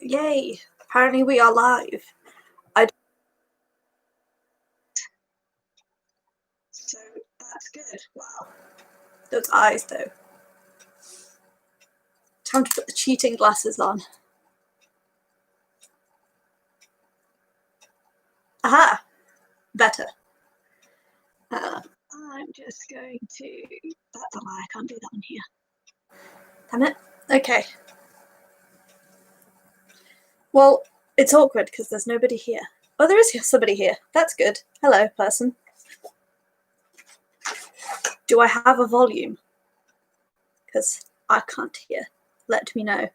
Yay! Apparently we are live. So that's good. Wow. Those eyes, though. Time to put the cheating glasses on. Aha! Better. I'm just going to... That's a lie, I can't do that one here. Damn it. Okay. Well, it's awkward because there's nobody here. Oh, there is somebody here. That's good. Hello, person. Do I have a volume? Because I can't hear. Let me know.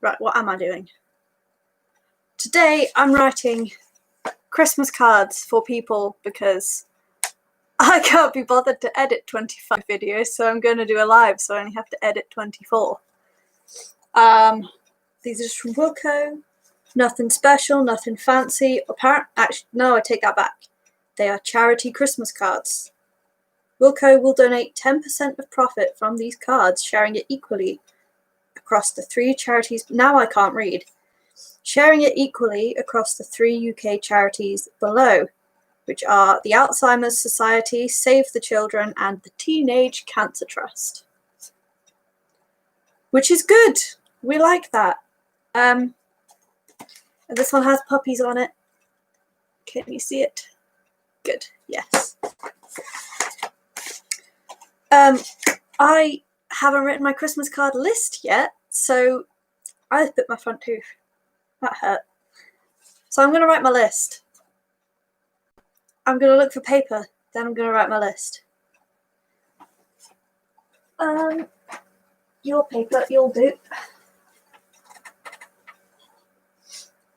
Right, what am I doing? Today I'm writing Christmas cards for people because I can't be bothered to edit 25 videos, so I'm going to do a live, so I only have to edit 24. These are just from Wilco. Nothing special, nothing fancy. Actually, no, I take that back. They are charity Christmas cards. Wilco will donate 10% of profit from these cards, sharing it equally across the 3 charities. Now I can't read. Sharing it equally across the 3 UK charities below, which are the Alzheimer's Society, Save the Children, and the Teenage Cancer Trust. Which is good. We like that. This one has puppies on it. Can you see it? Good. Yes. I haven't written my Christmas card list yet, so I bit my front tooth. That hurt. So I'm going to write my list. I'm going to look for paper, then I'm going to write my list. Your paper, you'll do.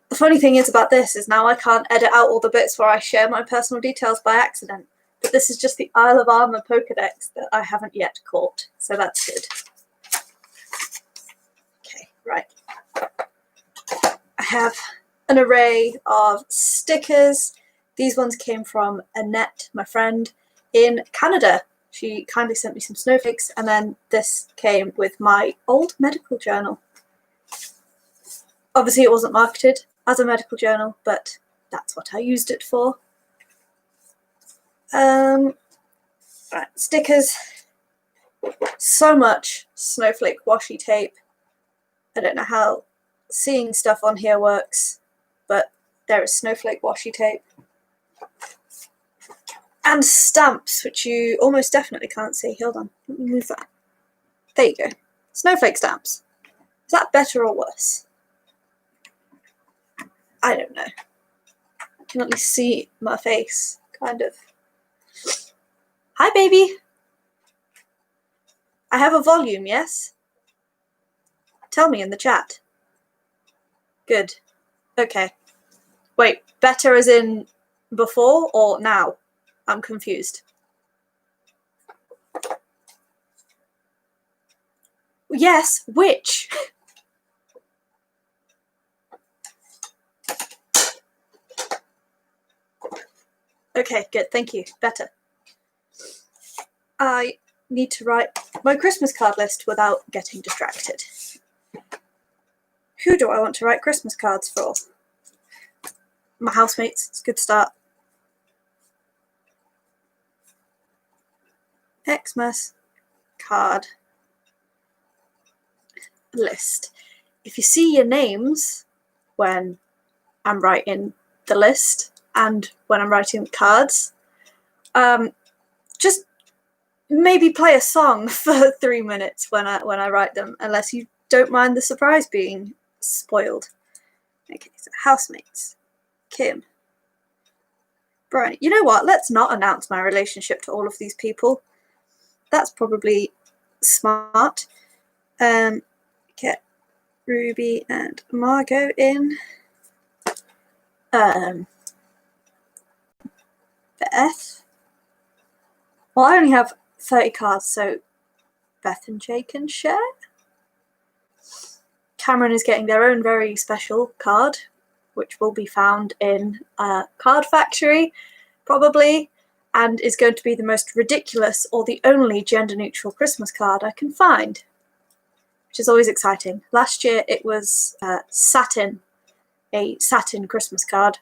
The funny thing is about this is now I can't edit out all the bits where I share my personal details by accident. But this is just the Isle of Armor Pokedex that I haven't yet caught, so that's good. Okay, right. I have an array of stickers. These ones came from Annette, my friend, in Canada. She kindly sent me some snowflakes, and then this came with my old medical journal. Obviously it wasn't marketed as a medical journal, but that's what I used it for. Right, stickers. So much snowflake washi tape. I don't know how seeing stuff on here works, but there is snowflake washi tape. And stamps, which you almost definitely can't see. Hold on, let me move that. There you go. Snowflake stamps. Is that better or worse? I don't know. I can at least see my face, kind of. Hi, baby. I have a volume, yes? Tell me in the chat. Good. Okay. Wait, better as in before or now? I'm confused. Yes, which? Okay, good, thank you. Better. I need to write my Christmas card list without getting distracted. Who do I want to write Christmas cards for? My housemates, it's a good start. Xmas card list. If you see your names when I'm writing the list and when I'm writing cards, just maybe play a song for 3 minutes when I write them, unless you don't mind the surprise being spoiled. Okay, so housemates. Kim. Brian. You know what? Let's not announce my relationship to all of these people. That's probably smart. Get Ruby and Margot in. Beth. Well, I only have 30 cards, so Beth and Jay can share. Cameron is getting their own very special card, which will be found in Card Factory, probably, and is going to be the most ridiculous or the only gender-neutral Christmas card I can find. which is always exciting. Last year it was satin, a satin Christmas card.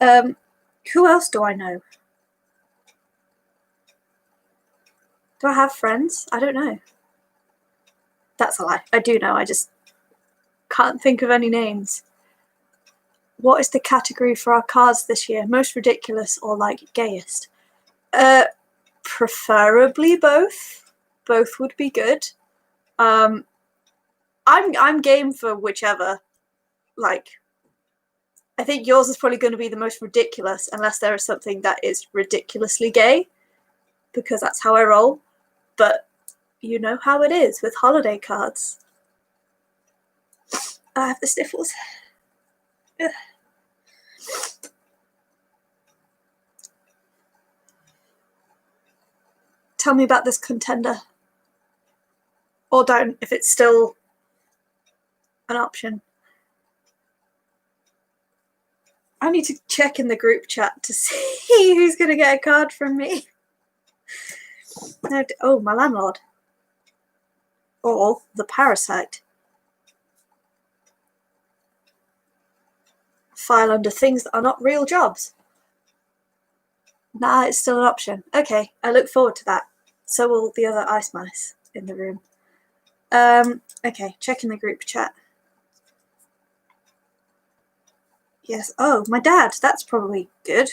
Who else do I know? Do I have friends? I don't know. That's a lie. I do know, I just can't think of any names. What is the category for our cards this year? Most ridiculous or like gayest? Preferably both. Both would be good. I'm game for whichever. Like, I think yours is probably going to be the most ridiculous, unless there is something that is ridiculously gay, because that's how I roll. But you know how it is with holiday cards. I have the sniffles. Ugh. Tell me about this contender. Or don't, if it's still an option. I need to check in the group chat to see who's going to get a card from me. Oh, my landlord. Or the parasite. File under things that are not real jobs. Nah, it's still an option. Okay, I look forward to that. So will the other ice mice in the room. Okay, checking the group chat. Yes. Oh, my dad. That's probably good.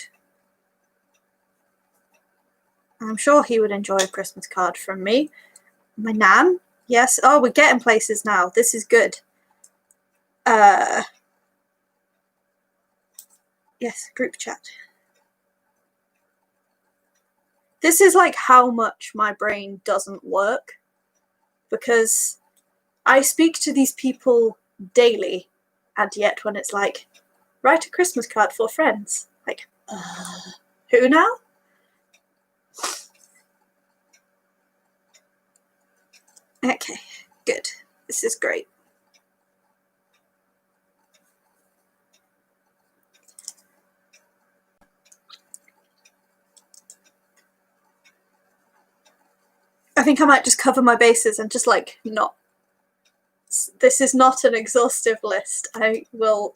I'm sure he would enjoy a Christmas card from me. My nan. Yes. Oh, we're getting places now. This is good. Yes, group chat. This is like how much my brain doesn't work, because I speak to these people daily, and yet when it's like, write a Christmas card for friends, like, who now? Okay, good. This is great. I think I might just cover my bases and just like not. This is not an exhaustive list. I will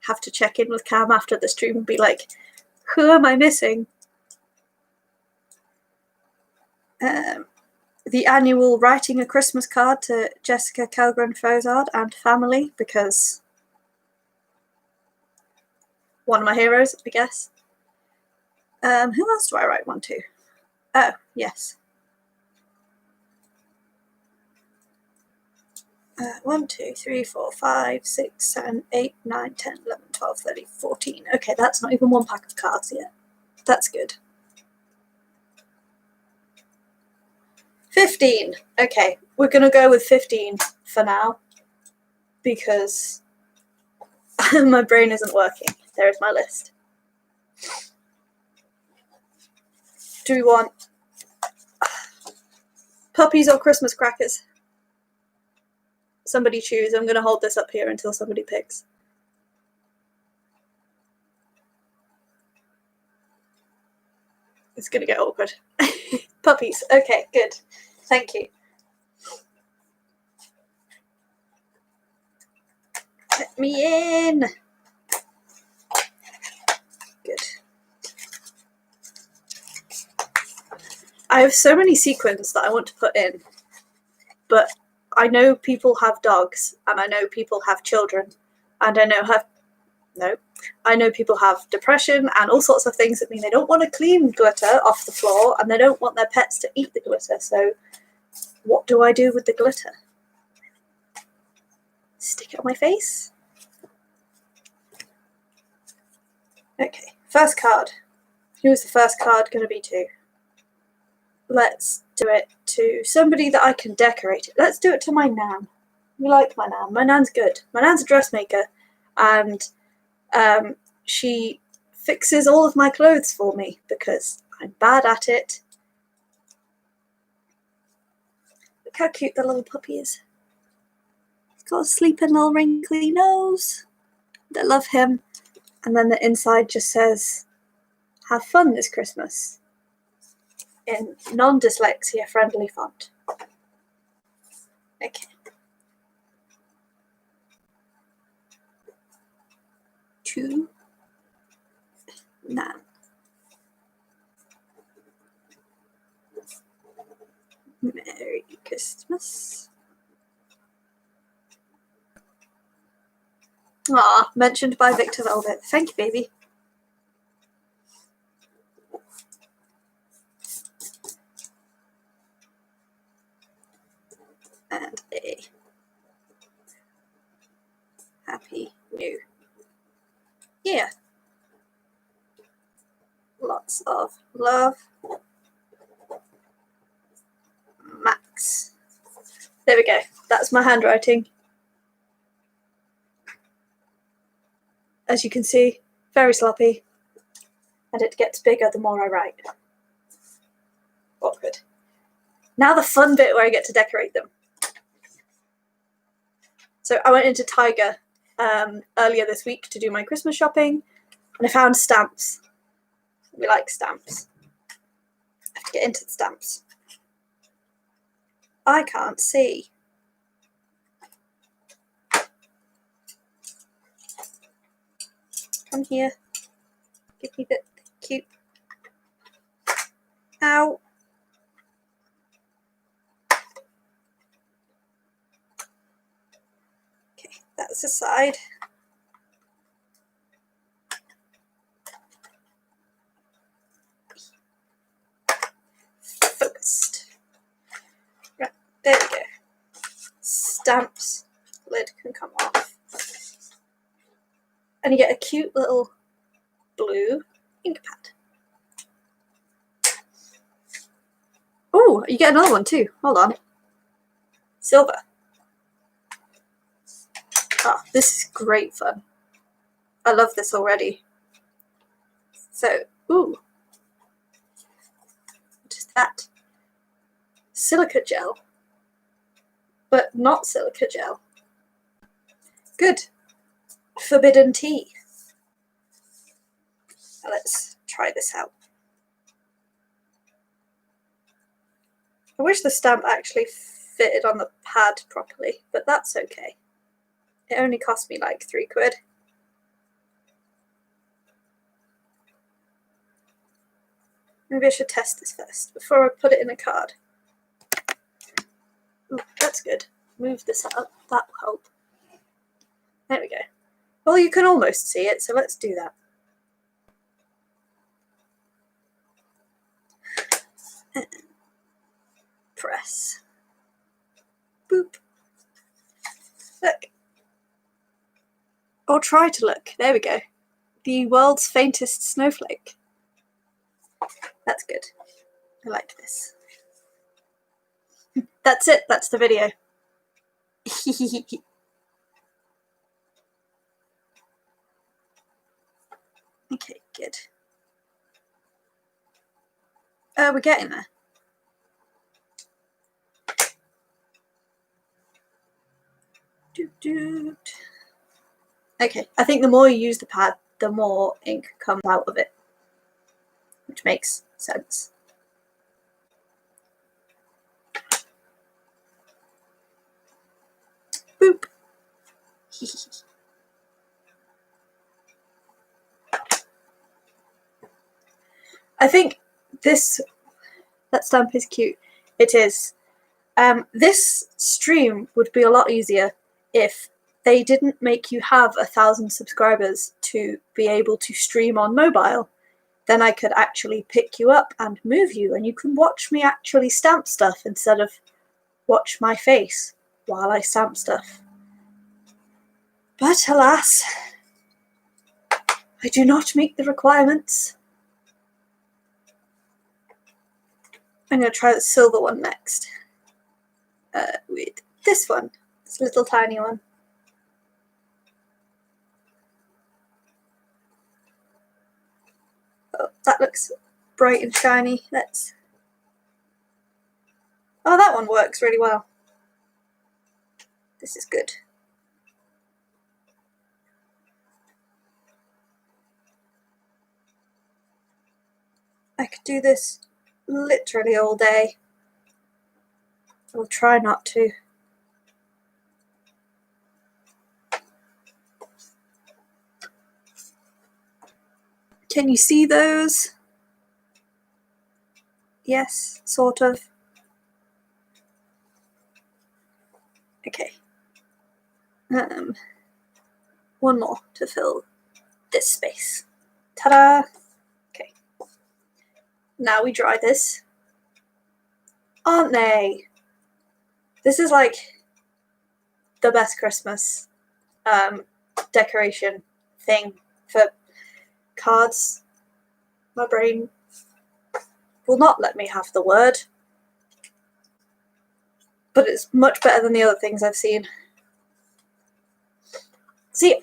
have to check in with Cam after the stream and be like, who am I missing? The annual writing a Christmas card to Jessica Kelgren-Fozard and family, because one of my heroes, I guess. Who else do I write one to? Oh, yes. 1, 2, 3, 4, 5, 6, 7, 8, 9, 10, 11, 12, 13, 14. Okay, that's not even one pack of cards yet. That's good. 15. Okay, we're going to go with 15 for now, because my brain isn't working. There is my list. Do we want puppies or Christmas crackers? Somebody choose. I'm going to hold this up here until somebody picks. It's going to get awkward. Puppies. Okay, good. Thank you. Let me in. Good. I have so many sequins that I want to put in, but I know people have dogs, and I know people have children, and I know people have depression and all sorts of things that mean they don't want to clean glitter off the floor, and they don't want their pets to eat the glitter. So what do I do with the glitter? Stick it on my face? Okay, first card. Who is the first card going to be to? Let's do it to somebody that I can decorate it. Let's do it to my nan. We like my nan. My nan's good. My nan's a dressmaker, and she fixes all of my clothes for me because I'm bad at it. Look how cute the little puppy is. He's got a sleeping little wrinkly nose. I love him. And then the inside just says, have fun this Christmas, in non-dyslexia friendly font. Okay. To Nan. Merry Christmas. Ah, mentioned by Victor Velvet. Thank you, baby. And a Happy New Year. Lots of love, Max. There we go. That's my handwriting. As you can see, very sloppy. And it gets bigger the more I write. Awkward. Now the fun bit where I get to decorate them. So I went into Tiger earlier this week to do my Christmas shopping, and I found stamps. We like stamps. I have to get into the stamps. I can't see. Come here. Give me the cute. Ow. Okay, that's the side. Focused. Right, there we go. Stamps. Lid can come off. And you get a cute little blue ink pad. Oh, you get another one too. Hold on. Silver. Oh, this is great fun. I love this already. So, ooh. What is that? Silica gel. But not silica gel. Good. Forbidden tea. Now let's try this out. I wish the stamp actually fitted on the pad properly, but that's okay. It only cost me like £3. Maybe I should test this first before I put it in a card. Ooh, that's good. Move this up. That will help. There we go. Well, you can almost see it, so let's do that. And press. Boop. Look. Or try to look. There we go. The world's faintest snowflake. That's good. I like this. That's it. That's the video. Okay, good. We're getting there. Okay, I think the more you use the pad, the more ink comes out of it, which makes sense. Boop. I think that stamp is cute. It is. This stream would be a lot easier if they didn't make you have 1,000 subscribers to be able to stream on mobile. Then I could actually pick you up and move you, and you can watch me actually stamp stuff instead of watch my face while I stamp stuff. But alas, I do not meet the requirements. I'm going to try the silver one next. With this one, this little tiny one. Oh, that looks bright and shiny. Oh, that one works really well. This is good. I could do this literally all day. I'll try not to. Can you see those? Yes, sort of. Okay. One more to fill this space. Ta-da! Okay. Now we dry this. Aren't they? This is like the best Christmas decoration thing for cards. My brain will not let me have the word, but it's much better than the other things I've seen. See,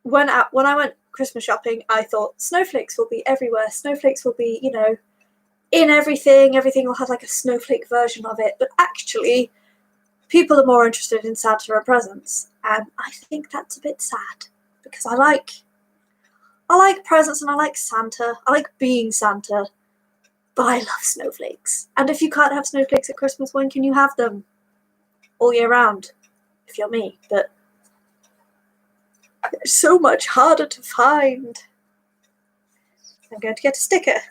when I went Christmas shopping, I thought snowflakes will be everywhere. Snowflakes will be, you know, in everything. Everything will have like a snowflake version of it. But actually, people are more interested in Santa and presents, and I think that's a bit sad because I like presents and I like Santa. I like being Santa, but I love snowflakes. And if you can't have snowflakes at Christmas, when can you have them? All year round, if you're me. But they're so much harder to find. I'm going to get a sticker.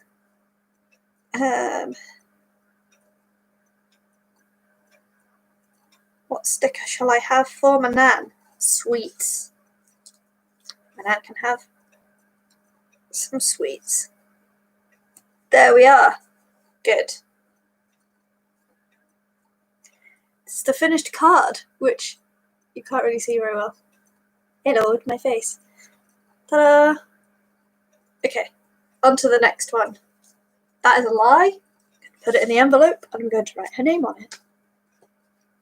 What sticker shall I have for my nan? Sweets. My nan can have some sweets. There we are. Good. This is the finished card, which you can't really see very well. Hello, my face. Ta-da! Okay, on to the next one. That is a lie. Put it in the envelope, and I'm going to write her name on it.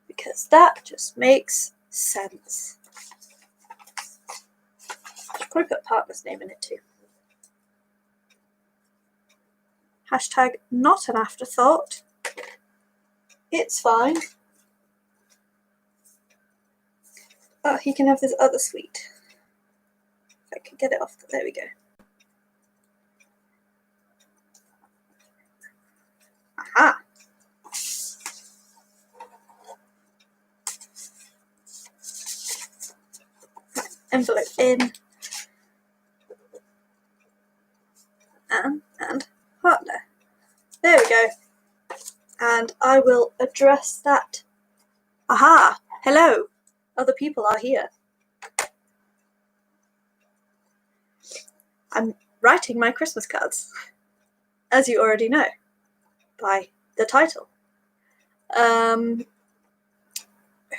Because that just makes sense. I should probably put partner's name in it too. Hashtag not an afterthought. It's fine. Oh, he can have this other sweet. If I can get it off. There we go. Aha! Right, envelope in. And partner. There we go. And I will address that. Aha! Hello! Other people are here. I'm writing my Christmas cards, as you already know, by the title. Who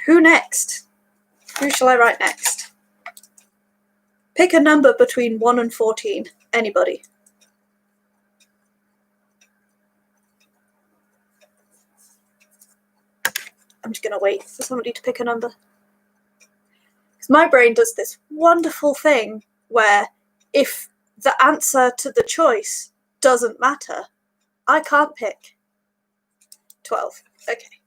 next? Who shall I write next? Pick a number between 1 and 14. Anybody. I'm just going to wait for somebody to pick a number. Because my brain does this wonderful thing where if the answer to the choice doesn't matter, I can't pick. 12. Okay.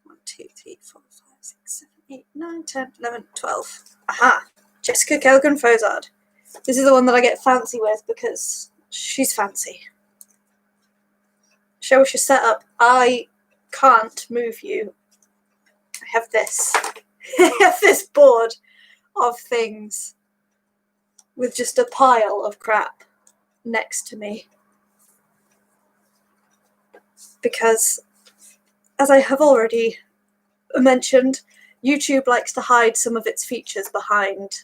1, 2, 3, 4, 5, 6, 7, 8, 9, 10, 11, 12. Aha! Jessica Kelgan Fozard. This is the one that I get fancy with because she's fancy. Show us your setup. I can't move you. I have this. I have this board of things with just a pile of crap next to me. Because, as I have already mentioned, YouTube likes to hide some of its features behind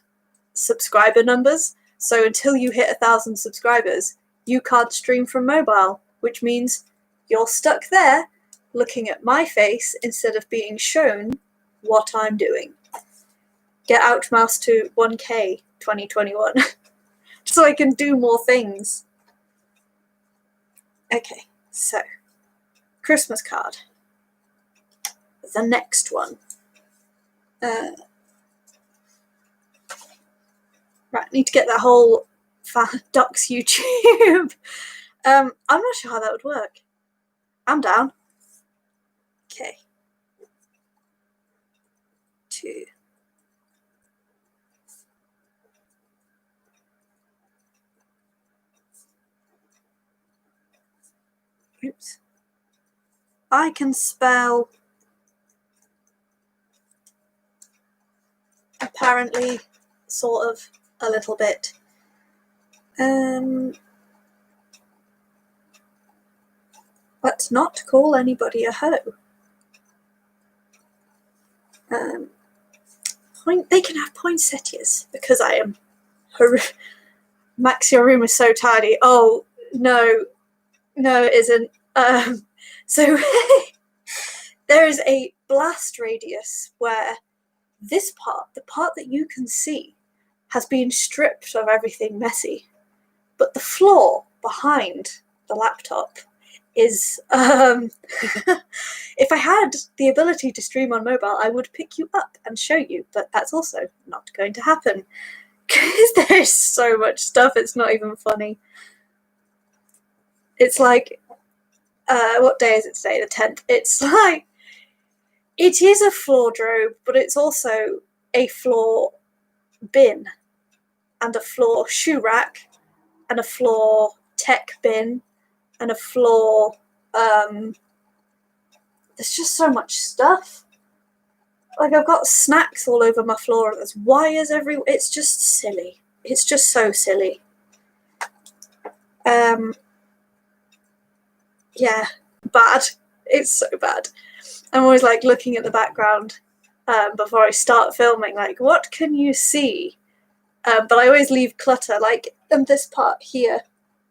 subscriber numbers. So until you hit 1,000 subscribers, you can't stream from mobile, which means you're stuck there looking at my face instead of being shown what I'm doing. Get out mouse to 1K 2021 so I can do more things. Okay, so Christmas card. The next one. Right, I need to get that whole Ducks YouTube. I'm not sure how that would work. I'm down. Okay. 2. Oops. I can spell apparently, sort of, a little bit. Let's not call anybody a hoe. They can have poinsettias because I am horrific. Max, your room is so tidy. Oh, no, it isn't. So there is a blast radius where this part, the part that you can see, has been stripped of everything messy. But the floor behind the laptop is, if I had the ability to stream on mobile, I would pick you up and show you, but that's also not going to happen. Because there's so much stuff, it's not even funny. It's like, what day is it today? The 10th. It's like, it is a floor drobe, but it's also a floor bin, and a floor shoe rack, and a floor tech bin, and a floor, there's just so much stuff. Like, I've got snacks all over my floor, and there's wires everywhere. It's just silly. It's just so silly. Yeah, bad. It's so bad. I'm always like looking at the background before I start filming, like, what can you see? But I always leave clutter, like in this part here,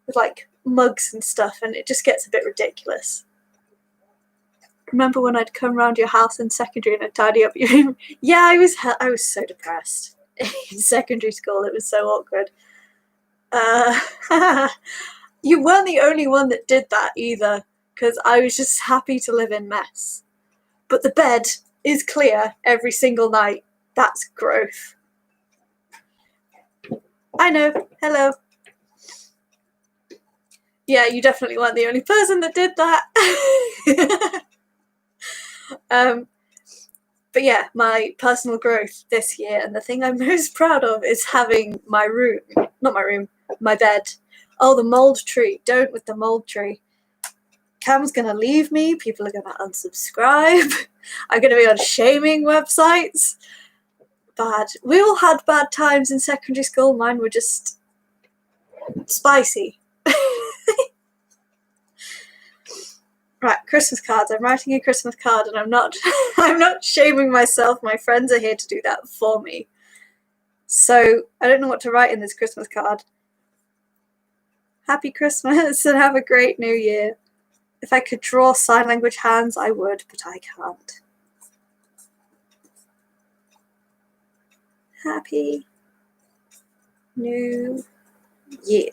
with like mugs and stuff, and it just gets a bit ridiculous. Remember when I'd come round your house in secondary and I'd tidy up your room? Yeah, I was so depressed in secondary school. It was so awkward. You weren't the only one that did that either, because I was just happy to live in mess. But the bed is clear every single night. That's growth. I know. Hello. Yeah, you definitely weren't the only person that did that. But yeah, my personal growth this year, and the thing I'm most proud of is having my room, not my room, my bed. Oh, the mold tree. Don't with the mold tree. Cam's gonna leave me. People are gonna unsubscribe. I'm gonna be on shaming websites. Bad. We all had bad times in secondary school. Mine were just spicy. Right, Christmas cards. I'm writing a Christmas card, and I'm not shaming myself. My friends are here to do that for me. So I don't know what to write in this Christmas card. Happy Christmas and have a great New Year. If I could draw sign language hands, I would, but I can't. Happy New Year.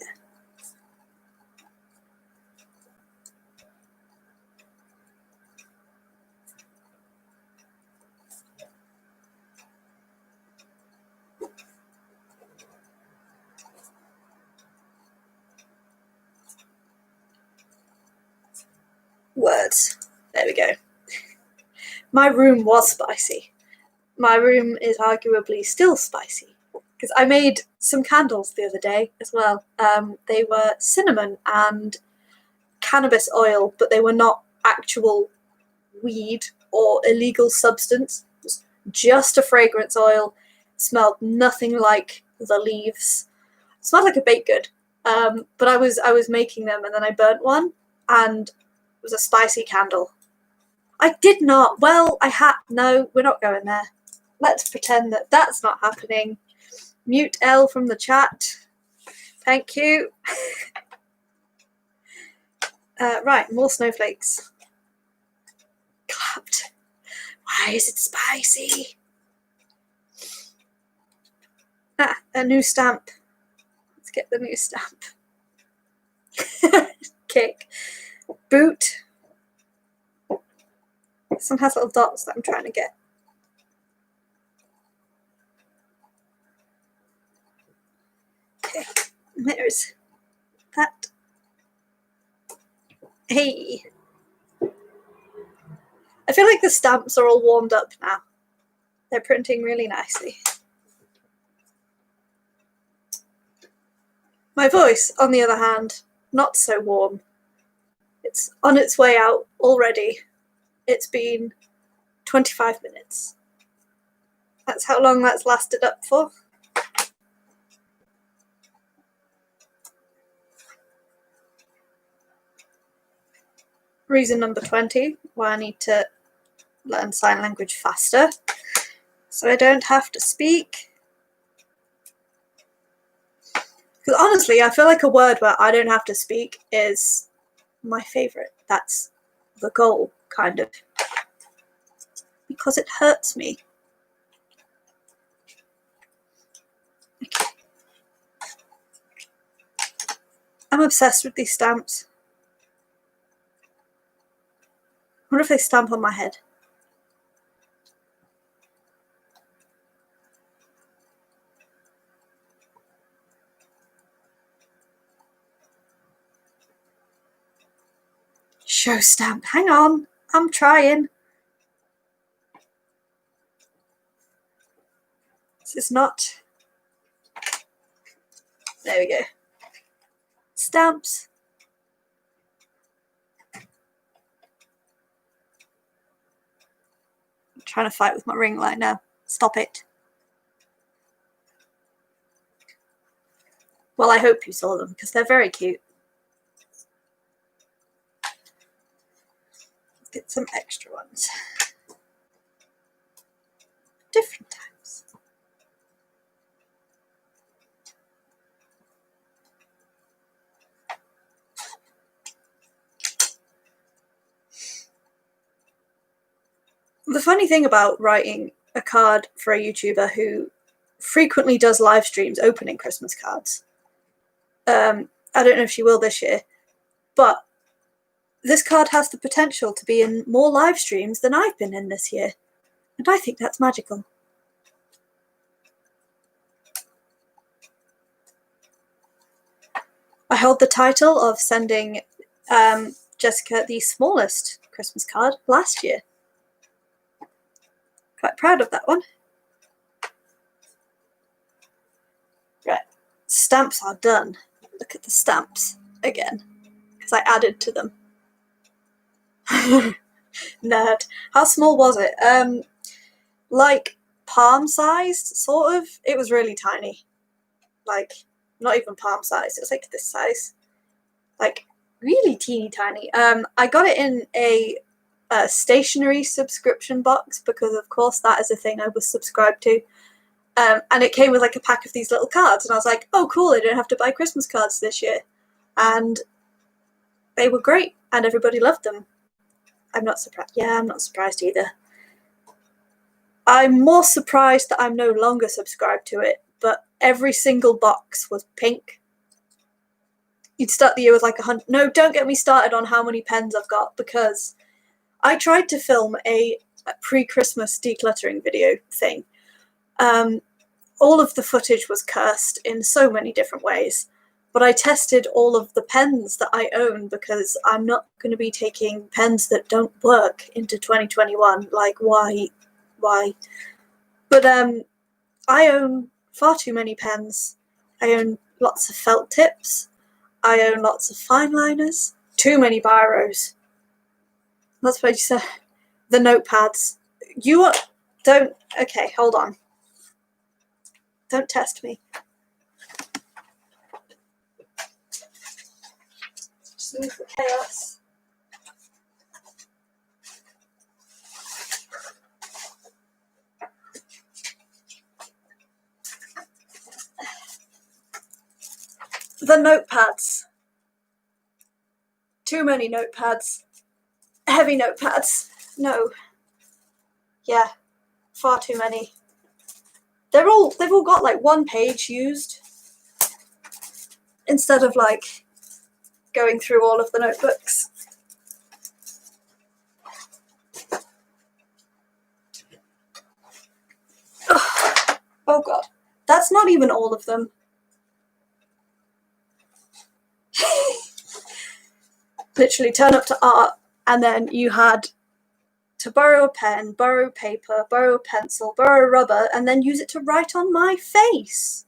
Words. There we go. My room was spicy. My room is arguably still spicy. Because I made some candles the other day as well. They were cinnamon and cannabis oil, but they were not actual weed or illegal substance. It was just a fragrance oil. It smelled nothing like the leaves. It smelled like a baked good. But I was making them, and then I burnt one, and it was a spicy candle. I did not. Well, I had. No, we're not going there. Let's pretend that that's not happening. Mute L from the chat. Thank you. Right, more snowflakes. Clapped. Why is it spicy? Ah, a new stamp. Let's get the new stamp. Kick. Boot. This one has little dots that I'm trying to get. Okay, there's that. Hey. I feel like the stamps are all warmed up now. They're printing really nicely. My voice, on the other hand, not so warm. It's on its way out already. It's been 25 minutes. That's how long that's lasted up for. reason number 20 why I need to learn sign language faster, so I don't have to speak. Because honestly, I feel like a word where I don't have to speak is my favourite. That's the goal, kind of. Because it hurts me. Okay. I'm obsessed with these stamps. I wonder if they stamp on my head. Show stamp. Hang on. I'm trying. This is not... There we go. Stamps. I'm trying to fight with my ring light now. Stop it. Well, I hope you saw them, because they're very cute. Let's get some extra ones. Different types. The funny thing about writing a card for a YouTuber who frequently does live streams opening Christmas cards, I don't know if she will this year, but this card has the potential to be in more live streams than I've been in this year, and I think that's magical. I hold the title of sending Jessica the smallest Christmas card last year. Quite proud of that one. Right, stamps are done. Look at the stamps again, because I added to them. Nerd. How small was it? Like palm sized, sort of. It was really tiny. Like, not even palm sized. It was like this size. Like, really teeny tiny. I got it in a stationery subscription box, because of course that is a thing I was subscribed to. And it came with like a pack of these little cards, and I was like, oh cool, I don't have to buy Christmas cards this year. And they were great, and everybody loved them. I'm not surprised. Yeah, I'm not surprised either. I'm more surprised that I'm no longer subscribed to it, but every single box was pink. You'd start the year with like 100. No, don't get me started on how many pens I've got, because I tried to film a pre-Christmas decluttering video thing. All of the footage was cursed in so many different ways, but I tested all of the pens that I own, because I'm not going to be taking pens that don't work into 2021. Like, why? But I own far too many pens. I own lots of felt tips. I own lots of fine liners. Too many biros. That's what you said. The notepads. Don't. Okay, hold on. Don't test me. Just move the chaos. The notepads. Too many notepads. Heavy notepads. No. Yeah. Far too many. They've all got like one page used, instead of like going through all of the notebooks. Oh god. That's not even all of them. Literally turn up to art, and then you had to borrow a pen, borrow paper, borrow a pencil, borrow rubber, and then use it to write on my face.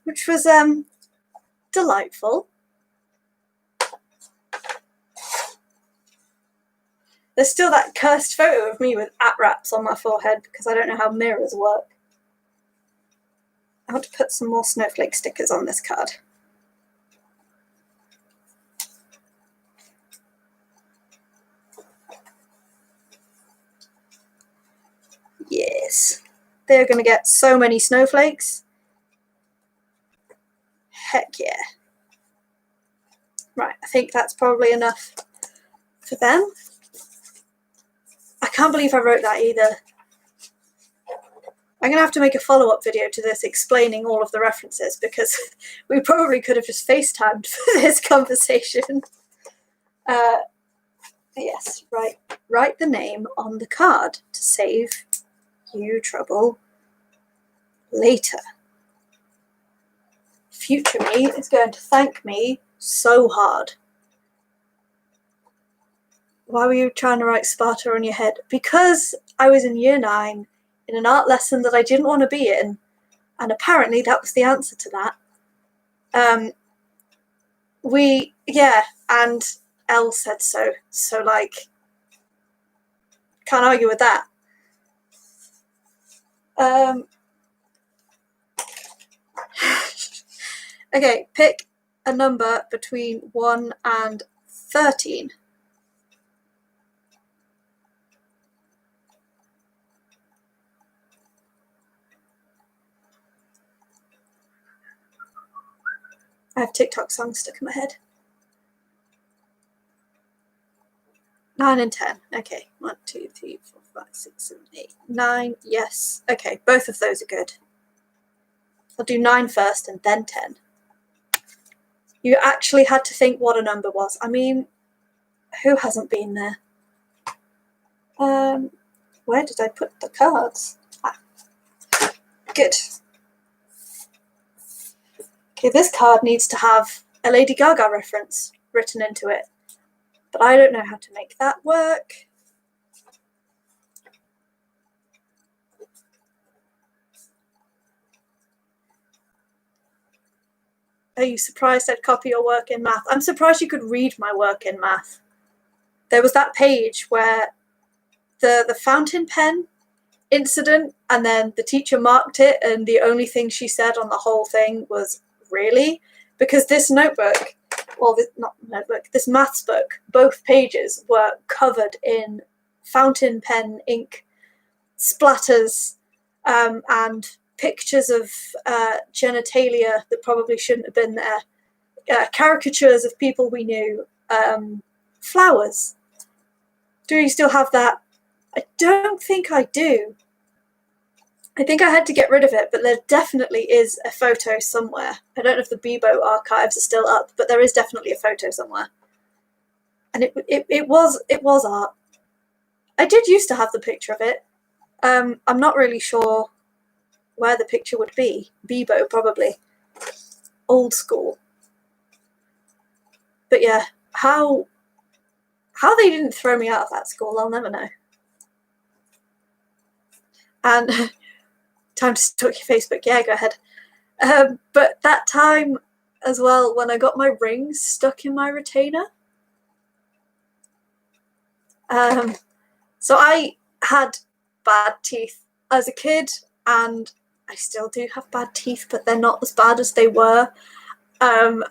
Which was delightful. There's still that cursed photo of me with at-wraps on my forehead, because I don't know how mirrors work. I want to put some more snowflake stickers on this card. kids, they're going to get so many snowflakes. Heck yeah. Right, I think that's probably enough for them. I can't believe I wrote that either. I'm going to have to make a follow-up video to this explaining all of the references, because we probably could have just FaceTimed for this conversation. Yes, write the name on the card to save you trouble later. Future me is going to thank me so hard. Why were you trying to write Sparta on your head? Because I was in year 9 in an art lesson that I didn't want to be in, and apparently that was the answer to that. And Elle said so. So, like, can't argue with that. Okay, pick a number between 1 and 13. I have TikTok songs stuck in my head. 9 and 10. Okay. 1, 2, 3, 4, 5, 6, 7, 8, 9. Yes. Okay, both of those are good. I'll do 9 first and then 10. You actually had to think what a number was. I mean, who hasn't been there? Where did I put the cards? Ah, good. Okay, this card needs to have a Lady Gaga reference written into it, but I don't know how to make that work. Are you surprised I'd copy your work in math? I'm surprised you could read my work in math. There was that page where the fountain pen incident, and then the teacher marked it, and the only thing she said on the whole thing was, really? Because this notebook, well, this maths book, both pages were covered in fountain pen ink splatters and pictures of genitalia that probably shouldn't have been there, caricatures of people we knew, flowers. Do you still have that? I don't think I do. I think I had to get rid of it, but there definitely is a photo somewhere. I don't know if the Bebo archives are still up, but there is definitely a photo somewhere. And it was art. I did used to have the picture of it. I'm not really sure where the picture would be. Bebo, probably. Old school. But yeah, how they didn't throw me out of that school, I'll never know. And time to stalk your Facebook. Yeah, go ahead. But that time as well, when I got my rings stuck in my retainer. So I had bad teeth as a kid, and I still do have bad teeth, but they're not as bad as they were. And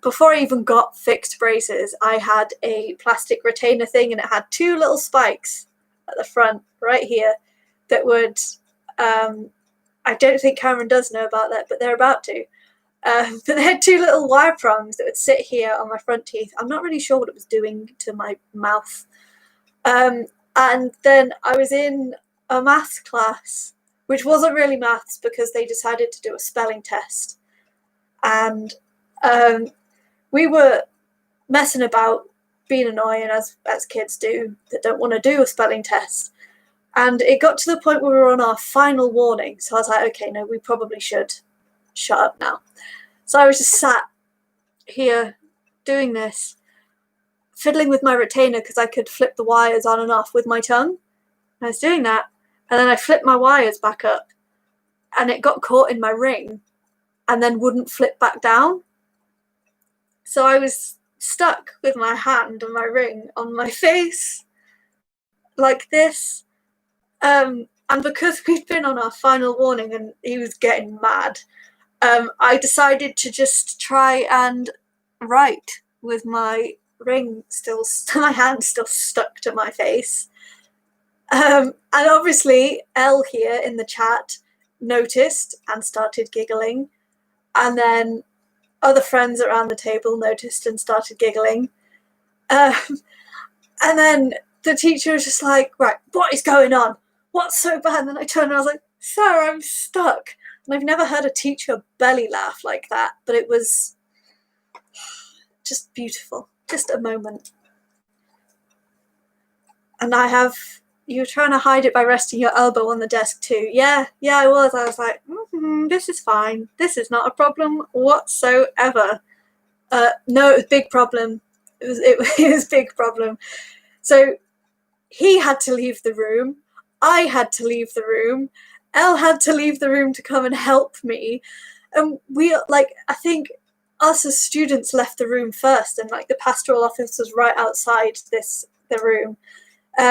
before I even got fixed braces, I had a plastic retainer thing, and it had 2 little spikes at the front, right here, that would, I don't think Cameron does know about that, but they're about to. But they had 2 little wire prongs that would sit here on my front teeth. I'm not really sure what it was doing to my mouth. And then I was in a maths class, which wasn't really maths because they decided to do a spelling test. And we were messing about, being annoying as kids do that don't want to do a spelling test. And it got to the point where we were on our final warning. So I was like, okay, no, we probably should shut up now. So I was just sat here doing this, fiddling with my retainer because I could flip the wires on and off with my tongue. And I was doing that. And then I flipped my wires back up and it got caught in my ring and then wouldn't flip back down. So I was stuck with my hand and my ring on my face like this. And because we'd been on our final warning and he was getting mad, I decided to just try and write with my ring still, my hand still stuck to my face. And obviously Elle here in the chat noticed and started giggling, and then other friends around the table noticed and started giggling. And then the teacher was just like, right, what is going on? What's so bad? And then I turned and I was like, sir, I'm stuck. And I've never heard a teacher belly laugh like that, but it was just beautiful. Just a moment. And you were trying to hide it by resting your elbow on the desk too. Yeah, I was. I was like, this is fine. This is not a problem whatsoever. No, it was a big problem. It was a big problem. So he had to leave the room. I had to leave the room. Elle had to leave the room to come and help me. And I think us as students left the room first, and the pastoral office was right outside the room.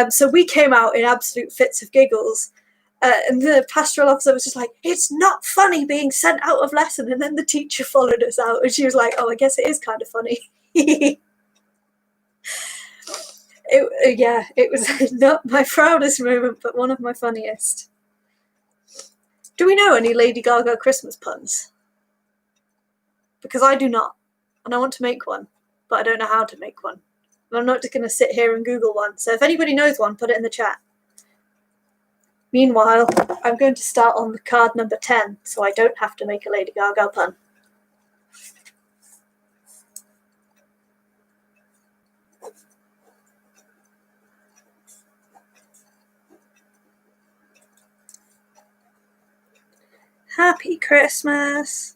So we came out in absolute fits of giggles. And the pastoral officer was just like, it's not funny being sent out of lesson. And then the teacher followed us out, and she was like, oh, I guess it is kind of funny. It was not my proudest moment, but one of my funniest. Do we know any Lady Gaga Christmas puns? Because I do not, and I want to make one, but I don't know how to make one. And I'm not just going to sit here and Google one. So if anybody knows one, put it in the chat. Meanwhile, I'm going to start on the card number 10, so I don't have to make a Lady Gaga pun. Happy Christmas.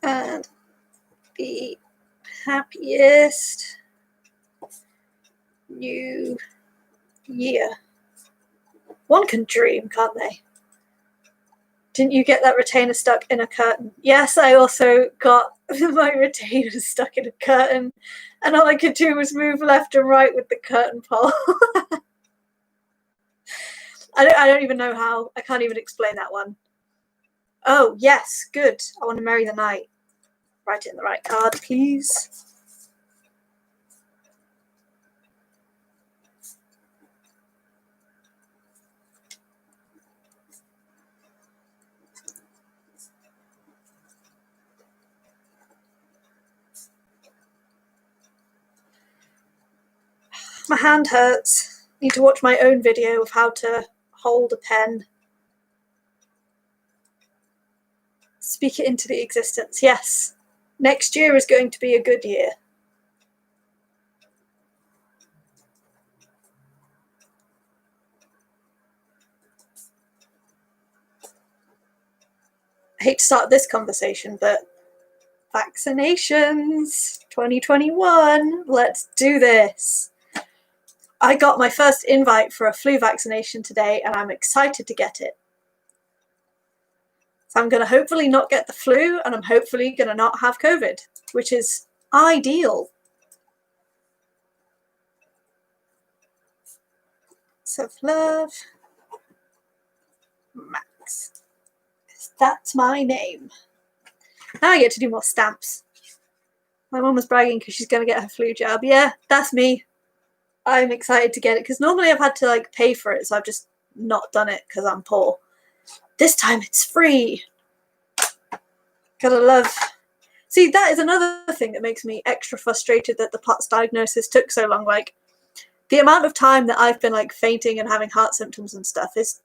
And the happiest New Year. One can dream, can't they? Didn't you get that retainer stuck in a curtain? Yes, I also got my retainer stuck in a curtain, and all I could do was move left and right with the curtain pole. I don't even know how. I can't even explain that one. Oh, yes, good. I want to marry the night. Write it in the right card, please. My hand hurts. Need to watch my own video of how to hold a pen. Speak it into the existence. Yes. Next year is going to be a good year. I hate to start this conversation, but vaccinations 2021. Let's do this. I got my first invite for a flu vaccination today, and I'm excited to get it. So I'm going to hopefully not get the flu, and I'm hopefully going to not have COVID, which is ideal. Self-love. Max. That's my name. Now I get to do more stamps. My mum was bragging because she's going to get her flu jab. Yeah, that's me. I'm excited to get it because normally I've had to pay for it, so I've just not done it because I'm poor. This time it's free. Gotta love. See, that is another thing that makes me extra frustrated that the POTS diagnosis took so long. The amount of time that I've been fainting and having heart symptoms and stuff is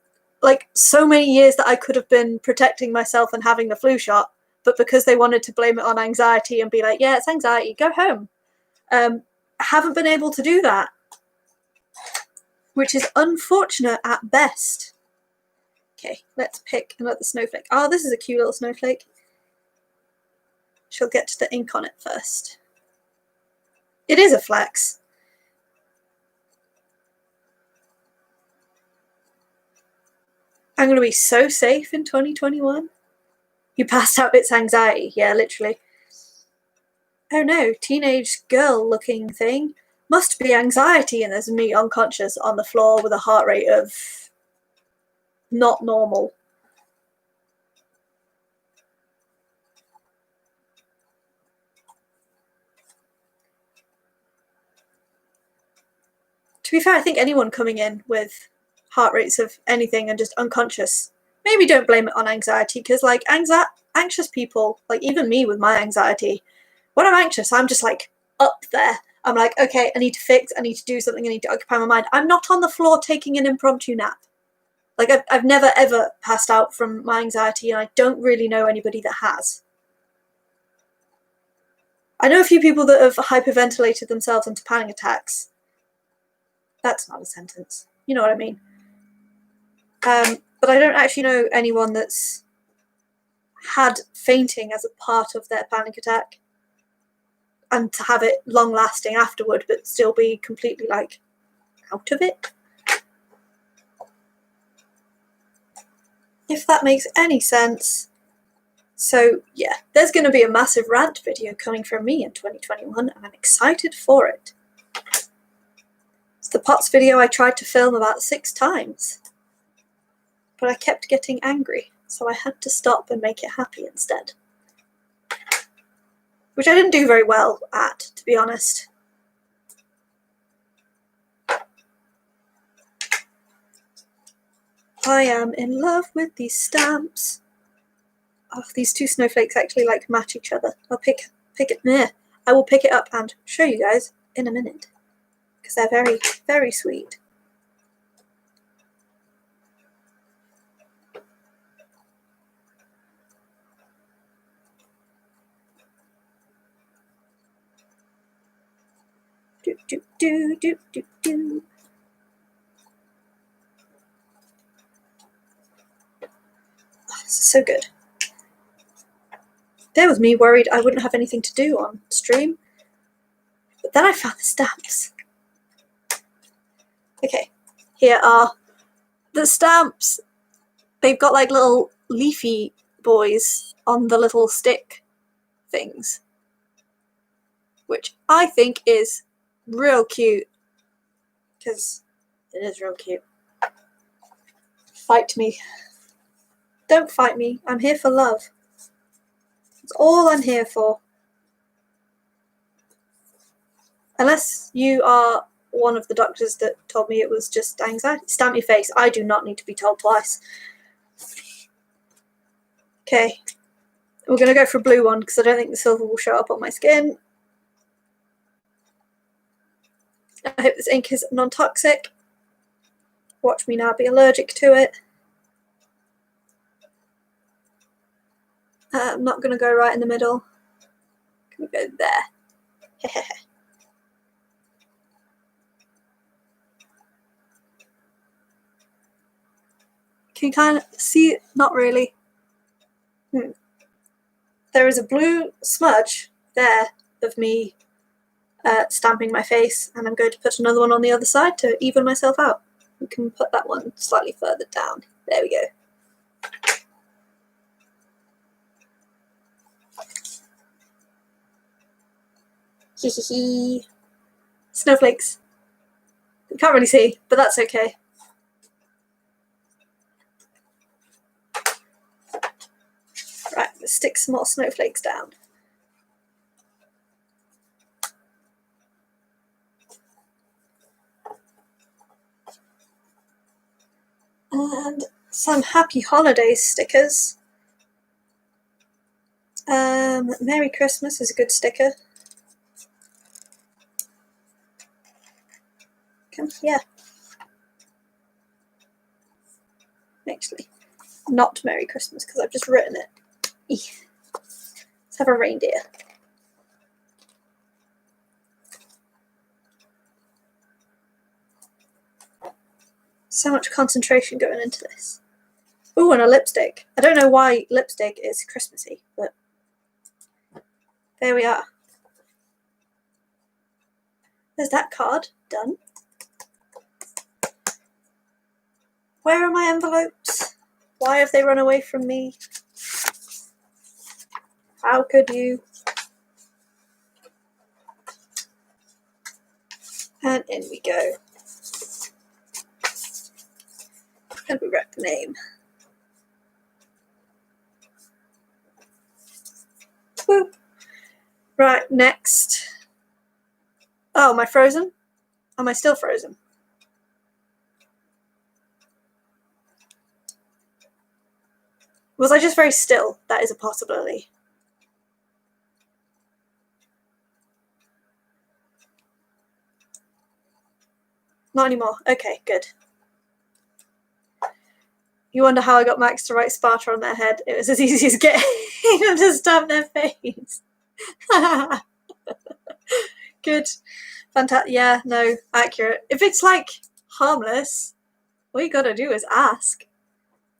so many years that I could have been protecting myself and having the flu shot, but because they wanted to blame it on anxiety and be like, yeah, it's anxiety, go home. I haven't been able to do that, which is unfortunate at best. Okay, let's pick another snowflake. Oh, this is a cute little snowflake. She'll get to the ink on it first. It is a flex. I'm going to be so safe in 2021. You passed out its anxiety. Yeah, literally. Oh no, teenage girl looking thing. Must be anxiety, and there's me unconscious on the floor with a heart rate of not normal. To be fair, I think anyone coming in with heart rates of anything and just unconscious, maybe don't blame it on anxiety, because like anxious people, like even me with my anxiety, when I'm anxious, I'm just like up there. I'm like, okay, I need to fix, I need to do something, I need to occupy my mind. I'm not on the floor taking an impromptu nap. Like I've never ever passed out from my anxiety, and I don't really know anybody that has. I know a few people that have hyperventilated themselves into panic attacks. That's not a sentence. You know what I mean. But I don't actually know anyone that's had fainting as a part of their panic attack, and to have it long lasting afterward, but still be completely like out of it. If that makes any sense. So yeah, there's going to be a massive rant video coming from me in 2021, and I'm excited for it. It's the POTS video I tried to film about 6 times, but I kept getting angry, so I had to stop and make it happy instead. Which I didn't do very well at, to be honest. I am in love with these stamps. Oh, these 2 snowflakes actually like match each other. I'll pick it there. I will pick it up and show you guys in a minute, because they're very, very sweet. Do do do do do do. Oh, this is so good. There was me worried I wouldn't have anything to do on stream, but then I found the stamps. Okay, here are the stamps. They've got like little leafy boys on the little stick things, which I think is real cute, because it is real cute. Fight me. Don't fight me. I'm here for love. That's all I'm here for. Unless you are one of the doctors that told me it was just anxiety. Stamp your face. I do not need to be told twice. Okay. We're going to go for a blue one, because I don't think the silver will show up on my skin. I hope this ink is non-toxic. Watch me now be allergic to it. I'm not going to go right in the middle. I'm going to go there. Can you kind of see it? Not really. There is a blue smudge there of me stamping my face, and I'm going to put another one on the other side to even myself out. We can put that one slightly further down. There we go. Hee hee hee. Snowflakes. You can't really see, but that's okay. Right, let's stick some more snowflakes down. And some Happy Holidays stickers. Merry Christmas is a good sticker. Come here. Actually, not Merry Christmas, because I've just written it. Let's have a reindeer. So much concentration going into this. Ooh, and a lipstick. I don't know why lipstick is Christmassy, but there we are. There's that card done. Where are my envelopes? Why have they run away from me? How could you? And in we go. And we write the name. Woo. Right, next. Oh, am I frozen? Am I still frozen? Was I just very still? That is a possibility. Not anymore. Okay, good. You wonder how I got Max to write Sparta on their head. It was as easy as getting them to stamp their face. Good. Fantastic. Yeah, no, accurate. If it's like harmless, all you gotta do is ask.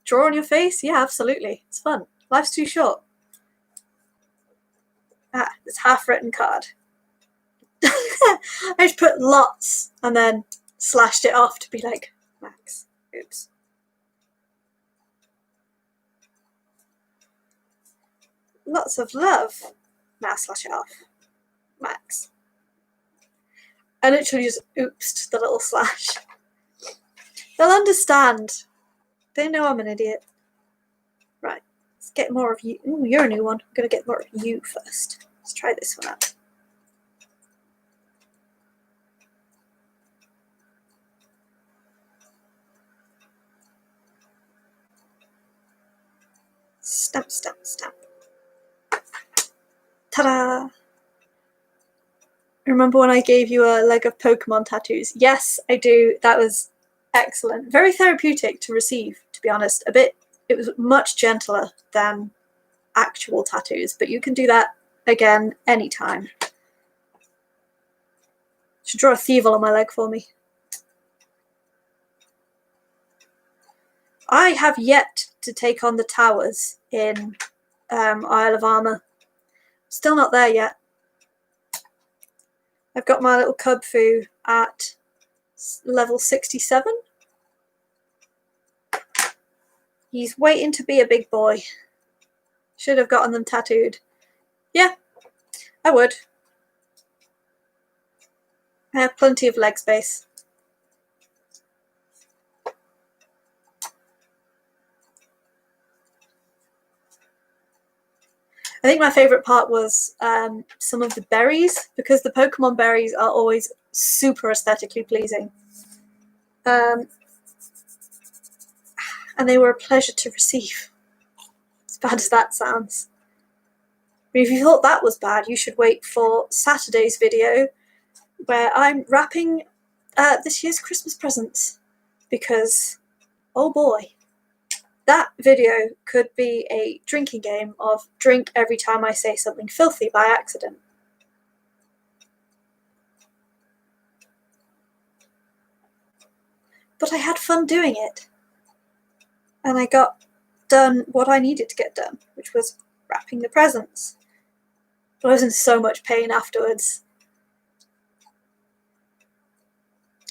Draw on your face? Yeah, absolutely. It's fun. Life's too short. Ah, this half-written card. I just put lots and then slashed it off to be like, Max. Oops. Lots of love. Now slash it off. Max. I literally just oopsed the little slash. They'll understand. They know I'm an idiot. Right. Let's get more of you. Ooh, you're a new one. I'm going to get more of you first. Let's try this one out. Stamp, stamp, stamp. Ta-da! Remember when I gave you a leg of Pokemon tattoos? Yes, I do. That was excellent. Very therapeutic to receive, to be honest. It was much gentler than actual tattoos, but you can do that again anytime. Should draw a Thievel on my leg for me. I have yet to take on the towers in Isle of Armor. Still not there yet. I've got my little Cubfu at level 67. He's waiting to be a big boy. Should have gotten them tattooed. Yeah, I would. I have plenty of leg space. I think my favourite part was some of the berries, because the Pokemon berries are always super aesthetically pleasing. And they were a pleasure to receive. As bad as that sounds. But if you thought that was bad, you should wait for Saturday's video where I'm wrapping this year's Christmas presents. Because, oh boy, that video could be a drinking game of drink every time I say something filthy by accident. But I had fun doing it. And I got done what I needed to get done, which was wrapping the presents. But I was in so much pain afterwards.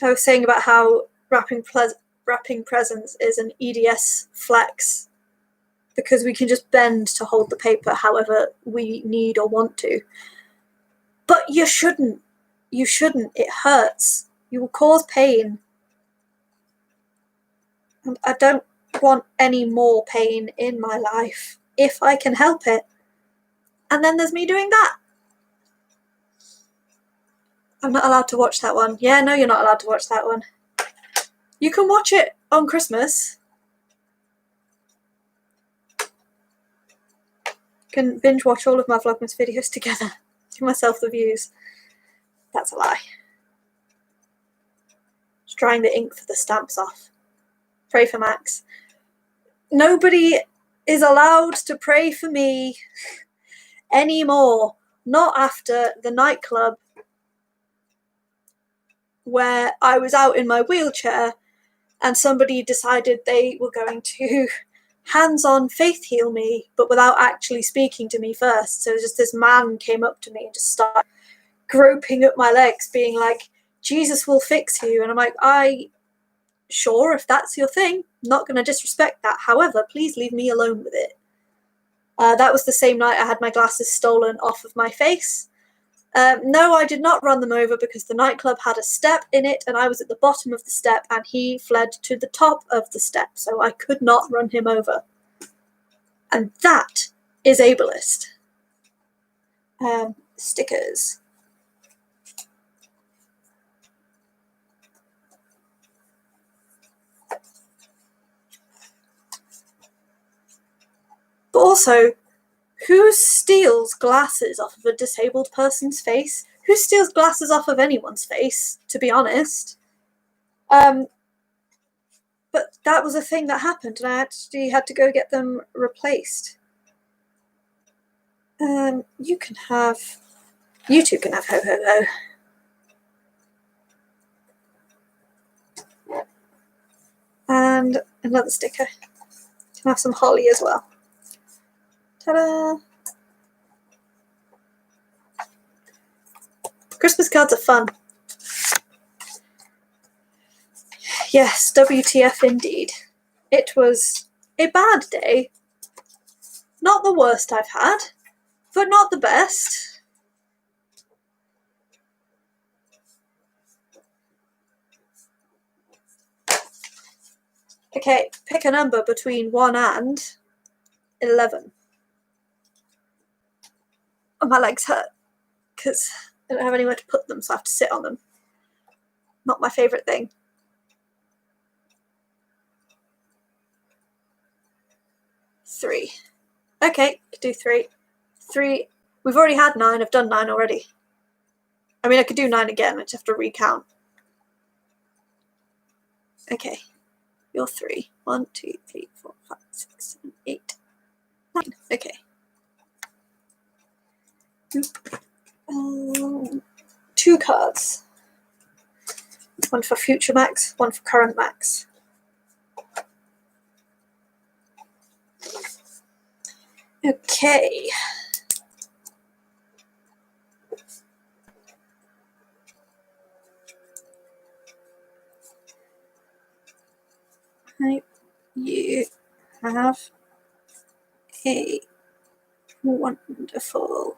I was saying about how wrapping presents is an EDS flex, because we can just bend to hold the paper however we need or want to. But you shouldn't. You shouldn't. It hurts. You will cause pain. And I don't want any more pain in my life if I can help it. And then there's me doing that. I'm not allowed to watch that one. Yeah, no, you're not allowed to watch that one. You can watch it on Christmas. You can binge watch all of my Vlogmas videos together. Give myself the views. That's a lie. Just drying the ink for the stamps off. Pray for Max. Nobody is allowed to pray for me anymore. Not after the nightclub where I was out in my wheelchair and somebody decided they were going to hands-on faith heal me, but without actually speaking to me first. So just this man came up to me and just started groping up my legs, being like, Jesus will fix you. And I'm like, sure, if that's your thing, I'm not going to disrespect that. However, please leave me alone with it. That was the same night I had my glasses stolen off of my face. No, I did not run them over because the nightclub had a step in it and I was at the bottom of the step and he fled to the top of the step, so I could not run him over. And that is ableist. Stickers. Also, who steals glasses off of a disabled person's face? Who steals glasses off of anyone's face, to be honest? But that was a thing that happened, and I actually had to go get them replaced. You two can have ho ho ho. And another sticker. Can have some holly as well. Ta-da! Christmas cards are fun. Yes, WTF indeed. It was a bad day. Not the worst I've had, but not the best. Okay, pick a number between 1 and 11. Oh, my legs hurt because I don't have anywhere to put them, so I have to sit on them. Not my favourite thing. Three. Okay, could do 3. 3. We've already had 9. I've done 9 already. I mean, I could do 9 again. I just have to recount. Okay. You're 3. 1, 2, 3, 4, 5, 6, 7, 8, 9. Okay. 2 cards. One for future max, one for current max. Okay. You have a wonderful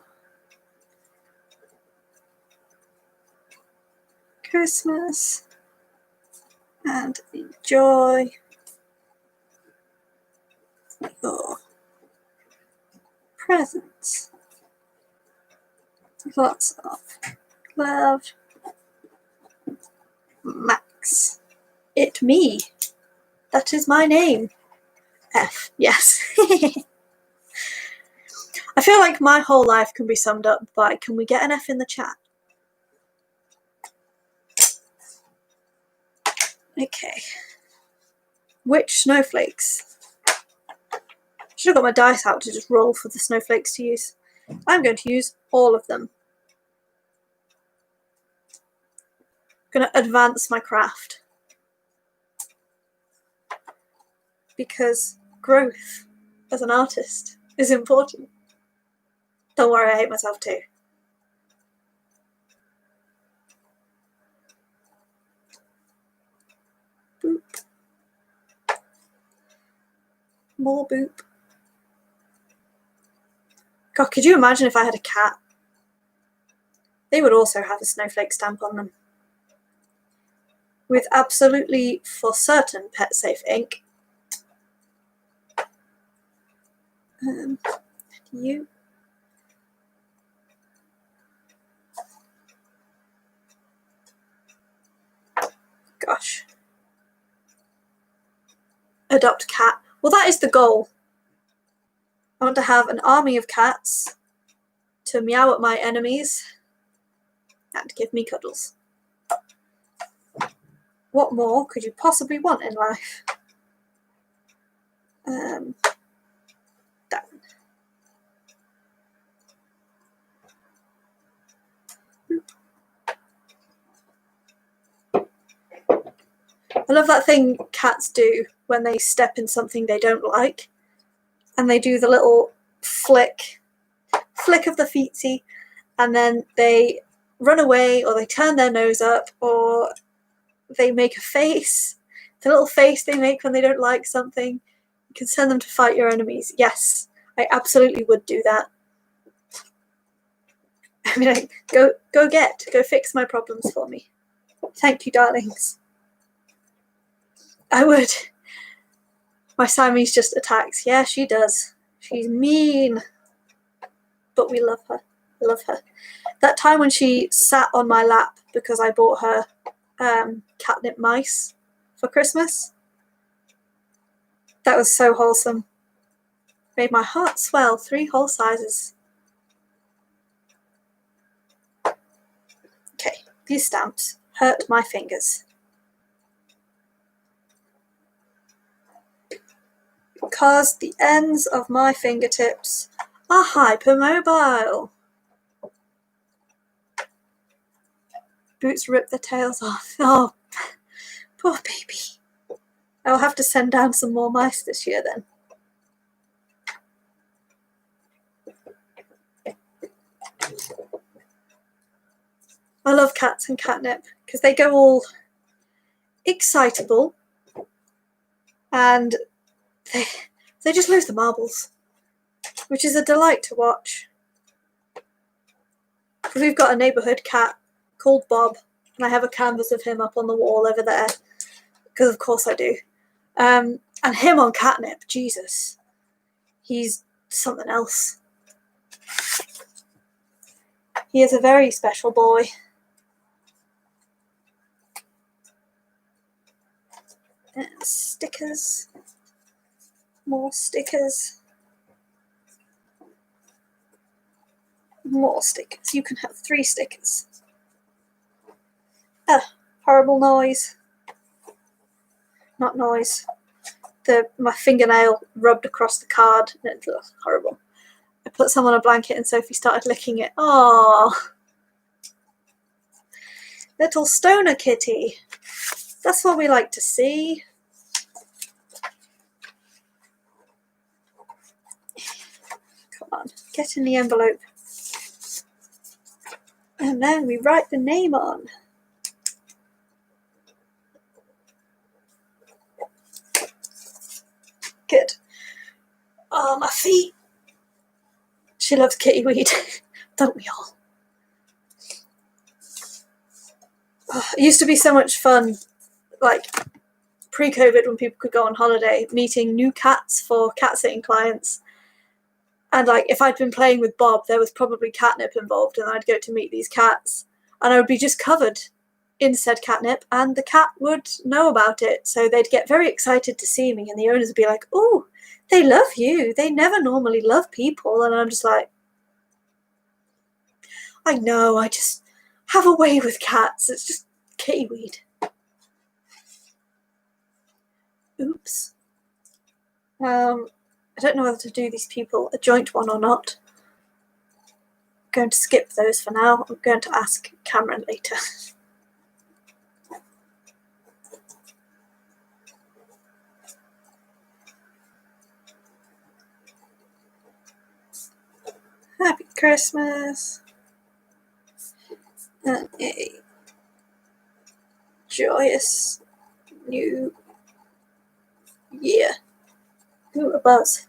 Christmas and enjoy your presents. Lots of love, Max. It me. That is my name. F, yes. I feel like my whole life can be summed up by, can we get an F in the chat? Okay. Which snowflakes? Should have got my dice out to just roll for the snowflakes to use. I'm going to use all of them. I'm going to advance my craft. Because growth as an artist is important. Don't worry, I hate myself too. Boop. More boop. God, could you imagine if I had a cat? They would also have a snowflake stamp on them. With absolutely for certain pet safe ink. You. Gosh. Adopt cat. Well, that is the goal. I want to have an army of cats to meow at my enemies and give me cuddles. What more could you possibly want in life? That one. I love that thing cats do when they step in something they don't like, and they do the little flick of the feetie, and then they run away, or they turn their nose up, or they make a face. The little face they make when they don't like something. You can send them to fight your enemies. Yes, I absolutely would do that. I mean, go fix my problems for me. Thank you, darlings. I would. My Siamese just attacks. Yeah, she does. She's mean. But we love her. I love her. That time when she sat on my lap because I bought her catnip mice for Christmas. That was so wholesome. Made my heart swell 3 whole sizes. Okay, these stamps hurt my fingers. Because the ends of my fingertips are hypermobile. Boots rip their tails off. Oh, poor baby. I'll have to send down some more mice this year then. I love cats and catnip because they go all excitable and they just lose the marbles, which is a delight to watch. We've got a neighbourhood cat called Bob, and I have a canvas of him up on the wall over there, because of course I do. And him on catnip, Jesus, he's something else. He is a very special boy. And stickers, more stickers, more stickers. You can have 3 stickers. Horrible noise. Not noise. My fingernail rubbed across the card and it's horrible. I put some on a blanket and Sophie started licking it. Aww. Little stoner kitty. That's what we like to see. Come on, get in the envelope. And then we write the name on. Good. Oh, my feet. She loves kitty weed. Don't we all? Oh, it used to be so much fun, like pre-COVID, when people could go on holiday, meeting new cats for cat sitting clients. And like, if I'd been playing with Bob, there was probably catnip involved, and I'd go to meet these cats, and I would be just covered in said catnip, and the cat would know about it. So they'd get very excited to see me, and the owners would be like, "Oh, they love you. They never normally love people." And I'm just like, I know, I just have a way with cats. It's just kitty weed. Oops. I don't know whether to do these people a joint one or not. I'm going to skip those for now. I'm going to ask Cameron later. Happy Christmas and a joyous new year. Ooh, a buzz.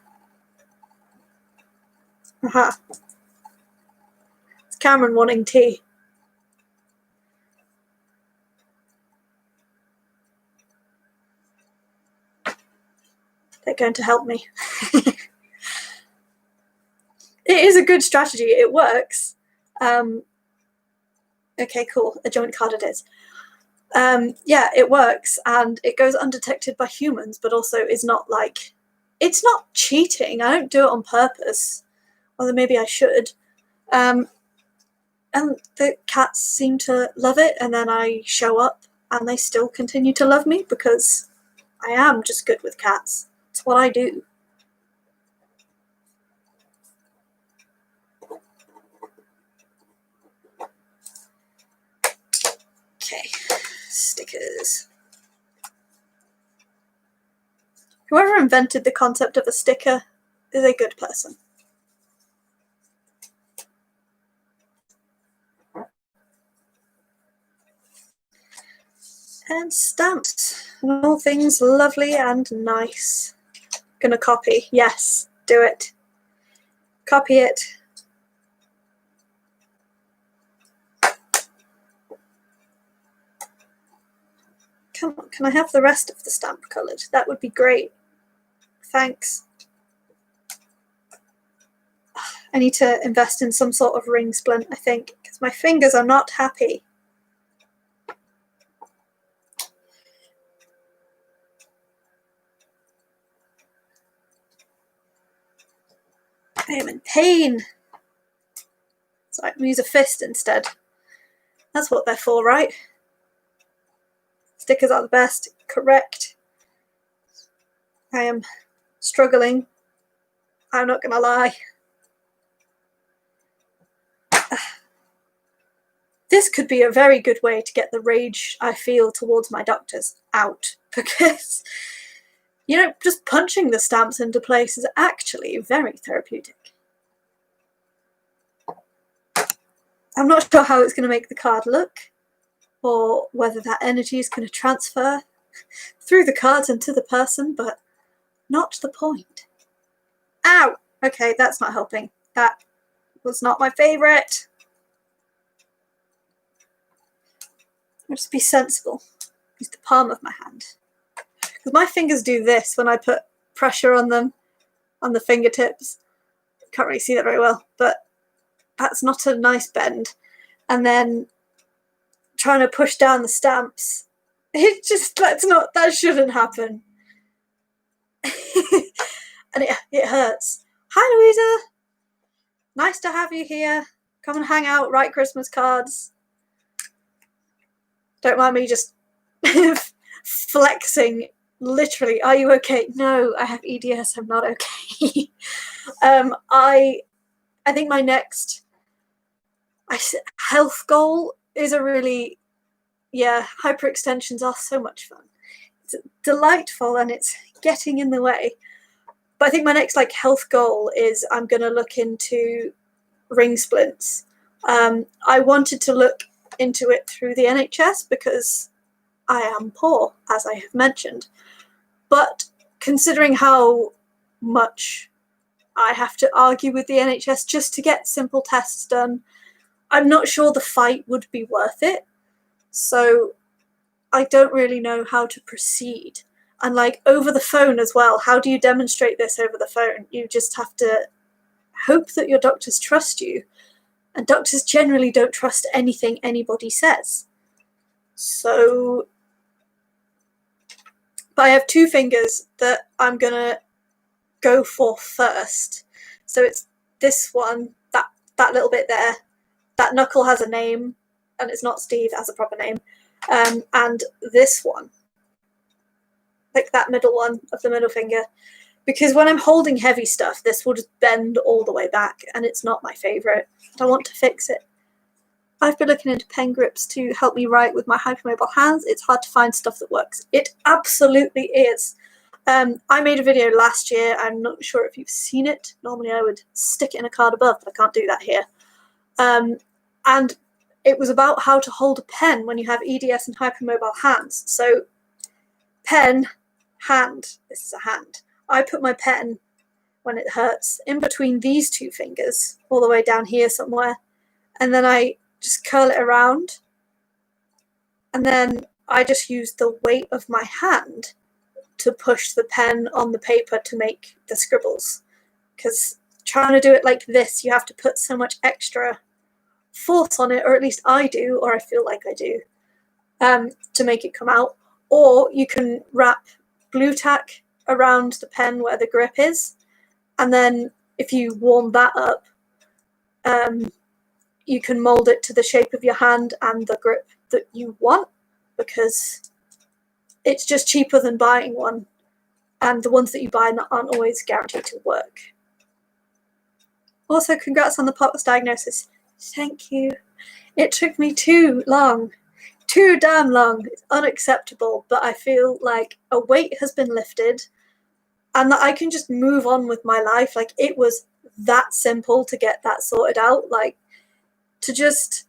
Aha. It's Cameron wanting tea. They're going to help me. It is a good strategy. It works. Okay, cool. A joint card it is. Yeah, it works, and it goes undetected by humans, but also is not like... It's not cheating. I don't do it on purpose. Although maybe I should. And the cats seem to love it, and then I show up, and they still continue to love me, because I am just good with cats. It's what I do. Okay, stickers. Whoever invented the concept of a sticker is a good person. And stamps. And all things lovely and nice. Gonna copy. Yes, do it. Copy it. Come on, can I have the rest of the stamp coloured? That would be great. Thanks. I need to invest in some sort of ring splint, I think, because my fingers are not happy. I am in pain. So I can use a fist instead. That's what they're for, right? Stickers are the best. Correct. I am struggling. I'm not gonna lie. This could be a very good way to get the rage I feel towards my doctors out, because, you know, just punching the stamps into place is actually very therapeutic. I'm not sure how it's going to make the card look, or whether that energy is going to transfer through the cards and to the person, but not the point. Ow! Okay, that's not helping. That was not my favourite. I'll just be sensible. Use the palm of my hand. Because my fingers do this when I put pressure on them, on the fingertips. Can't really see that very well, but that's not a nice bend. And then trying to push down the stamps. It just, that shouldn't happen. And it hurts. Hi, Louisa. Nice to have you here. Come and hang out, write Christmas cards. Don't mind me just flexing. Literally, are you okay? No, I have EDS, I'm not okay. I think my next health goal is a really, hyperextensions are so much fun. It's delightful and it's getting in the way. But I think my next health goal is I'm going to look into ring splints. I wanted to look into it through the NHS because I am poor, as I have mentioned. But considering how much I have to argue with the NHS just to get simple tests done, I'm not sure the fight would be worth it. So I don't really know how to proceed. And over the phone as well, how do you demonstrate this over the phone? You just have to hope that your doctors trust you. And doctors generally don't trust anything anybody says. So, but I have two fingers that I'm going to go for first. So it's this one, that little bit there. That knuckle has a name, and it's not Steve, it has a proper name. And this one, that middle one of the middle finger. Because when I'm holding heavy stuff, this will just bend all the way back, and it's not my favourite. I want to fix it. I've been looking into pen grips to help me write with my hypermobile hands. It's hard to find stuff that works. It absolutely is. I made a video last year. I'm not sure if you've seen it. Normally I would stick it in a card above, but I can't do that here. And it was about how to hold a pen when you have EDS and hypermobile hands. So pen, hand. This is a hand. I put my pen, when it hurts, in between these two fingers, all the way down here somewhere. And then I just curl it around. And then I just use the weight of my hand to push the pen on the paper to make the scribbles. Because trying to do it like this, you have to put so much extra force on it, or at least I do, or I feel like I do, to make it come out. Or you can wrap glue tack around the pen where the grip is, and then if you warm that up, you can mold it to the shape of your hand and the grip that you want, because it's just cheaper than buying one, and the ones that you buy aren't always guaranteed to work. Also, congrats on the POTS diagnosis. Thank you. It took me too long. Too damn long. It's unacceptable, but I feel like a weight has been lifted and that I can just move on with my life. It was that simple to get that sorted out. To just,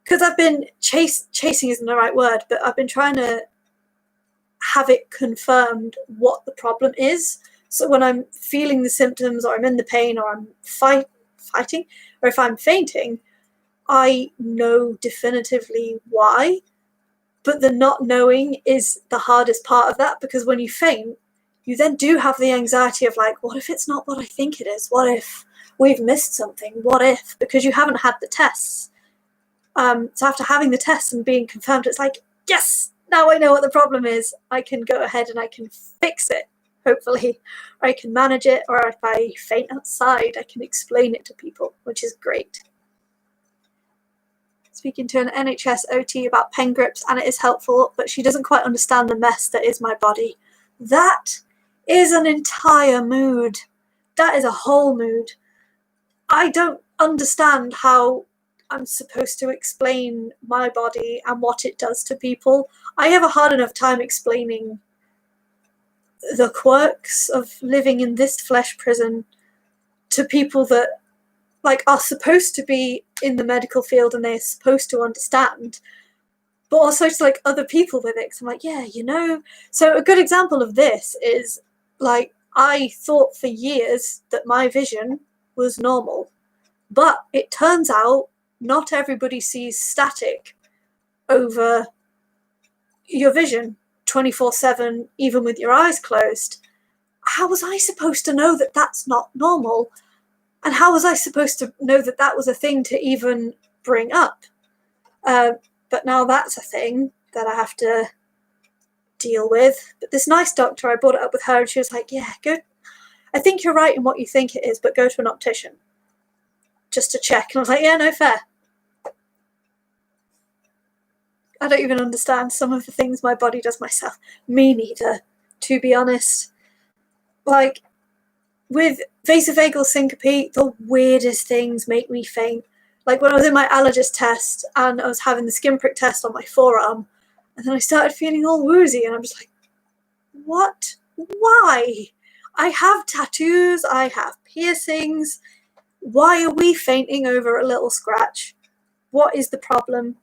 because I've been chasing isn't the right word, but I've been trying to have it confirmed what the problem is. So when I'm feeling the symptoms, or I'm in the pain, or I'm fighting, or if I'm fainting, I know definitively why. But the not knowing is the hardest part of that, because when you faint, you then do have the anxiety of what if it's not what I think it is? What if we've missed something? What if? Because you haven't had the tests. So after having the tests and being confirmed, it's yes, now I know what the problem is. I can go ahead and I can fix it. hopefully. Or I can manage it, or if I faint outside, I can explain it to people, which is great. Speaking to an NHS OT about pen grips, and it is helpful, but she doesn't quite understand the mess that is my body. That is an entire mood. That is a whole mood. I don't understand how I'm supposed to explain my body and what it does to people. I have a hard enough time explaining the quirks of living in this flesh prison to people that are supposed to be in the medical field and they're supposed to understand, but also to other people with it. 'Cause I'm yeah. So a good example of this is I thought for years that my vision was normal, but it turns out not everybody sees static over your vision 24/7, even with your eyes closed. How was I supposed to know that that's not normal? And how was I supposed to know that that was a thing to even bring up? But now that's a thing that I have to deal with. But this nice doctor, I brought it up with her, and she was like, yeah, go. I think you're right in what you think it is, but go to an optician just to check. And I was like, yeah, no, fair. I don't even understand some of the things my body does myself. Me neither, to be honest. With vasovagal syncope, the weirdest things make me faint. When I was in my allergist test and I was having the skin prick test on my forearm, and then I started feeling all woozy, and I'm just like, what? Why? I have tattoos, I have piercings. Why are we fainting over a little scratch? What is the problem?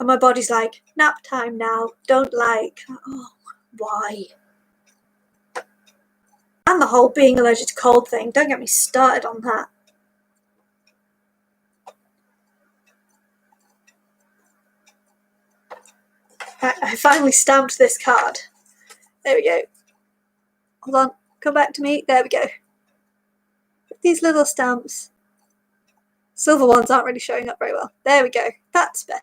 And my body's like, nap time now, don't oh, why? And the whole being allergic to cold thing, don't get me started on that. I finally stamped this card. There we go. Hold on, come back to me. There we go. These little stamps. Silver ones aren't really showing up very well. There we go. That's better.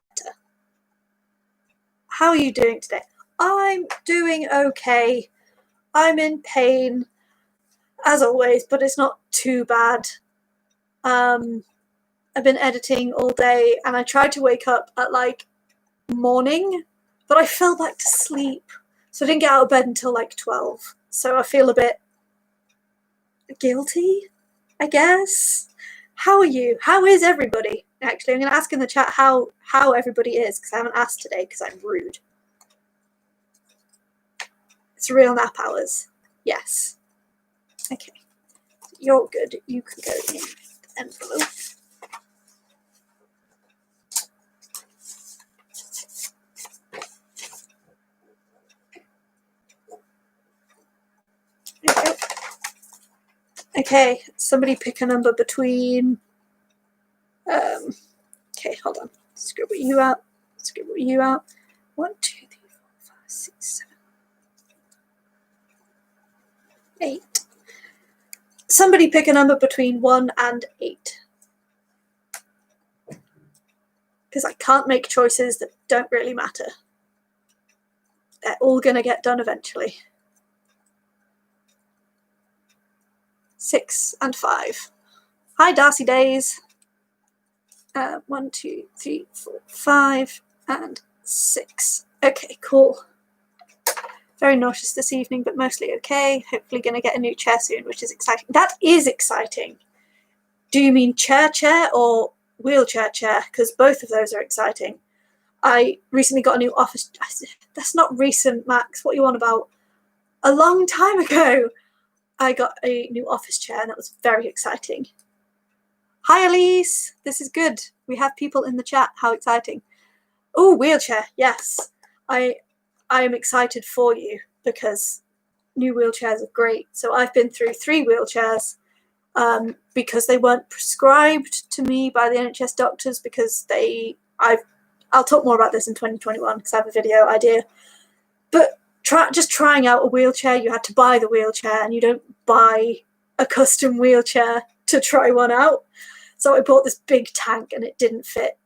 How are you doing today? I'm doing okay. I'm in pain, as always, but it's not too bad. I've been editing all day, and I tried to wake up at morning, but I fell back to sleep, so I didn't get out of bed until 12. So I feel a bit guilty, I guess. How are you? How is everybody? Actually, I'm going to ask in the chat how everybody is, because I haven't asked today because I'm rude. It's real nap hours. Yes. Okay. You're good. You can go in the envelope. Okay, somebody pick a number between. Okay, hold on. Scribble you out. Scribble you out. 1, 2, 3, 4, 5, 6, 7, 8. Somebody pick a number between 1 and 8. Because I can't make choices that don't really matter. They're all going to get done eventually. 6 and 5. Hi, Darcy Days. 1, 2, 3, 4, 5, and 6. Okay, cool. Very nauseous this evening, but mostly okay. Hopefully going to get a new chair soon, which is exciting. That is exciting. Do you mean chair or wheelchair chair? Because both of those are exciting. I recently got a new office. That's not recent, Max. What are you on about? A long time ago, I got a new office chair, and that was very exciting. Hi, Elise. This is good. We have people in the chat. How exciting. Oh, wheelchair. Yes. I am excited for you because new wheelchairs are great. So I've been through 3 wheelchairs because they weren't prescribed to me by the NHS doctors because I'll talk more about this in 2021 because I have a video idea. But just trying out a wheelchair, you had to buy the wheelchair, and you don't buy a custom wheelchair to try one out. So I bought this big tank and it didn't fit.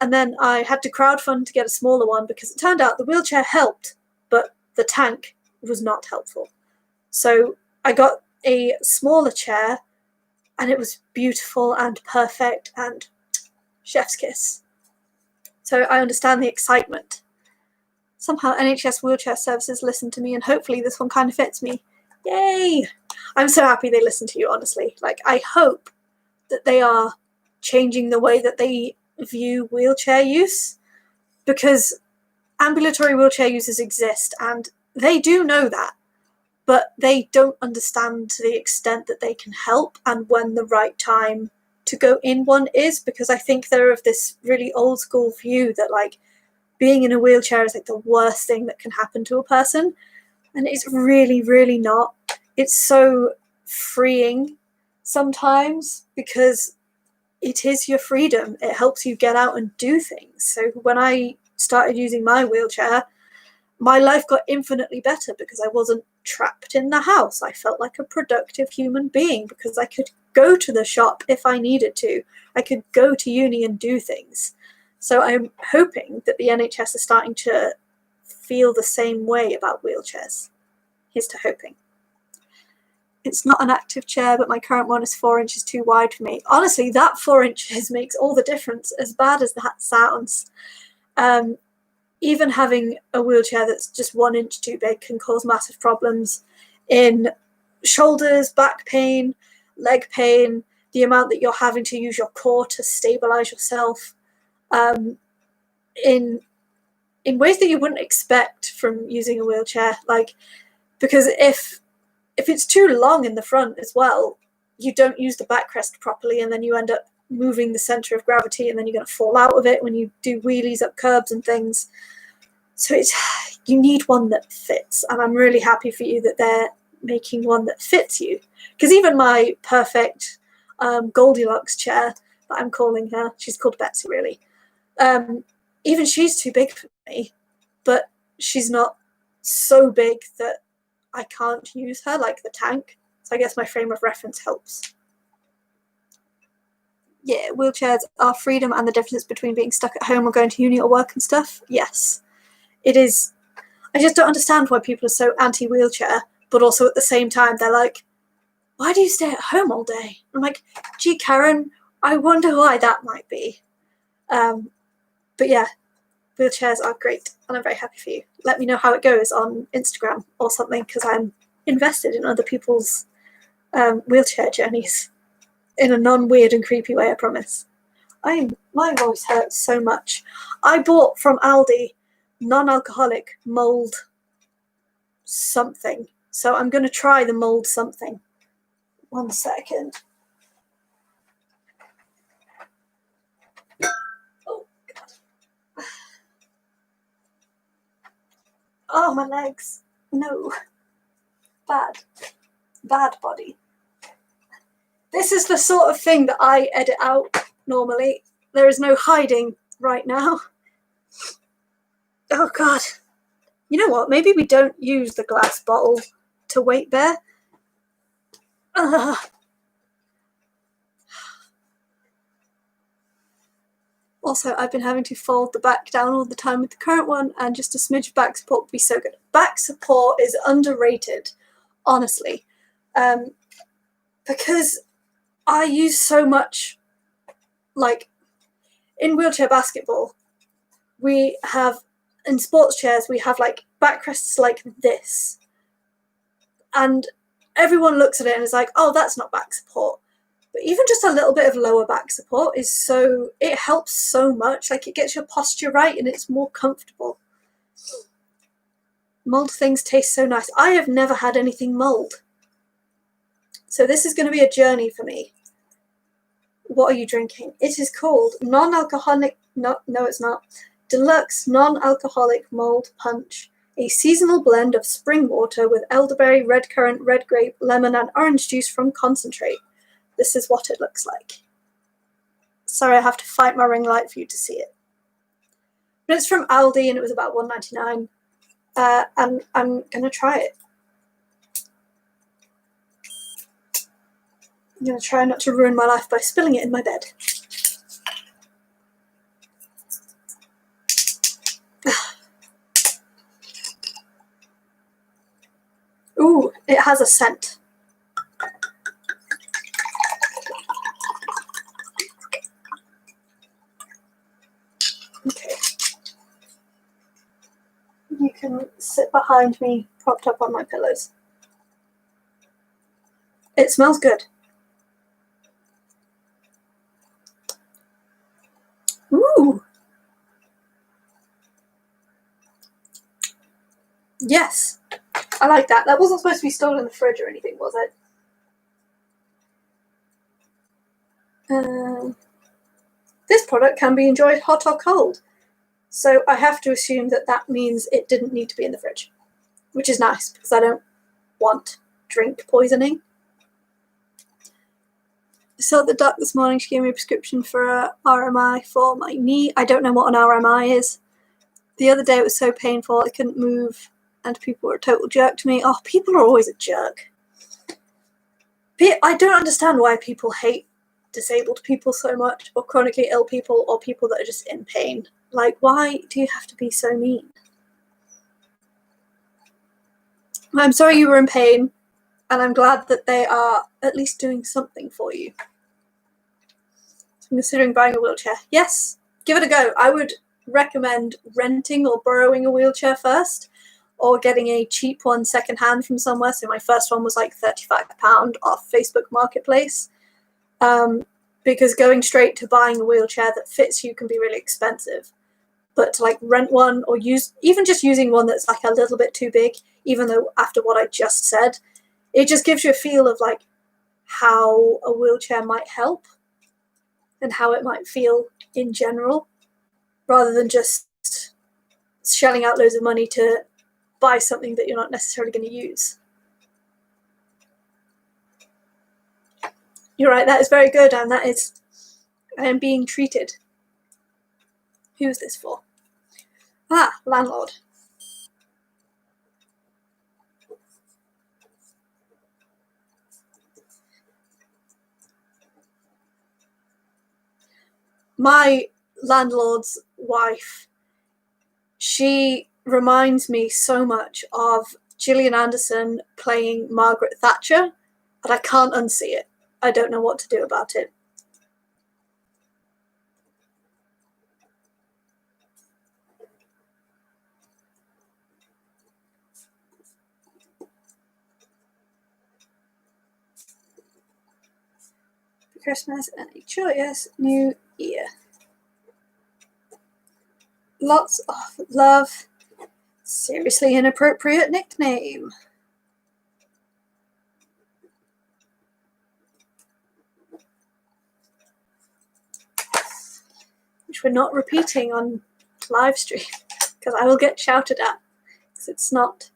And then I had to crowdfund to get a smaller one because it turned out the wheelchair helped, but the tank was not helpful. So I got a smaller chair, and it was beautiful and perfect and chef's kiss. So I understand the excitement. Somehow NHS wheelchair services listen to me, and hopefully this one kind of fits me. Yay! I'm so happy they listen to you, honestly. Like, I hope that they are changing the way that they view wheelchair use, because ambulatory wheelchair users exist, and they do know that, but they don't understand to the extent that they can help and when the right time to go in one is, because I think they're of this really old school view that, like, being in a wheelchair is like the worst thing that can happen to a person, and it's really, really not. It's so freeing sometimes, because it is your freedom. It helps you get out and do things. So when I started using my wheelchair, my life got infinitely better because I wasn't trapped in the house. I felt like a productive human being because I could go to the shop if I needed to. I could go to uni and do things. So I'm hoping that the NHS is starting to feel the same way about wheelchairs. Here's to hoping. It's not an active chair, but my current one is 4 inches too wide for me. Honestly, that 4 inches makes all the difference, as bad as that sounds. Even having a wheelchair that's just 1 inch too big can cause massive problems in shoulders, back pain, leg pain, the amount that you're having to use your core to stabilize yourself, in ways that you wouldn't expect from using a wheelchair. Like, because if it's too long in the front as well, you don't use the backrest properly, and then you end up moving the center of gravity, and then you're going to fall out of it when you do wheelies up curbs and things. So you need one that fits, and I'm really happy for you that they're making one that fits you. Because even my perfect Goldilocks chair that I'm calling her, she's called Betsy really, even she's too big for me, but she's not so big that I can't use her like the tank. So I guess my frame of reference helps. Yeah, wheelchairs are freedom and the difference between being stuck at home or going to uni or work and stuff. Yes, it is. I just don't understand why people are so anti-wheelchair, but also at the same time they're like, why do you stay at home all day? I'm like, gee, Karen, I wonder why that might be. But yeah, wheelchairs are great, and I'm very happy for you. Let me know how it goes on Instagram or something, because I'm invested in other people's wheelchair journeys in a non-weird and creepy way, I promise. My voice hurts so much. I bought from Aldi non-alcoholic mulled something, so I'm going to try the mulled something. 1 second. Oh, God. Oh, my legs. No. Bad body. This is the sort of thing that I edit out normally. There is no hiding right now. Oh, God. You know what? Maybe we don't use the glass bottle to weight bear. Also, I've been having to fold the back down all the time with the current one, and just a smidge of back support would be so good. Back support is underrated, honestly, because I use so much, like, in wheelchair basketball, we have, in sports chairs, we have, like, backrests like this, and everyone looks at it and is like, oh, that's not back support. But even just a little bit of lower back support it helps so much. Like, it gets your posture right and it's more comfortable. Mulled things taste so nice. I have never had anything mulled. So this is going to be a journey for me. What are you drinking? It is called non-alcoholic, no it's not, deluxe non-alcoholic mulled punch. A seasonal blend of spring water with elderberry, red currant, red grape, lemon and orange juice from concentrate. This is what it looks like. Sorry, I have to fight my ring light for you to see it. But it's from Aldi and it was about $1.99. And I'm going to try it. I'm going to try not to ruin my life by spilling it in my bed. Ooh. Ooh, it has a scent. Okay. You can sit behind me, propped up on my pillows. It smells good. Ooh. Yes. I like that. That wasn't supposed to be stored in the fridge or anything, was it? This product can be enjoyed hot or cold. So I have to assume that that means it didn't need to be in the fridge, which is nice because I don't want drink poisoning. I saw the doc this morning. She gave me a prescription for a RMI for my knee. I don't know what an RMI is. The other day it was so painful I couldn't move and people were a total jerk to me. Oh, people are always a jerk. I don't understand why people hate disabled people so much, or chronically ill people, or people that are just in pain. Like, why do you have to be so mean? I'm sorry you were in pain, and I'm glad that they are at least doing something for you. I'm considering buying a wheelchair. Yes, give it a go. I would recommend renting or borrowing a wheelchair first, or getting a cheap one secondhand from somewhere. So my first one was like £35 off Facebook Marketplace. Because going straight to buying a wheelchair that fits you can be really expensive. But to like rent one or even just using one that's like a little bit too big, even though after what I just said, it just gives you a feel of like how a wheelchair might help and how it might feel in general, rather than just shelling out loads of money to buy something that you're not necessarily going to use. You're right, that is very good, and I am being treated. Who is this for? Ah, landlord. My landlord's wife, she reminds me so much of Gillian Anderson playing Margaret Thatcher, but I can't unsee it. I don't know what to do about it. For Christmas and a joyous new year. Lots of love. Seriously inappropriate nickname. Which we're not repeating on live stream because I will get shouted at because it's not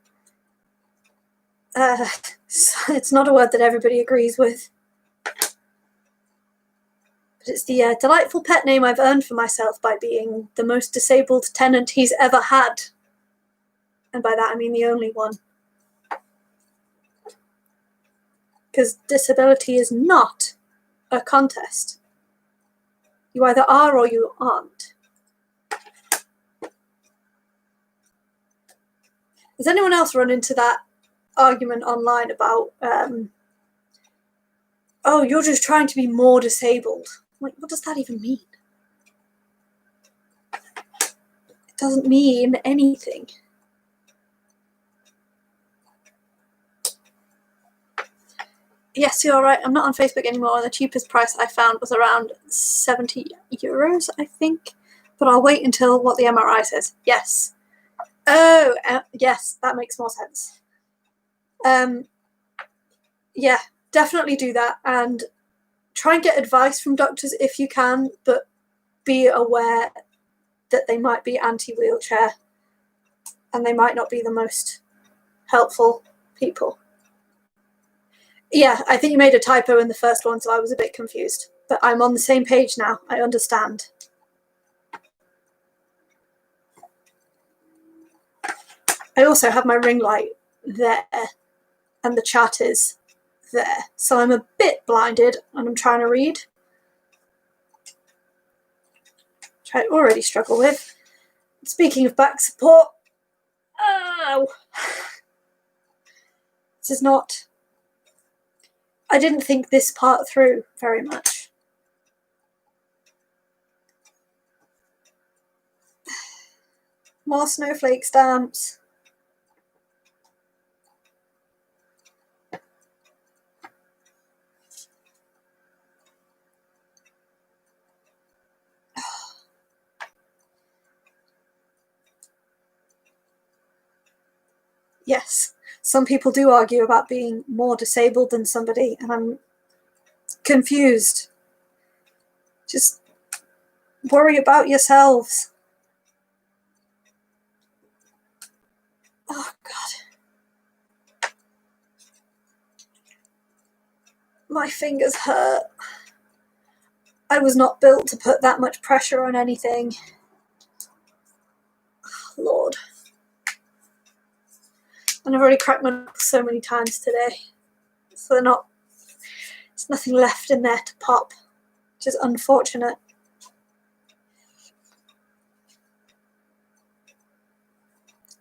a word that everybody agrees with. But it's the delightful pet name I've earned for myself by being the most disabled tenant he's ever had. And by that I mean the only one. Because disability is not a contest. You either are or you aren't. Has anyone else run into that argument online about, oh, you're just trying to be more disabled? Like, what does that even mean? It doesn't mean anything. Yes, you're right. I'm not on Facebook anymore, and the cheapest price I found was around €70, I think. But I'll wait until what the MRI says. Yes. Oh, yes, that makes more sense. Yeah, definitely do that, and try and get advice from doctors if you can, but be aware that they might be anti-wheelchair and they might not be the most helpful people. Yeah, I think you made a typo in the first one, so I was a bit confused. But I'm on the same page now. I understand. I also have my ring light there, and the chat is there. So I'm a bit blinded, and I'm trying to read, which I already struggle with. Speaking of back support, oh! This is not... I didn't think this part through very much. More snowflake stamps. Yes, some people do argue about being more disabled than somebody, and I'm confused. Just worry about yourselves. Oh, God. My fingers hurt. I was not built to put that much pressure on anything. Oh, Lord. And I've already cracked my knuckles so many times today. So there's nothing left in there to pop, which is unfortunate.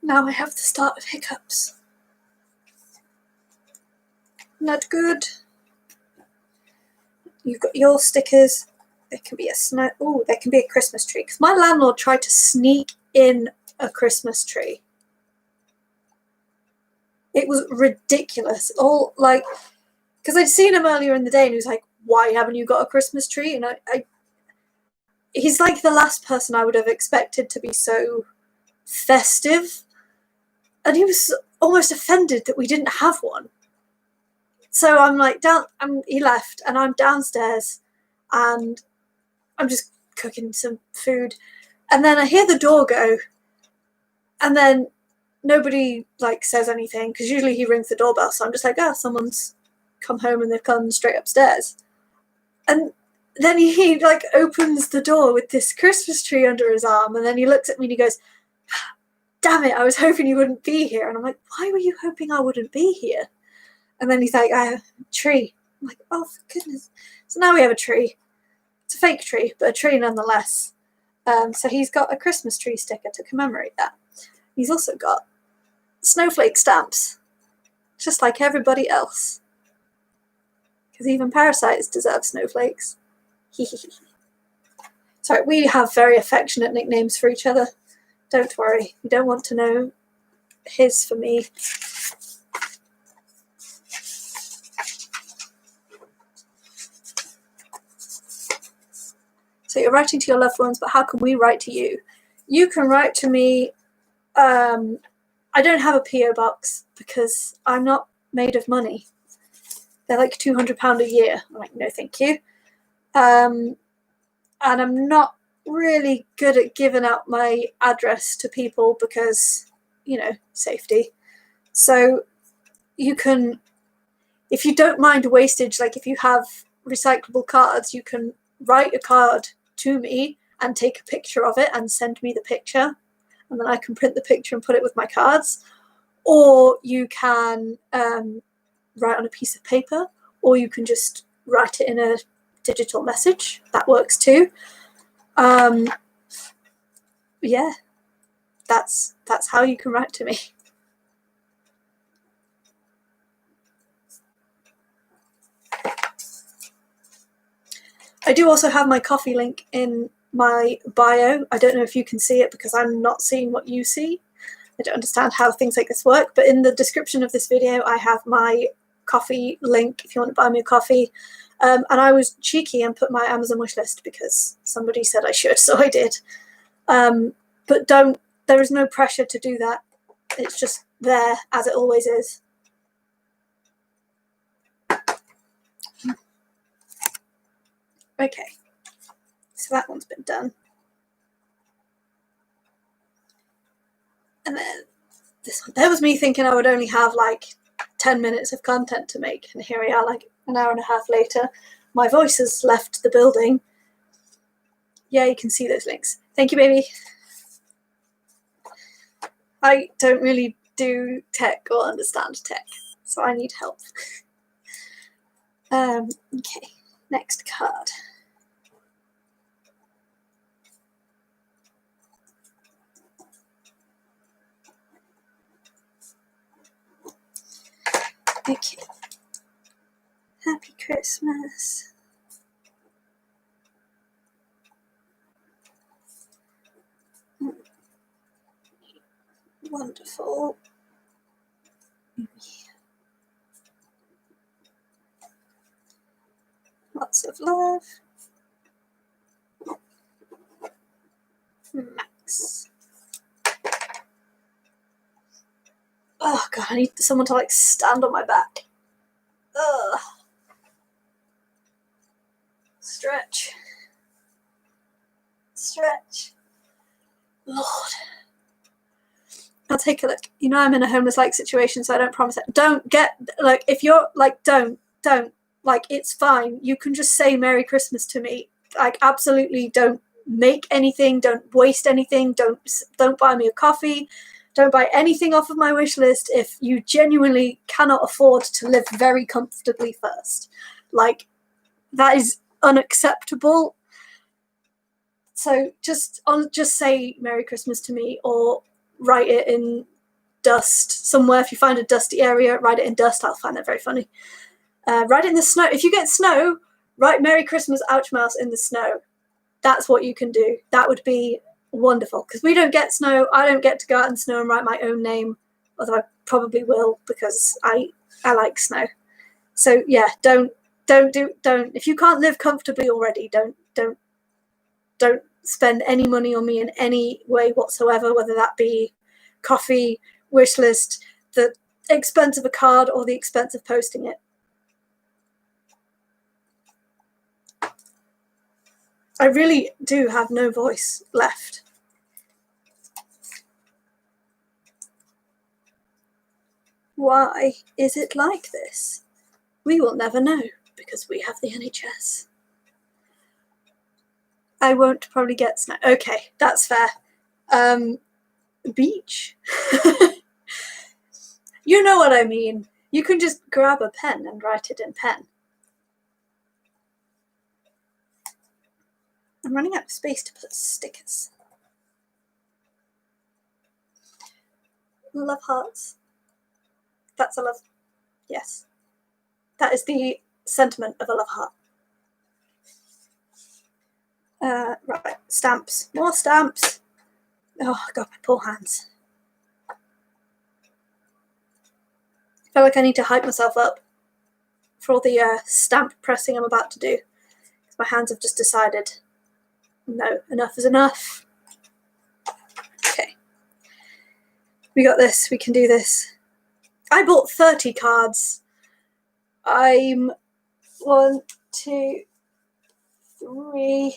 Now I have the start of hiccups. Not good. You've got your stickers. There can be a there can be a Christmas tree. Because my landlord tried to sneak in a Christmas tree. It was ridiculous. All like, because I'd seen him earlier in the day and he was like, "Why haven't you got a Christmas tree?" And he's like the last person I would have expected to be so festive. And he was almost offended that we didn't have one. So I'm like, he left and I'm downstairs and I'm just cooking some food. And then I hear the door go and then nobody like says anything because usually he rings the doorbell. So I'm just like, oh, someone's come home and they've come straight upstairs. And then he like opens the door with this Christmas tree under his arm. And then he looks at me and he goes, damn it, I was hoping you wouldn't be here. And I'm like, why were you hoping I wouldn't be here? And then he's like, I have a tree. I'm like, oh, for goodness. So now we have a tree. It's a fake tree, but a tree nonetheless. So he's got a Christmas tree sticker to commemorate that. He's also got snowflake stamps, just like everybody else. Because even parasites deserve snowflakes. Sorry, we have very affectionate nicknames for each other. Don't worry, you don't want to know his for me. So you're writing to your loved ones, but how can we write to you? You can write to me. I don't have a P.O. box because I'm not made of money. They're like £200 a year. I'm like, no, thank you. And I'm not really good at giving out my address to people because, safety. So you can, if you don't mind wastage, like if you have recyclable cards, you can write a card to me and take a picture of it and send me the picture. And then I can print the picture and put it with my cards. Or you can write on a piece of paper, or you can just write it in a digital message. That works too. Yeah, that's how you can write to me. I do also have my coffee link in my bio. I don't know if you can see it because I'm not seeing what you see. I don't understand how things like this work, but in the description of this video, I have my coffee link if you want to buy me a coffee. And I was cheeky and put my Amazon wish list because somebody said I should, so I did. But there is no pressure to do that. It's just there as it always is. Okay, so that one's been done. And then this one, there was me thinking I would only have like 10 minutes of content to make, and here we are like an hour and a half later. My voice has left the building. Yeah, you can see those links. Thank you, baby. I don't really do tech or understand tech, so I need help. Okay, next card. Okay. Happy Christmas. Wonderful. Lots of love. Max. Oh god, I need someone to like stand on my back. Ugh. Stretch. Stretch. Lord. I'll take a look. You know I'm in a homeless-like situation, so I don't promise it. Don't get, like, if you're, like, don't. Like, it's fine. You can just say Merry Christmas to me. Like, absolutely don't make anything. Don't waste anything. Don't buy me a coffee. Don't buy anything off of my wish list if you genuinely cannot afford to live very comfortably first. Like, that is unacceptable. So just say Merry Christmas to me, or write it in dust somewhere. If you find a dusty area, write it in dust. I'll find that very funny. Write it in the snow. If you get snow, write Merry Christmas ouch mouse in the snow. That's what you can do. That would be wonderful, because we don't get snow. I don't get to go out in snow and write my own name, although I probably will, because I like snow. So yeah, don't. If you can't live comfortably already, don't spend any money on me in any way whatsoever, whether that be coffee, wish list, the expense of a card, or the expense of posting it. I really do have no voice left. Why is it like this? We will never know, because we have the NHS. I won't probably get snow. Okay, that's fair. Beach? You know what I mean. You can just grab a pen and write it in pen. I'm running out of space to put stickers. Love hearts. That's a love. Yes. That is the sentiment of a love heart. Right, stamps. More stamps. Oh, God, my poor hands. I feel like I need to hype myself up for all the stamp pressing I'm about to do. My hands have just decided, no, enough is enough. Okay. We got this. We can do this. I bought 30 cards. I'm 1, 2, 3,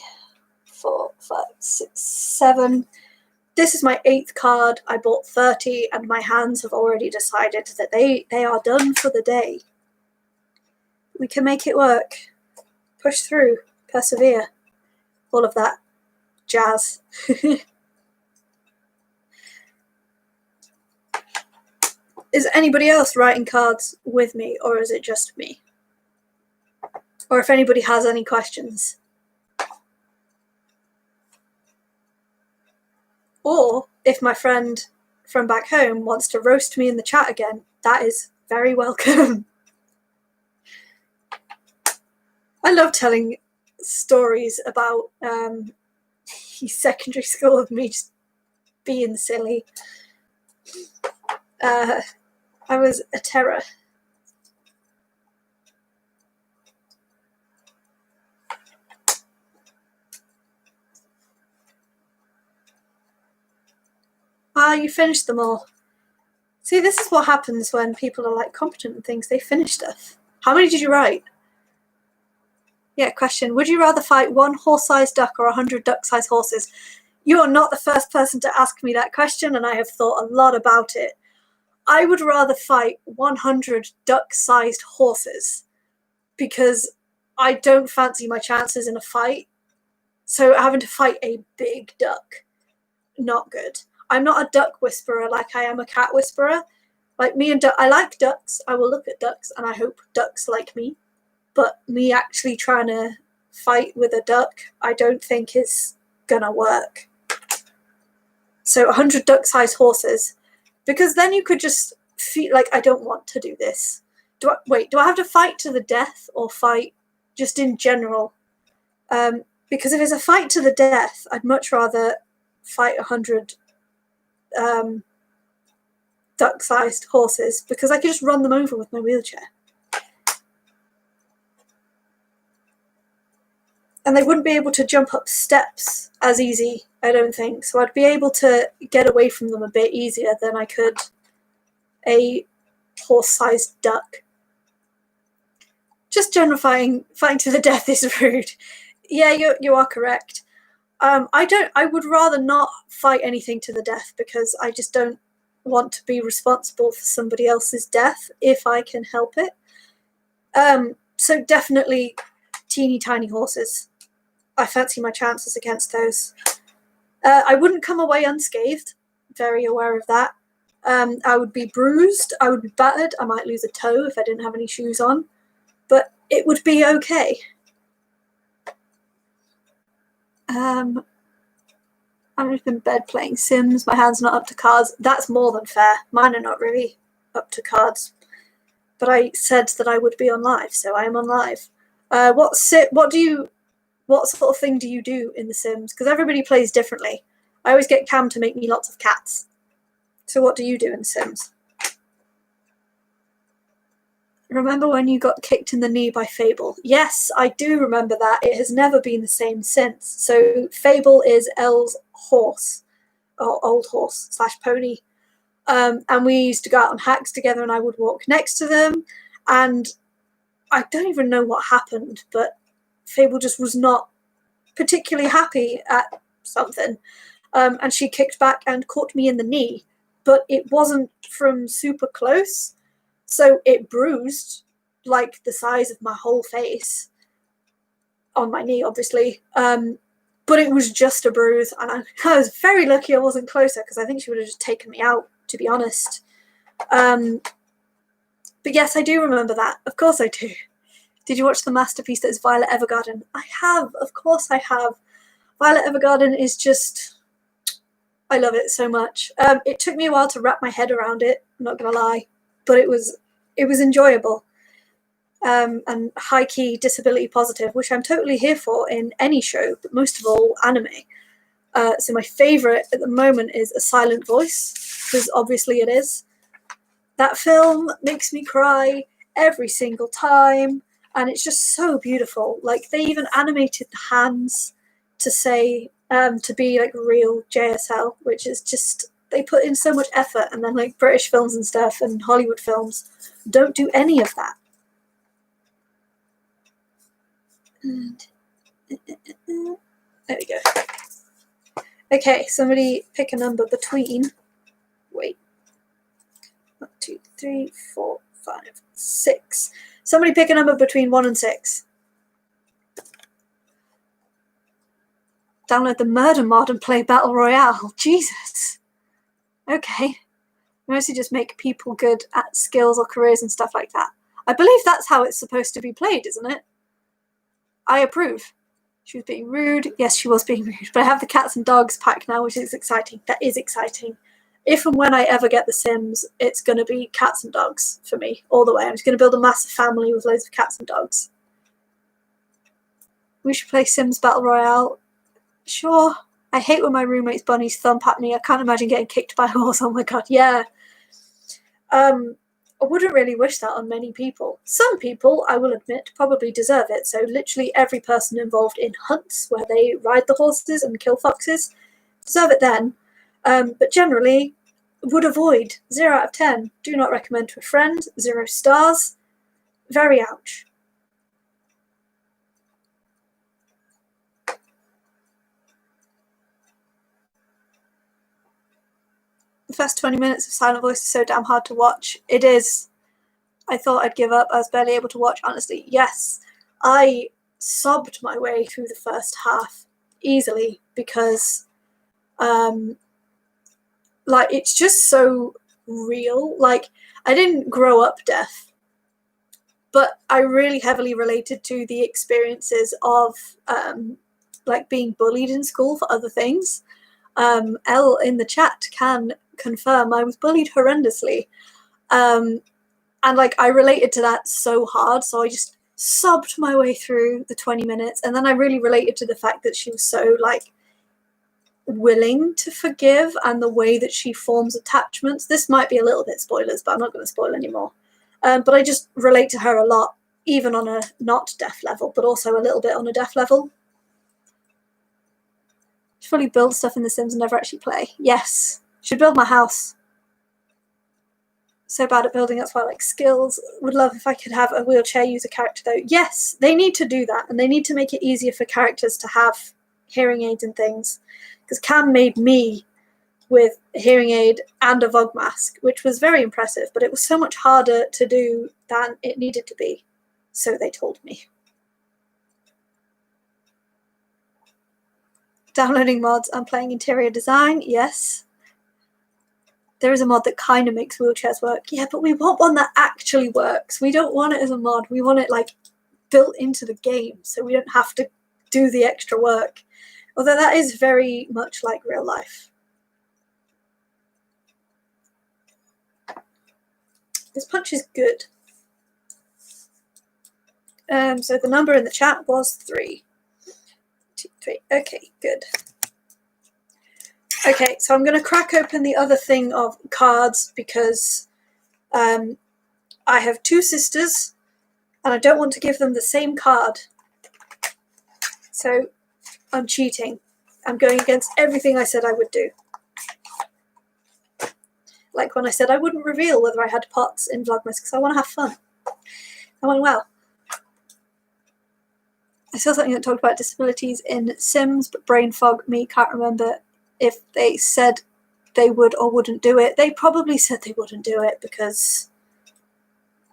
4, 5, 6, 7. This is my 8th card. I bought 30, and my hands have already decided that they are done for the day. We can make it work. Push through. Persevere. All of that jazz. Is anybody else writing cards with me, or is it just me? Or if anybody has any questions. Or if my friend from back home wants to roast me in the chat again, that is very welcome. I love telling stories about secondary school of me just being silly. I was a terror. Ah, you finished them all. See, this is what happens when people are like competent in things. They finish stuff. How many did you write? Yeah, question. Would you rather fight 1 horse-sized duck or 100 duck-sized horses? You are not the first person to ask me that question, and I have thought a lot about it. I would rather fight 100 duck-sized horses, because I don't fancy my chances in a fight. So having to fight a big duck, not good. I'm not a duck whisperer like I am a cat whisperer. Like me and I like ducks. I will look at ducks, and I hope ducks like me. But me actually trying to fight with a duck, I don't think is gonna work. So 100 duck-sized horses, because then you could just feel like, I don't want to do this. do I have to fight to the death or fight just in general? Because if it's a fight to the death, I'd much rather fight 100 duck-sized horses, because I could just run them over with my wheelchair. And they wouldn't be able to jump up steps as easy, I don't think. So I'd be able to get away from them a bit easier than I could a horse-sized duck. Just general fighting to the death is rude. Yeah, you are correct. I would rather not fight anything to the death, because I just don't want to be responsible for somebody else's death if I can help it. So definitely teeny tiny horses. I fancy my chances against those. I wouldn't come away unscathed, very aware of that. I would be bruised, I would be battered, I might lose a toe if I didn't have any shoes on, but it would be okay. I'm just in bed playing Sims, my hand's not up to cards. That's more than fair. Mine are not really up to cards. But I said that I would be on live, so I am on live. What sort of thing do you do in The Sims? Because everybody plays differently. I always get Cam to make me lots of cats. So what do you do in Sims? Remember when you got kicked in the knee by Fable? Yes, I do remember that. It has never been the same since. So Fable is Elle's horse, or old horse / pony. And we used to go out on hacks together, and I would walk next to them. And I don't even know what happened, but Fable just was not particularly happy at something. And she kicked back and caught me in the knee. But it wasn't from super close. So it bruised like the size of my whole face on my knee, obviously. But it was just a bruise. And I was very lucky I wasn't closer, because I think she would have just taken me out, to be honest. But yes, I do remember that. Of course I do. Did you watch the masterpiece that is Violet Evergarden? I have. Of course I have. Violet Evergarden is just... I love it so much. It took me a while to wrap my head around it, I'm not going to lie. But it was enjoyable, and high-key disability positive, which I'm totally here for in any show, but most of all anime. So my favourite at the moment is A Silent Voice, because obviously it is. That film makes me cry every single time, and it's just so beautiful. Like, they even animated the hands to say, to be like real JSL, which is just... They put in so much effort, and then like British films and stuff and Hollywood films don't do any of that. And there we go. Okay, somebody pick a number between... Wait. 1, 2, 3, 4, 5, 6. Somebody pick a number between 1 and 6. Download the murder mod and play Battle Royale. Jesus. Okay. Mostly just make people good at skills or careers and stuff like that. I believe that's how it's supposed to be played, isn't it? I approve. She was being rude. Yes, she was being rude. But I have the cats and dogs pack now, which is exciting. That is exciting. If and when I ever get The Sims, it's going to be cats and dogs for me, all the way. I'm just going to build a massive family with loads of cats and dogs. We should play Sims Battle Royale. Sure. I hate when my roommate's bunnies thump at me. I can't imagine getting kicked by a horse. Oh my god, yeah. I wouldn't really wish that on many people. Some people, I will admit, probably deserve it. So literally every person involved in hunts where they ride the horses and kill foxes deserve it then. But generally, would avoid. 0 out of 10. Do not recommend to a friend. 0 stars. Very ouch. The first 20 minutes of Silent Voice is so damn hard to watch. It is. I thought I'd give up. I was barely able to watch, honestly. Yes, I sobbed my way through the first half easily because, like, it's just so real. Like, I didn't grow up deaf, but I really heavily related to the experiences of, like, being bullied in school for other things. Elle in the chat can confirm I was bullied horrendously. And like I related to that so hard, so I just sobbed my way through the 20 minutes, and then I really related to the fact that she was so like willing to forgive and the way that she forms attachments. This might be a little bit spoilers, but I'm not going to spoil anymore. But I just relate to her a lot, even on a not deaf level, but also a little bit on a deaf level. Should probably build stuff in The Sims and never actually play. Yes, should build my house. So bad at building, that's why I like skills. Would love if I could have a wheelchair user character though. Yes, they need to do that, and they need to make it easier for characters to have hearing aids and things. Because Cam made me with a hearing aid and a Vlog mask, which was very impressive, but it was so much harder to do than it needed to be. So they told me. Downloading mods and playing interior design, yes. There is a mod that kind of makes wheelchairs work. Yeah, but we want one that actually works. We don't want it as a mod. We want it like built into the game so we don't have to do the extra work. Although that is very much like real life. This punch is good. So the number in the chat was 3. 2, 3. Okay, good. Okay, so I'm going to crack open the other thing of cards because I have 2 sisters and I don't want to give them the same card. So I'm cheating. I'm going against everything I said I would do. Like when I said I wouldn't reveal whether I had pots in Vlogmas because I want to have fun. I went, well. I saw something that talked about disabilities in Sims, but brain fog me, can't remember if they said they would or wouldn't do it. They probably said they wouldn't do it because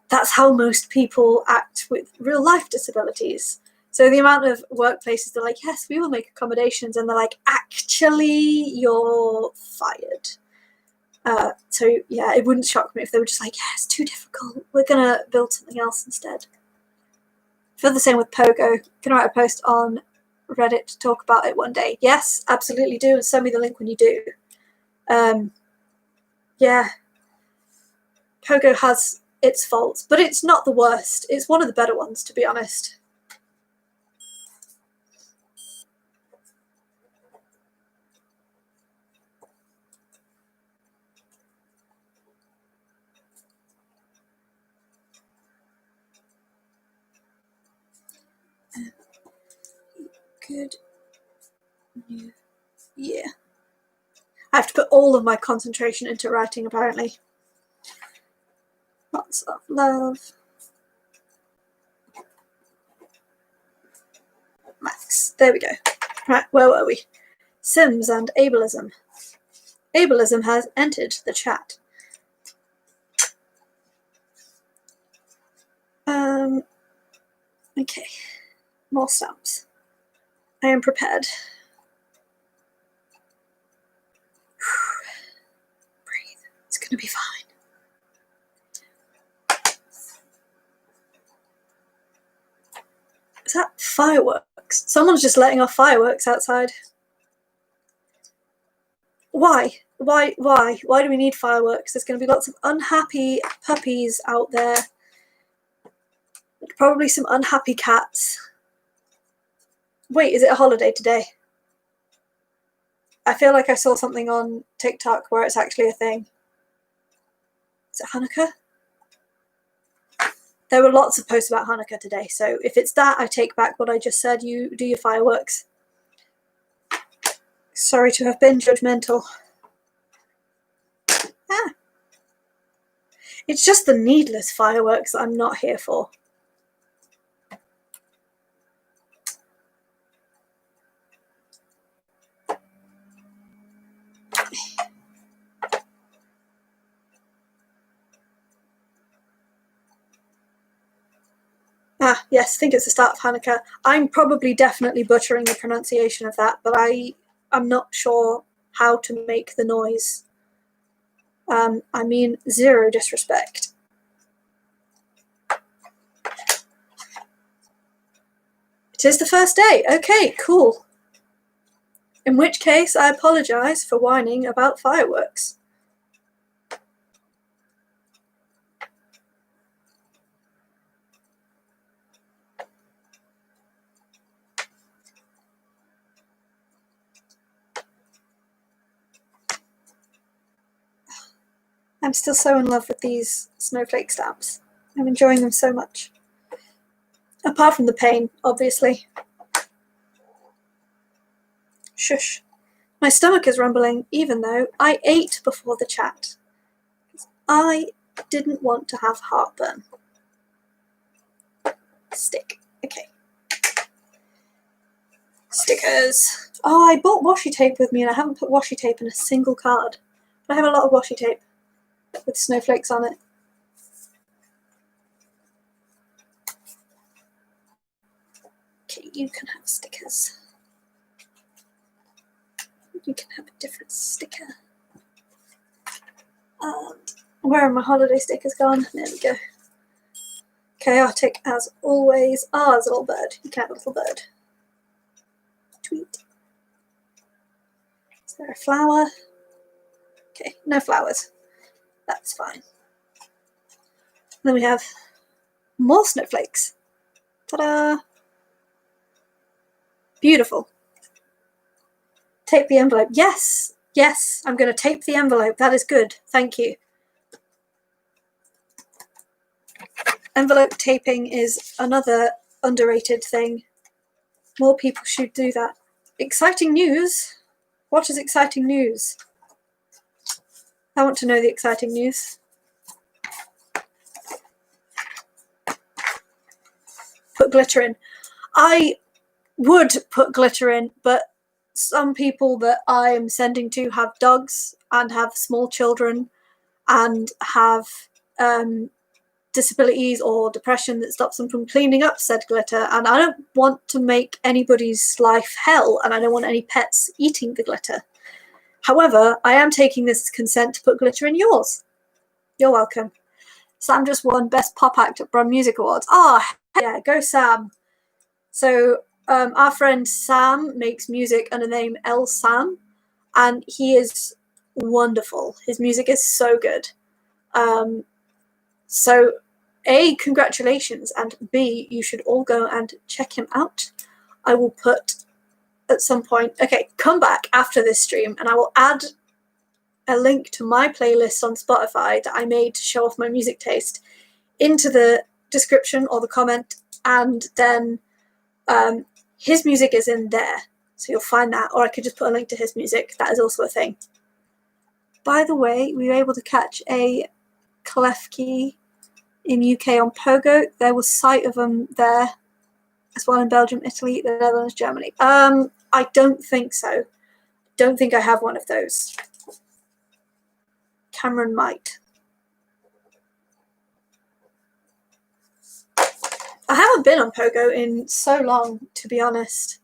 that's how most people act with real life disabilities. So the amount of workplaces they're like, yes, we will make accommodations, and they're like, actually, you're fired. So yeah, it wouldn't shock me if they were just like, yeah, it's too difficult. We're gonna build something else instead. I feel the same with Pogo. Can I write a post on Reddit to talk about it one day? Yes, absolutely do, and send me the link when you do. Yeah, Pogo has its faults, but it's not the worst. It's one of the better ones, to be honest. Good new year. I have to put all of my concentration into writing, apparently. Lots of love. Max. There we go. Right, where were we? Sims and ableism. Ableism has entered the chat. Okay. More stamps. I am prepared. Breathe. It's gonna be fine. Is that fireworks? Someone's just letting off fireworks outside. Why? Why do we need fireworks? There's going to be lots of unhappy puppies out there. Probably some unhappy cats. Wait, is it a holiday today? I feel like I saw something on TikTok where it's actually a thing. Is it Hanukkah? There were lots of posts about Hanukkah today, so if it's that, I take back what I just said. You do your fireworks. Sorry to have been judgmental. Ah. It's just the needless fireworks that I'm not here for. Ah, yes, I think it's the start of Hanukkah. I'm probably definitely butchering the pronunciation of that, but I'm not sure how to make the noise. I mean, zero disrespect. It is the first day. Okay, cool. In which case, I apologise for whining about fireworks. I'm still so in love with these snowflake stamps. I'm enjoying them so much. Apart from the pain, obviously. Shush. My stomach is rumbling, even though I ate before the chat. I didn't want to have heartburn. Stick. Okay. Stickers. Oh, I bought washi tape with me and I haven't put washi tape in a single card. But I have a lot of washi tape with snowflakes on it. Okay, you can have stickers. You can have a different sticker. And where are my holiday stickers gone? There we go. Chaotic as always. Ah, there's a little bird. You can have a little bird. Tweet. Is there a flower? Okay, no flowers. That's fine. Then we have more snowflakes. Ta-da! Beautiful. Tape the envelope. Yes, yes, I'm going to tape the envelope. That is good. Thank you. Envelope taping is another underrated thing. More people should do that. Exciting news. What is exciting news? I want to know the exciting news. Put glitter in. I would put glitter in, but some people that I am sending to have dogs and have small children and have disabilities or depression that stops them from cleaning up said glitter, and I don't want to make anybody's life hell, and I don't want any pets eating the glitter. However, I am taking this consent to put glitter in yours. You're welcome. Sam just won Best Pop Act at Brum Music Awards. Oh, yeah, go Sam. So our friend Sam makes music under the name L Sam, and he is wonderful. His music is so good. So A, congratulations, and B, you should all go and check him out. I will put at some point, okay, come back after this stream and I will add a link to my playlist on Spotify that I made to show off my music taste into the description or the comment, and then his music is in there, so you'll find that, or I could just put a link to his music. That is also a thing. By the way, we were able to catch a Klefki in UK on Pogo. There was sight of them there as well in Belgium, Italy, the Netherlands, Germany. I don't think so. Don't think I have one of those. Cameron might. I haven't been on Pogo in so long, to be honest.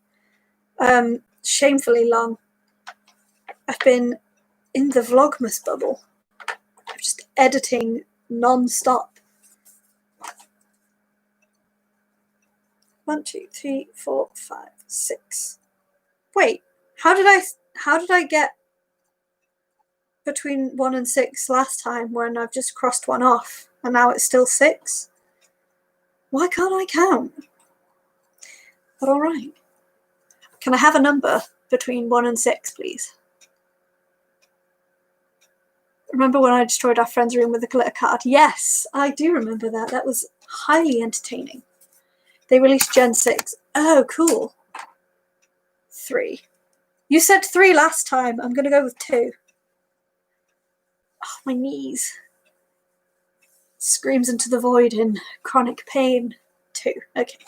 Shamefully long. I've been in the Vlogmas bubble. I'm just editing non-stop. 1, 2, 3, 4, 5, 6. Wait, how did I get between 1 and 6 last time when I've just crossed one off and now it's still 6? Why can't I count? But all right. Can I have a number between 1 and 6, please? Remember when I destroyed our friend's room with a glitter card? Yes, I do remember that. That was highly entertaining. They released Gen 6. Oh, cool. 3. You said 3 last time. I'm going to go with 2. Oh, my knees. Screams into the void in chronic pain. 2. Okay.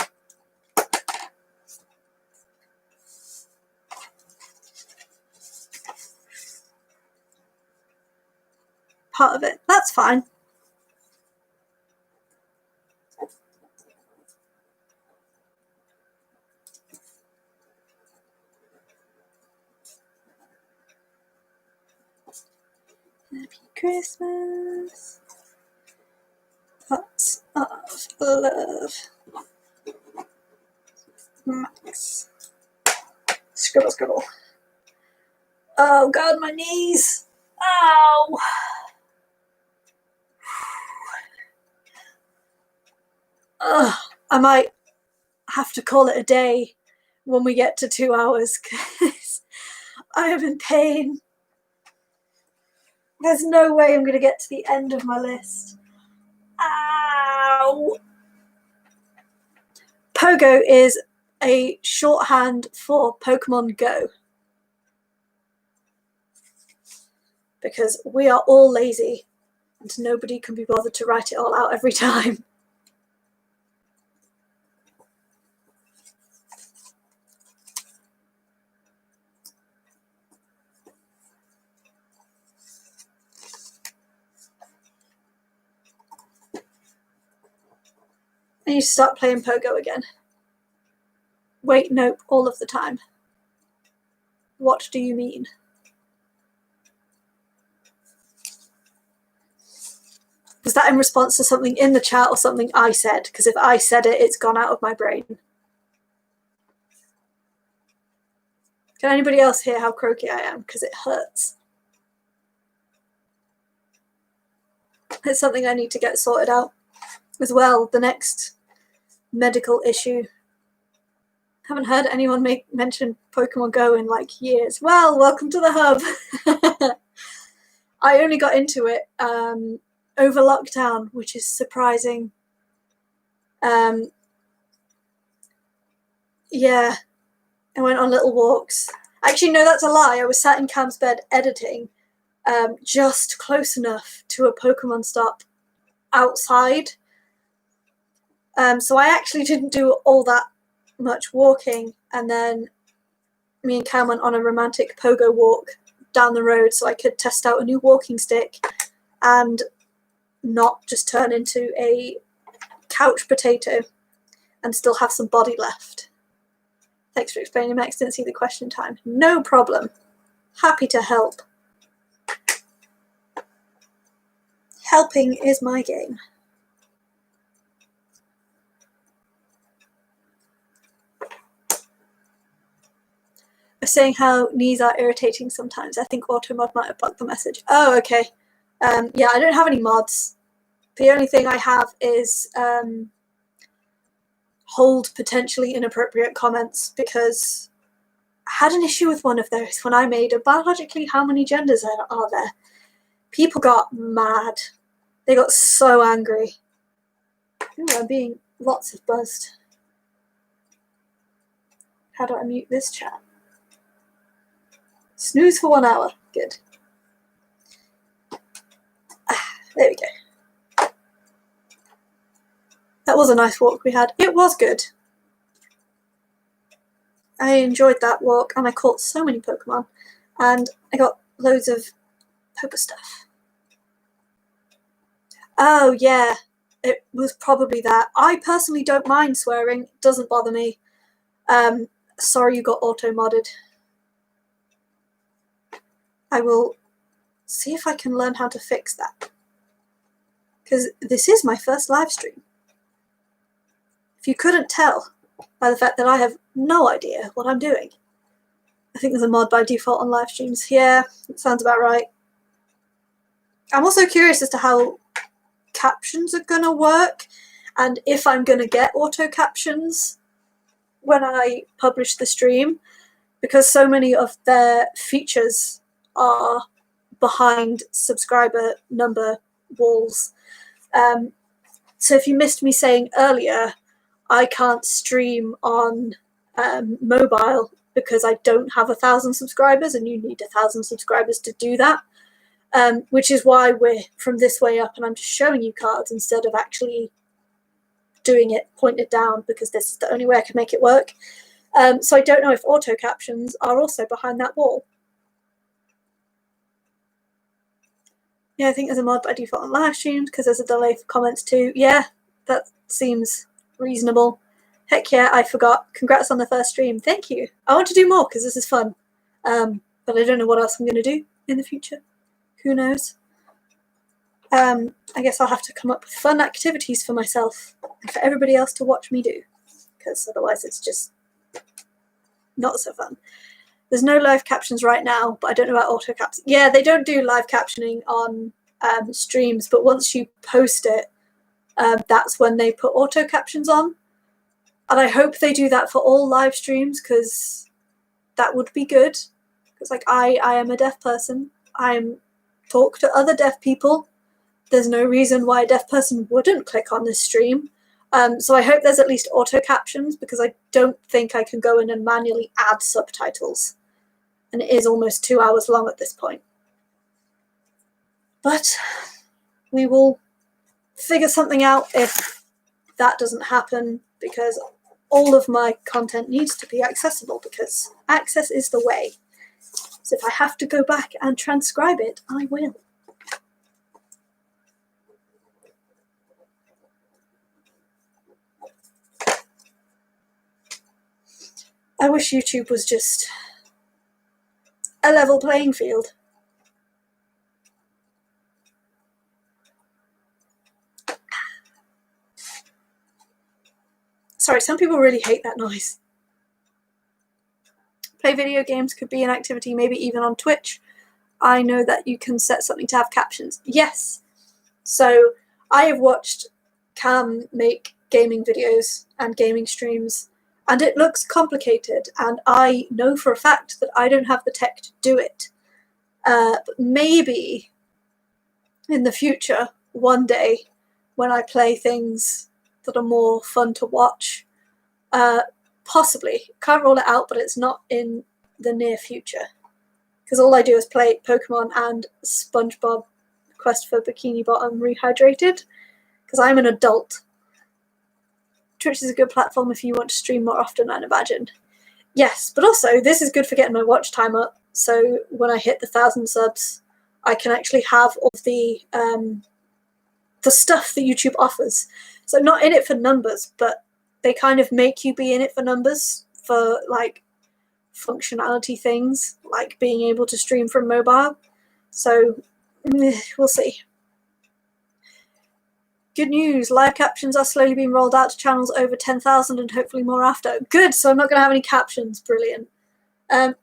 Part of it. That's fine. Happy Christmas. Lots of love. Max. Scribble, scribble. Oh God, my knees. Ow. Ugh, I might have to call it a day when we get to 2 hours because I am in pain. There's no way I'm going to get to the end of my list. Ow! Pogo is a shorthand for Pokemon Go. Because we are all lazy and nobody can be bothered to write it all out every time. I need to start playing Pogo again. Wait, nope, all of the time. What do you mean? Was that in response to something in the chat or something I said? Because if I said it, it's gone out of my brain. Can anybody else hear how croaky I am? Because it hurts. It's something I need to get sorted out as well. The next medical issue. Haven't heard anyone mention Pokemon Go in like years. Well, welcome to the hub. I only got into it over lockdown, which is surprising. Yeah, I went on little walks. Actually, no, that's a lie. I was sat in Cam's bed editing, just close enough to a Pokemon stop outside. So I actually didn't do all that much walking, and then me and Cam went on a romantic pogo walk down the road so I could test out a new walking stick and not just turn into a couch potato and still have some body left. Thanks for explaining, Max. Didn't see the question time. No problem. Happy to help. Helping is my game. Saying how knees are irritating sometimes. I think Automod might have bugged the message. Oh, okay. Yeah, I don't have any mods. The only thing I have is hold potentially inappropriate comments, because I had an issue with one of those when I made a biologically how many genders are there. People got mad. They got so angry. Ooh, I'm being lots of buzzed. How do I mute this chat? Snooze for 1 hour. Good. There we go. That was a nice walk we had. It was good. I enjoyed that walk, and I caught so many Pokemon, and I got loads of Poke stuff. Oh yeah, it was probably that. I personally don't mind swearing. It doesn't bother me. Sorry you got auto-modded. I will see if I can learn how to fix that, because this is my first live stream. If you couldn't tell by the fact that I have no idea what I'm doing. I think there's a mod by default on live streams. Yeah, that sounds about right. I'm also curious as to how captions are going to work, and if I'm going to get auto captions when I publish the stream, because so many of their features are behind subscriber number walls. So if you missed me saying earlier, I can't stream on mobile because I don't have 1,000 subscribers, and you need 1,000 subscribers to do that. Which is why we're from this way up, and I'm just showing you cards instead of actually doing it pointed down, because this is the only way I can make it work. So I don't know if auto captions are also behind that wall. Yeah, I think there's a mod by default on live streams because there's a delay for comments too. Yeah, that seems reasonable. Heck yeah, I forgot. Congrats on the first stream. Thank you. I want to do more because this is fun. But I don't know what else I'm going to do in the future. Who knows? I guess I'll have to come up with fun activities for myself and for everybody else to watch me do, because otherwise it's just not so fun. There's no live captions right now, but I don't know about auto caps. Yeah, they don't do live captioning on streams, but once you post it, that's when they put auto captions on. And I hope they do that for all live streams, because that would be good. Because like I am a deaf person. I'm talk to other deaf people. There's no reason why a deaf person wouldn't click on this stream. So I hope there's at least auto captions, because I don't think I can go in and manually add subtitles. And it is almost 2 hours long at this point. But we will figure something out if that doesn't happen, because all of my content needs to be accessible, because access is the way. So if I have to go back and transcribe it, I will. I wish YouTube was just a level playing field. Sorry, some people really hate that noise. Play video games could be an activity, maybe even on Twitch. I know that you can set something to have captions. Yes. So I have watched Cam make gaming videos and gaming streams, and it looks complicated, and I know for a fact that I don't have the tech to do it. But maybe in the future, one day, when I play things that are more fun to watch, possibly. Can't rule it out, but it's not in the near future. Because all I do is play Pokemon and SpongeBob Quest for Bikini Bottom Rehydrated, because I'm an adult. Twitch is a good platform if you want to stream more often, I'd imagine. Yes, but also this is good for getting my watch time up, so when I hit the 1,000 subs, I can actually have all of the stuff that YouTube offers. So not in it for numbers, but they kind of make you be in it for numbers, for like functionality things, like being able to stream from mobile. So we'll see. Good news, live captions are slowly being rolled out to channels over 10,000 and hopefully more after. Good, so I'm not going to have any captions. Brilliant.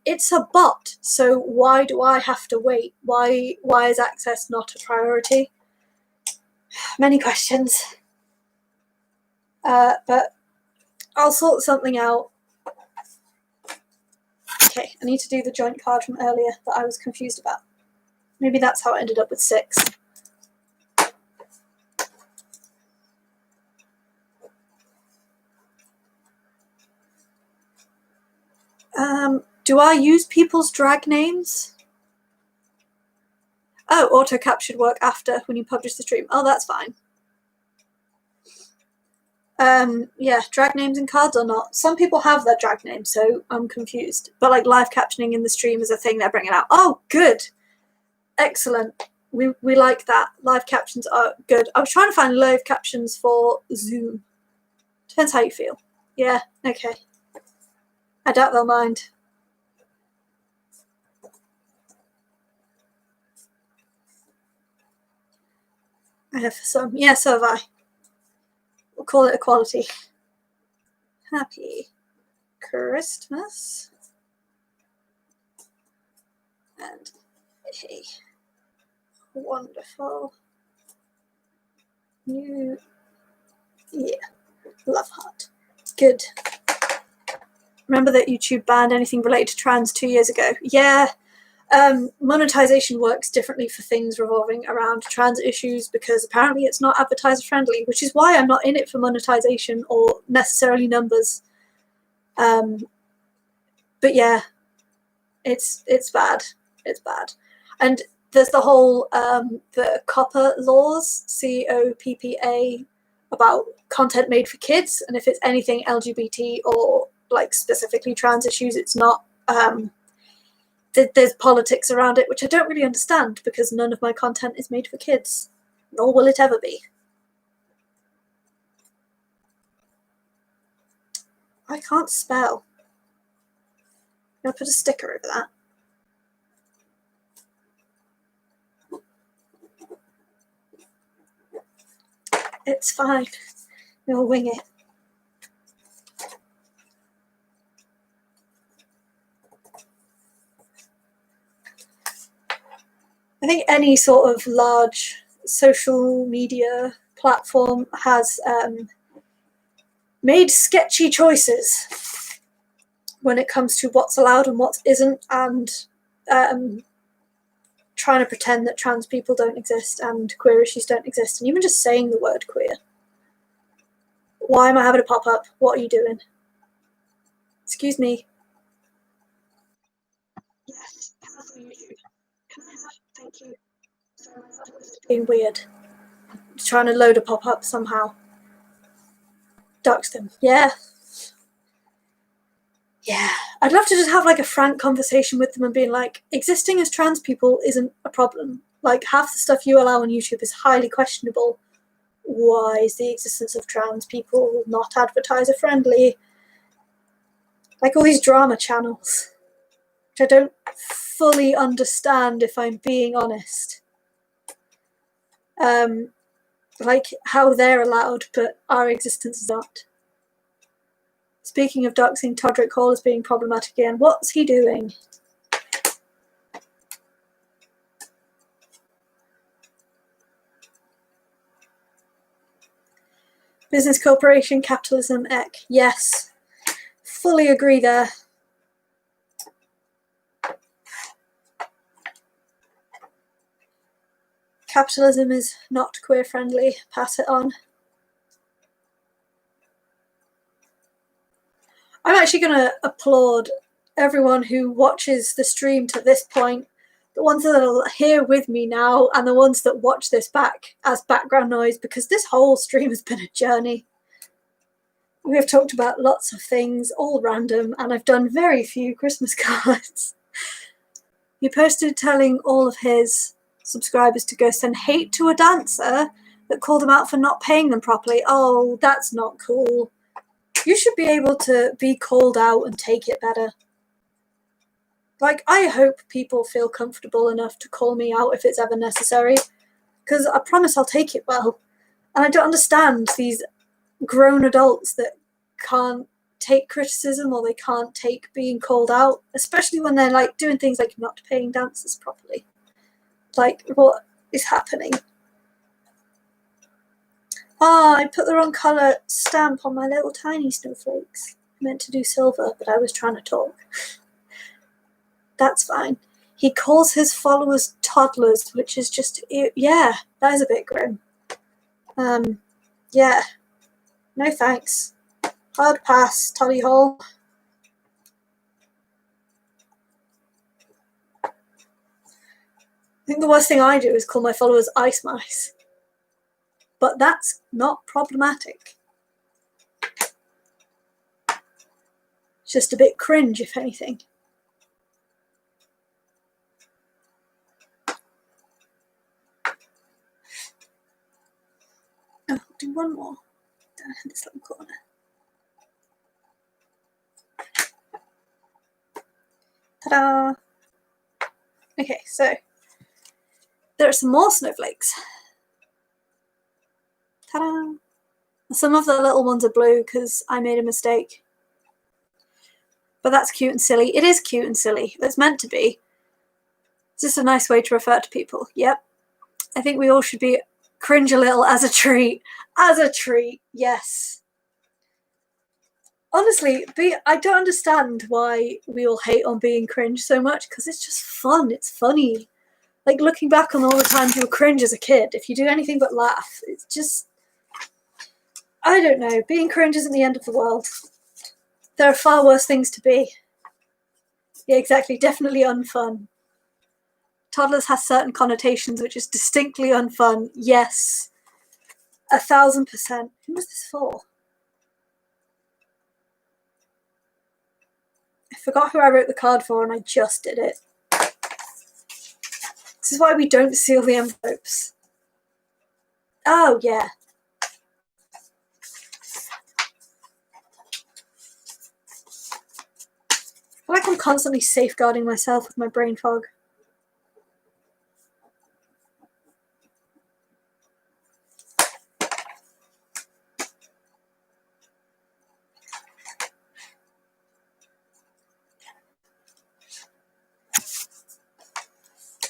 It's a bot, so why do I have to wait? Why is access not a priority? Many questions. But I'll sort something out. Okay, I need to do the joint card from earlier that I was confused about. Maybe that's how I ended up with 6. Do I use people's drag names? Oh, auto cap should work after when you publish the stream. Oh, that's fine. Yeah, drag names in cards or not. Some people have their drag names, so I'm confused. But like live captioning in the stream is a thing they're bringing out. Oh, good. Excellent. We like that. Live captions are good. I was trying to find live captions for Zoom. Depends how you feel. Yeah, okay. I doubt they'll mind. I have some. Yeah, so have I. We'll call it equality. Happy Christmas. And a wonderful new year. Love heart. Good. Remember that YouTube banned anything related to trans 2 years ago? Yeah. Monetization works differently for things revolving around trans issues, because apparently it's not advertiser friendly, which is why I'm not in it for monetization or necessarily numbers. But yeah, it's bad. It's bad. And there's the whole the COPPA laws, COPPA, about content made for kids, and if it's anything LGBT or like specifically trans issues, it's not. There's politics around it, which I don't really understand, because none of my content is made for kids, nor will it ever be. I can't spell. I'm going to put a sticker over that. It's fine. We'll wing it. I think any sort of large social media platform has made sketchy choices when it comes to what's allowed and what isn't, and trying to pretend that trans people don't exist and queer issues don't exist, and even just saying the word queer. Why am I having a pop-up? What are you doing? Excuse me. Yes, can I have? Thank you. Being weird. Trying to load a pop-up somehow. Dox them. Yeah. Yeah. I'd love to just have like a frank conversation with them and being like, existing as trans people isn't a problem. Like, half the stuff you allow on YouTube is highly questionable. Why is the existence of trans people not advertiser friendly? Like all these drama channels, which I don't fully understand if I'm being honest. Like how they're allowed, but our existence is not. Speaking of doxing, Todrick Hall is being problematic again. What's he doing? Business corporation, capitalism, ec. Yes. Fully agree there. Capitalism is not queer friendly. Pass it on. I'm actually going to applaud everyone who watches the stream to this point, the ones that are here with me now and the ones that watch this back as background noise, because this whole stream has been a journey. We have talked about lots of things, all random, and I've done very few Christmas cards. He posted telling all of his subscribers to go send hate to a dancer that called them out for not paying them properly. Oh, that's not cool. You should be able to be called out and take it better. Like, I hope people feel comfortable enough to call me out if it's ever necessary, because I promise I'll take it well. And I don't understand these grown adults that can't take criticism or they can't take being called out, especially when they're like doing things like not paying dancers properly. Like, what is happening? Ah, I put the wrong colour stamp on my little tiny snowflakes. I meant to do silver, but I was trying to talk. That's fine. He calls his followers toddlers, which is just, yeah, that is a bit grim. Yeah. No thanks. Hard pass, Toddy Hall. I think the worst thing I do is call my followers ice mice. But that's not problematic. It's just a bit cringe, if anything. Oh, I'll do one more down in this little corner. Ta-da! Okay, so there are some more snowflakes. Ta-da! Some of the little ones are blue because I made a mistake. But that's cute and silly. It is cute and silly. It's meant to be. It's just a nice way to refer to people. Yep. I think we all should be cringe a little as a treat. As a treat, yes. Honestly, I don't understand why we all hate on being cringe so much, because it's just fun. It's funny. Like, looking back on all the times you were cringe as a kid, if you do anything but laugh, it's just... I don't know. Being cringe isn't the end of the world. There are far worse things to be. Yeah, exactly. Definitely unfun. Toddlers has certain connotations which is distinctly unfun. Yes. 1,000%. Who was this for? I forgot who I wrote the card for and I just did it. This is why we don't seal the envelopes. Oh, yeah. I feel like I'm constantly safeguarding myself with my brain fog.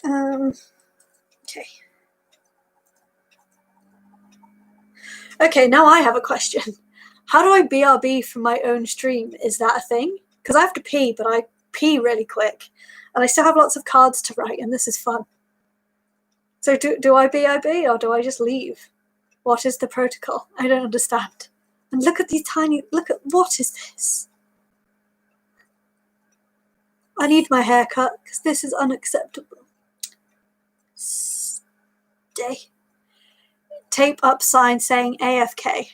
Okay. Okay, now I have a question. How do I BRB from my own stream? Is that a thing? Because I have to pee, but I pee really quick. And I still have lots of cards to write, and this is fun. So do I BIB or do I just leave? What is the protocol? I don't understand. And look at these tiny, what is this? I need my hair cut because this is unacceptable. Stay. Tape up sign saying AFK.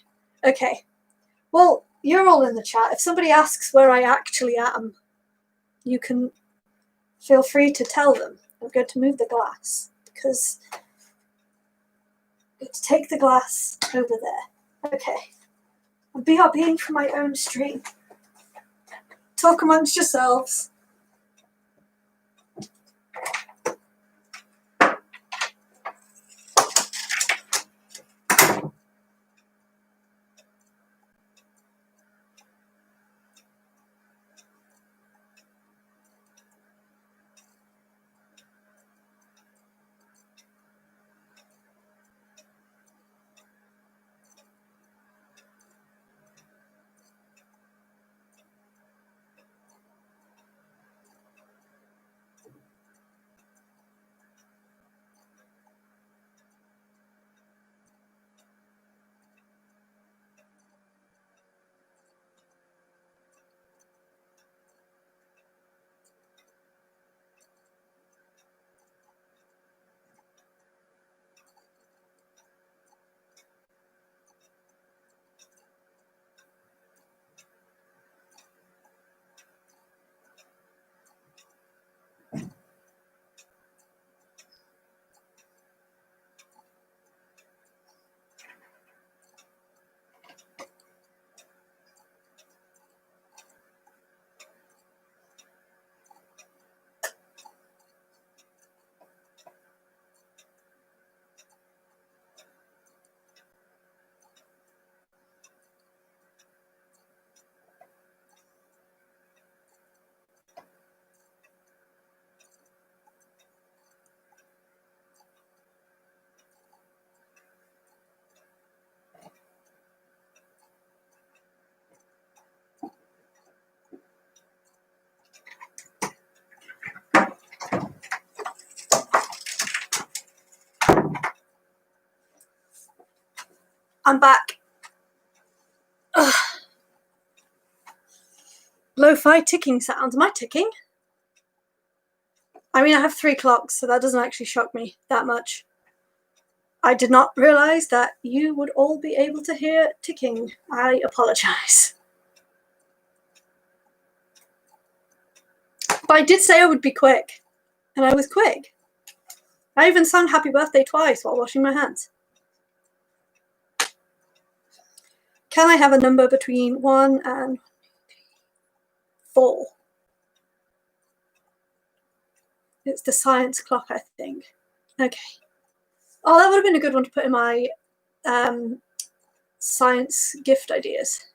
Okay. Well, you're all in the chat. If somebody asks where I actually am, you can feel free to tell them. I'm going to move the glass because let's take the glass over there. Okay. I'm BRBing for my own stream. Talk amongst yourselves. I'm back. Ugh. Lo-fi ticking sounds. Am I ticking? I mean, I have 3 clocks, so that doesn't actually shock me that much. I did not realize that you would all be able to hear ticking. I apologize. But I did say I would be quick, and I was quick. I even sung happy birthday twice while washing my hands. Can I have a number between 1 and 4? It's the science clock, I think. Okay. Oh, that would have been a good one to put in my science gift ideas.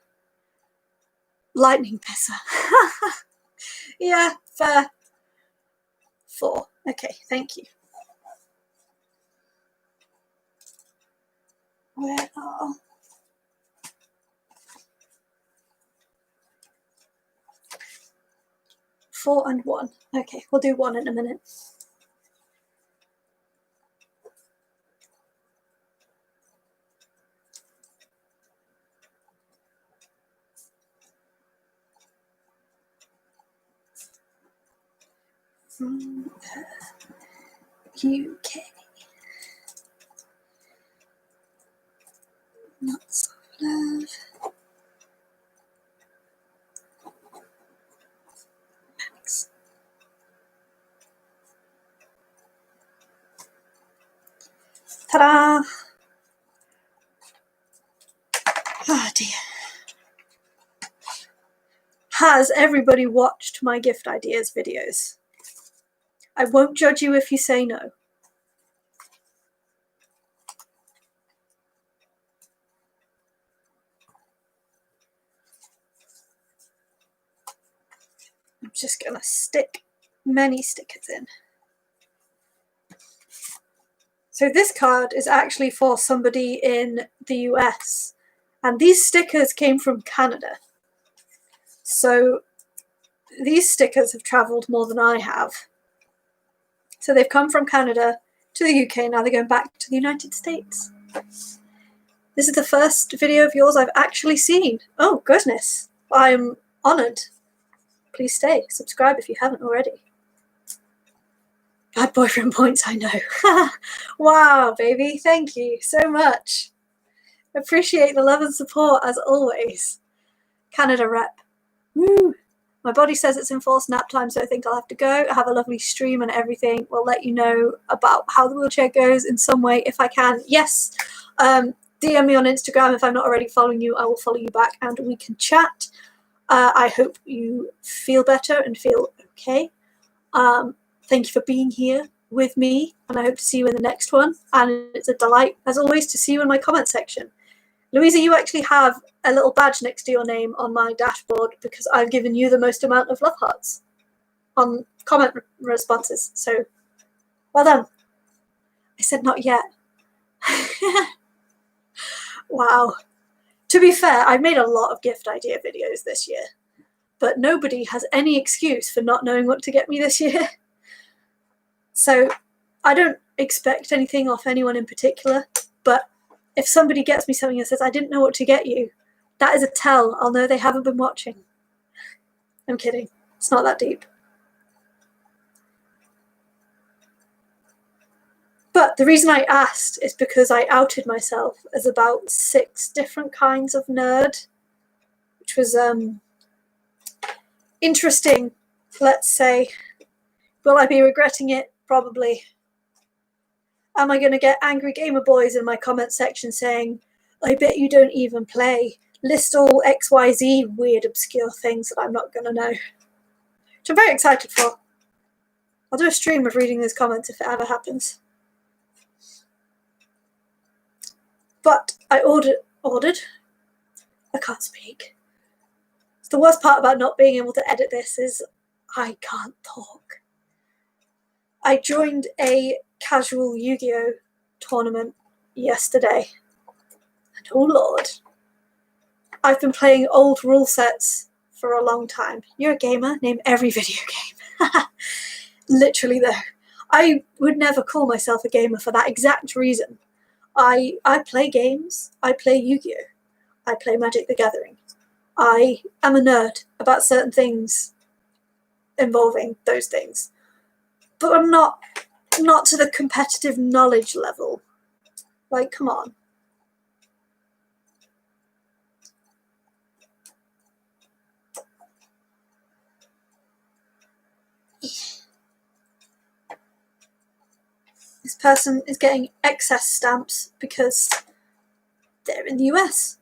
Lightning pisser. Yeah, fair. 4. Okay, thank you. Where are... 4 and 1. Okay, we'll do 1 in a minute. From UK. Nuts of love. Max. Ta-da! Oh dear. Has everybody watched my gift ideas videos? I won't judge you if you say no. I'm just gonna stick many stickers in. So this card is actually for somebody in the US, and these stickers came from Canada. So these stickers have traveled more than I have. So they've come from Canada, to the UK, now they're going back to the United States. This is the first video of yours I've actually seen. Oh, goodness. I'm honoured. Please stay. Subscribe if you haven't already. Bad boyfriend points, I know. Wow, baby. Thank you so much. Appreciate the love and support as always. Canada rep. Woo! My body says it's enforced nap time, so I think I'll have to go. Have a lovely stream and everything. We'll let you know about how the wheelchair goes in some way if I can. Yes, DM me on Instagram if I'm not already following you. I will follow you back and we can chat. I hope you feel better and feel okay. Thank you for being here with me, and I hope to see you in the next one. And it's a delight, as always, to see you in my comment section. Louisa, you actually have a little badge next to your name on my dashboard because I've given you the most amount of love hearts on comment responses. So, well done. I said not yet. Wow. To be fair, I've made a lot of gift idea videos this year, but nobody has any excuse for not knowing what to get me this year. So, I don't expect anything off anyone in particular, but if somebody gets me something and says, I didn't know what to get you, that is a tell. I'll know they haven't been watching. I'm kidding. It's not that deep. But the reason I asked is because I outed myself as about 6 different kinds of nerd, which was interesting, let's say. Will I be regretting it? Probably. Am I going to get angry gamer boys in my comment section saying, I bet you don't even play. List all XYZ weird obscure things that I'm not going to know. Which I'm very excited for. I'll do a stream of reading those comments if it ever happens. But I ordered? I can't speak. It's the worst part about not being able to edit this is I can't talk. I joined a casual Yu-Gi-Oh tournament yesterday. And oh lord. I've been playing old rule sets for a long time. You're a gamer? Name every video game. Literally though. I would never call myself a gamer for that exact reason. I play games. I play Yu-Gi-Oh! I play Magic the Gathering. I am a nerd about certain things involving those things. But I'm not to the competitive knowledge level. Like, come on. This person is getting excess stamps because they're in the US.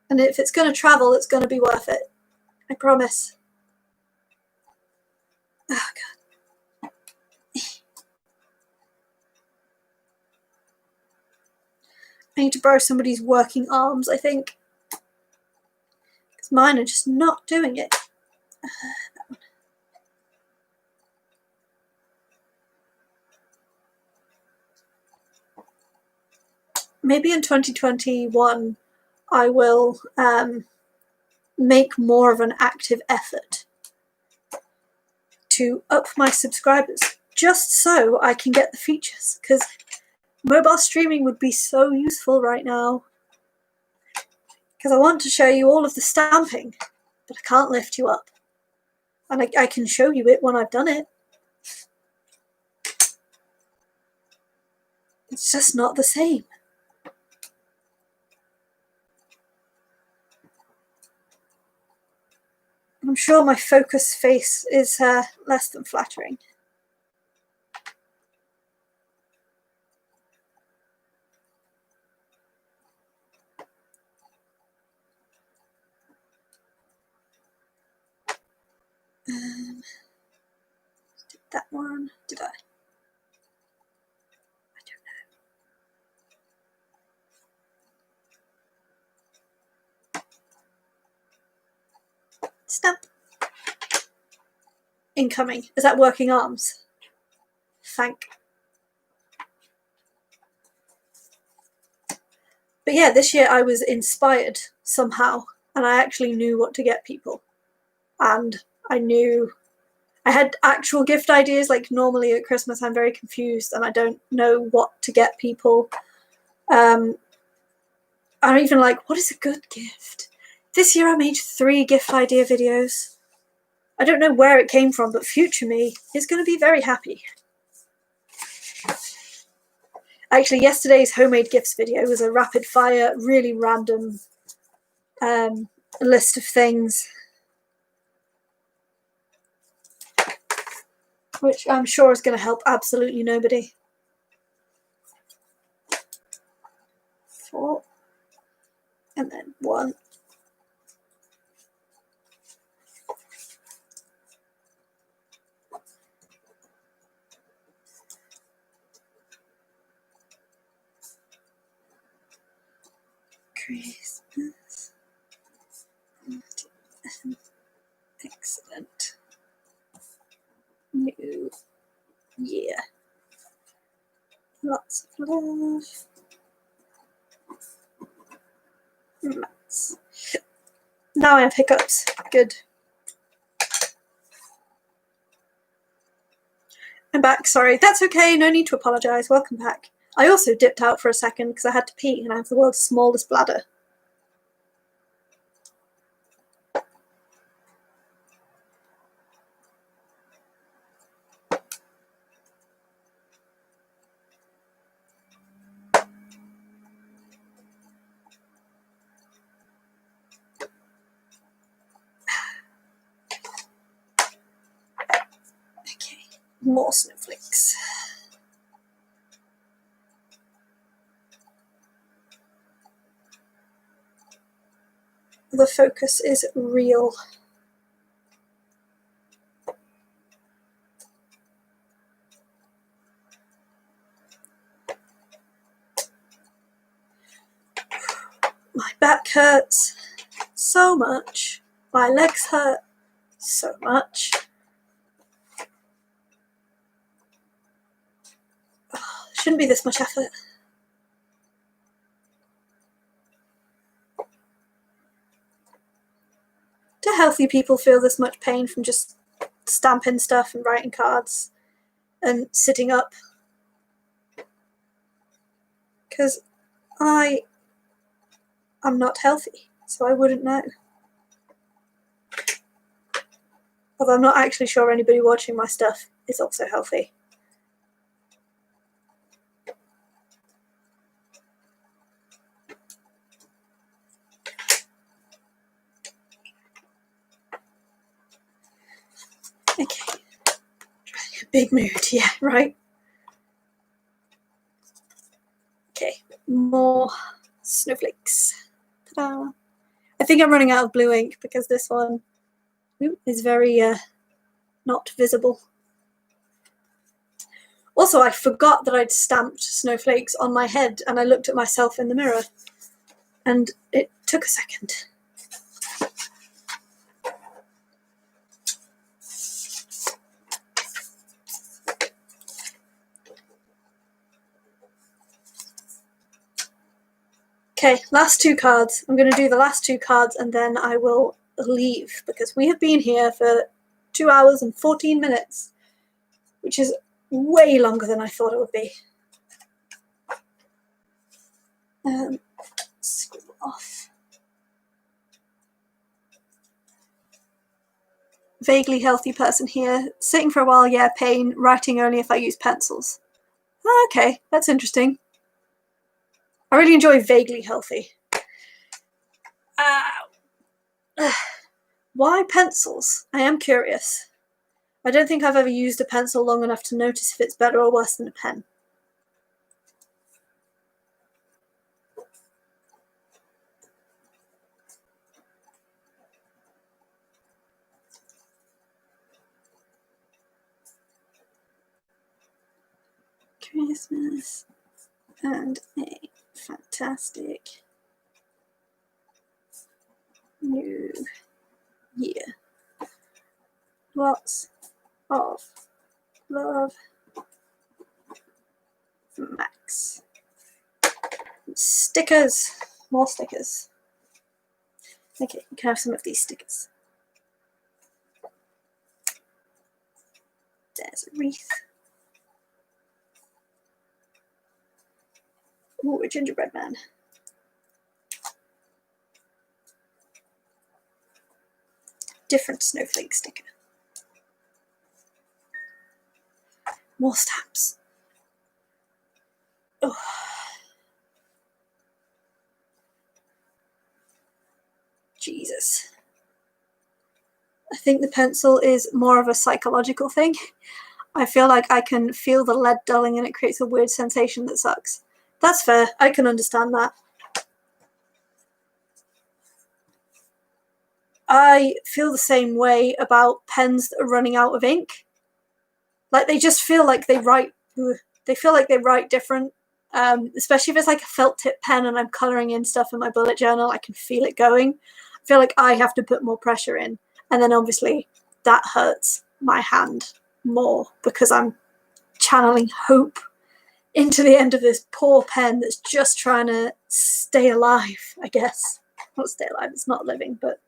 And if it's going to travel, it's going to be worth it. I promise. Oh, God. I need to borrow somebody's working arms, I think. Because mine are just not doing it. Maybe in 2021 I will make more of an active effort to up my subscribers, just so I can get the features, because mobile streaming would be so useful right now. Because I want to show you all of the stamping, but I can't lift you up. And I can show you it when I've done it. It's just not the same. I'm sure my focus face is less than flattering. Did that one? Did I? I don't know. Stamp. Incoming. Is that working arms? Thank. But yeah, this year I was inspired somehow, and I actually knew what to get people. And I knew I had actual gift ideas. Like normally at Christmas I'm very confused and I don't know what to get people. I'm even like, what is a good gift? This year I made 3 gift idea videos. I don't know where it came from, but future me is going to be very happy. Actually, yesterday's homemade gifts video was a rapid fire, really random list of things, which I'm sure is going to help absolutely nobody. 4, and then 1. Christmas. Excellent. New year. Lots of love. Max. Now I have hiccups. Good. I'm back, sorry. That's okay, no need to apologise. Welcome back. I also dipped out for a second because I had to pee and I have the world's smallest bladder. Okay, more snowflakes. The focus is real. My back hurts so much. My legs hurt so much. Oh, shouldn't be this much effort. Do healthy people feel this much pain from just stamping stuff and writing cards and sitting up? Because I'm not healthy, so I wouldn't know. Although I'm not actually sure anybody watching my stuff is also healthy. Okay. Big mood, yeah, right? Okay, more snowflakes. Ta-da! I think I'm running out of blue ink because this one is very not visible. Also, I forgot that I'd stamped snowflakes on my head and I looked at myself in the mirror and it took a second. Okay, last 2 cards. I'm going to do the last 2 cards and then I will leave because we have been here for 2 hours and 14 minutes, which is way longer than I thought it would be. Scribble off. Vaguely healthy person here. Sitting for a while, yeah, pain. Writing only if I use pencils. Okay, that's interesting. I really enjoy vaguely healthy. Why pencils? I am curious. I don't think I've ever used a pencil long enough to notice if it's better or worse than a pen. Christmas and a fantastic new year. Lots of love, Max. Stickers. More stickers. Okay, you can have some of these stickers. There's a wreath. Ooh, a gingerbread man. Different snowflake sticker. More stamps. Oh. Jesus. I think the pencil is more of a psychological thing. I feel like I can feel the lead dulling and it creates a weird sensation that sucks. That's fair. I can understand that. I feel the same way about pens that are running out of ink. Like, they just feel like they write different. Especially if it's like a felt tip pen and I'm colouring in stuff in my bullet journal, I can feel it going. I feel like I have to put more pressure in. And then obviously that hurts my hand more because I'm channeling hope into the end of this poor pen that's just trying to stay alive, I guess. Not stay alive, it's not living, but...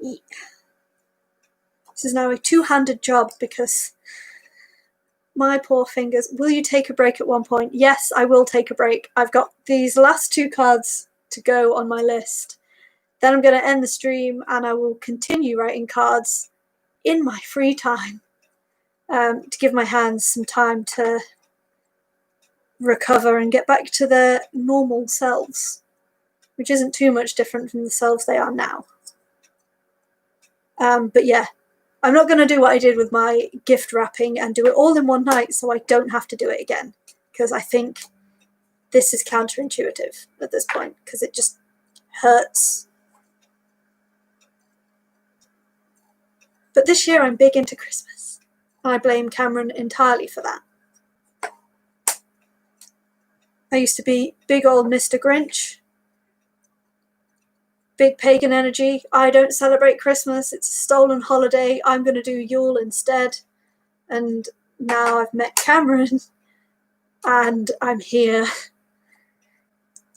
This is now a two-handed job because my poor fingers. Will you take a break at one point? Yes, I will take a break. I've got these last 2 cards to go on my list. Then I'm going to end the stream and I will continue writing cards in my free time to give my hands some time to recover and get back to their normal selves, which isn't too much different from the selves they are now. But yeah, I'm not going to do what I did with my gift wrapping and do it all in one night so I don't have to do it again, because I think this is counterintuitive at this point because it just hurts. But this year I'm big into Christmas and I blame Cameron entirely for that. I used to be big old Mr. Grinch. Big pagan energy. I don't celebrate Christmas. It's a stolen holiday. I'm going to do Yule instead. And now I've met Cameron and I'm here.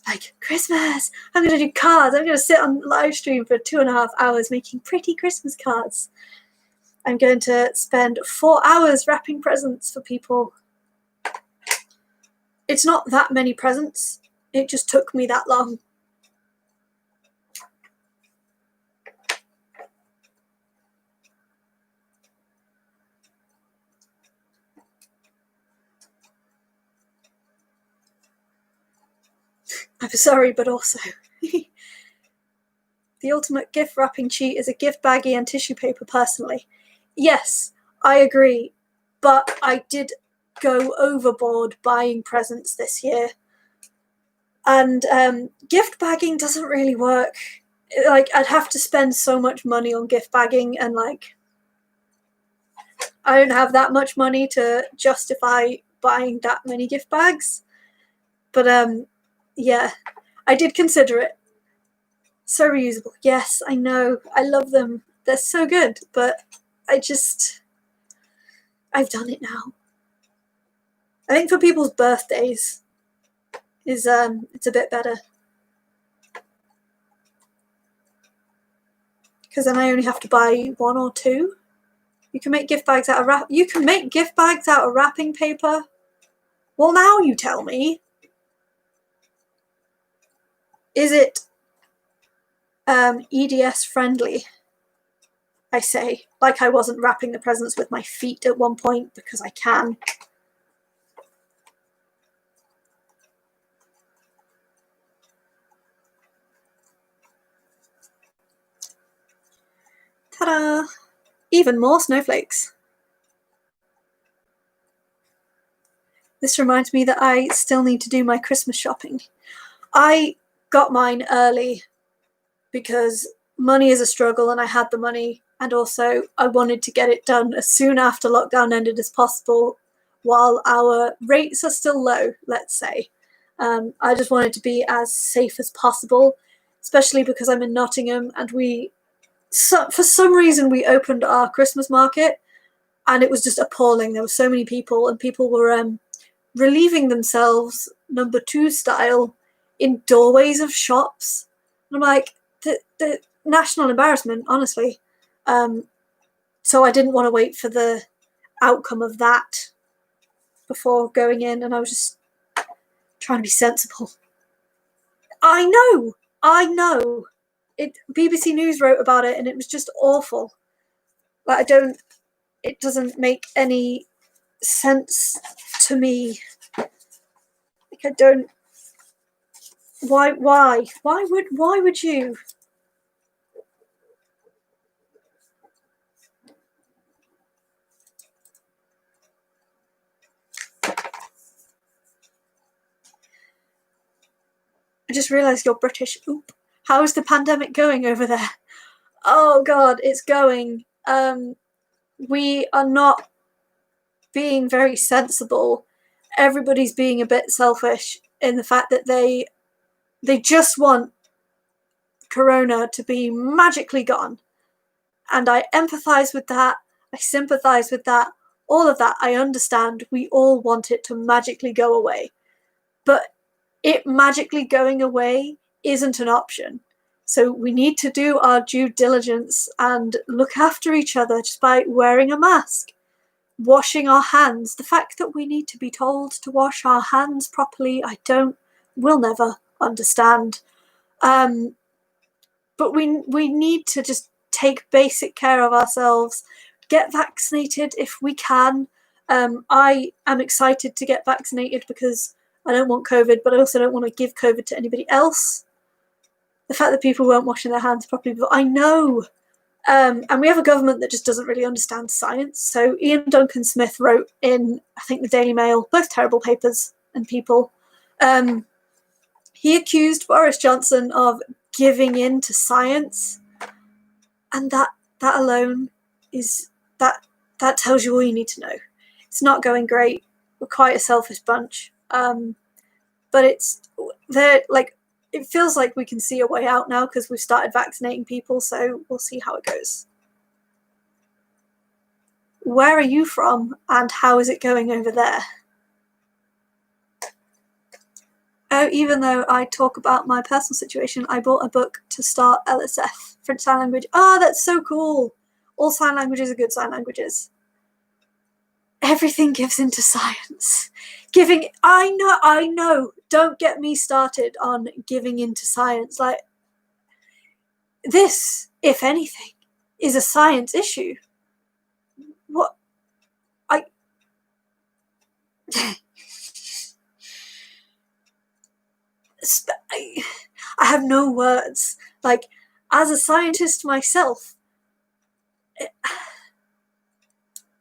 Like, Christmas! I'm going to do cards. I'm going to sit on live stream for 2.5 hours making pretty Christmas cards. I'm going to spend 4 hours wrapping presents for people. It's not that many presents. It just took me that long. I'm sorry, but also the ultimate gift wrapping cheat is a gift baggie and tissue paper personally. Yes, I agree, but I did go overboard buying presents this year. And gift bagging doesn't really work. Like, I'd have to spend so much money on gift bagging and like I don't have that much money to justify buying that many gift bags. But yeah, I did consider it. So reusable. Yes, I know. I love them. They're so good. But I've done it now. I think for people's birthdays is it's a bit better. Because then I only have to buy 1 or 2. You can make gift bags out of You can make gift bags out of wrapping paper. Well, now you tell me. Is it EDS friendly? I say, like I wasn't wrapping the presents with my feet at one point because I can. Ta-da! Even more snowflakes. This reminds me that I still need to do my Christmas shopping. I got mine early because money is a struggle and I had the money, and also I wanted to get it done as soon after lockdown ended as possible while our rates are still low, let's say. I just wanted to be as safe as possible, especially because I'm in Nottingham and for some reason we opened our Christmas market and it was just appalling. There were so many people and people were relieving themselves number 2 style in doorways of shops. And I'm like, the national embarrassment, honestly. So I didn't want to wait for the outcome of that before going in, and I was just trying to be sensible. I know. BBC News wrote about it, and it was just awful. Like, it doesn't make any sense to me. Like, I don't. Why would you? I just realised you're British. Oop. How is the pandemic going over there? Oh God, it's going. We are not being very sensible. Everybody's being a bit selfish in the fact that they just want Corona to be magically gone. And I empathise with that. I sympathise with that. All of that, I understand. We all want it to magically go away. But it magically going away isn't an option. So we need to do our due diligence and look after each other just by wearing a mask, washing our hands. The fact that we need to be told to wash our hands properly, will never understand. But we need to just take basic care of ourselves, get vaccinated if we can. I am excited to get vaccinated because I don't want COVID, but I also don't want to give COVID to anybody else. The fact that people weren't washing their hands properly, but I know. And we have a government that just doesn't really understand science. So Ian Duncan Smith wrote in, I think, the Daily Mail, both terrible papers and people. He accused Boris Johnson of giving in to science. And that alone is, that tells you all you need to know. It's not going great. We're quite a selfish bunch. But it feels like we can see a way out now because we've started vaccinating people, so we'll see how it goes. Where are you from, and how is it going over there? Oh, even though I talk about my personal situation, I bought a book to start LSF, French Sign Language. Oh, that's so cool. All sign languages are good sign languages. Everything gives into science. I know. Don't get me started on giving into science. Like, this, if anything, is a science issue. What? I have no words. Like, as a scientist myself,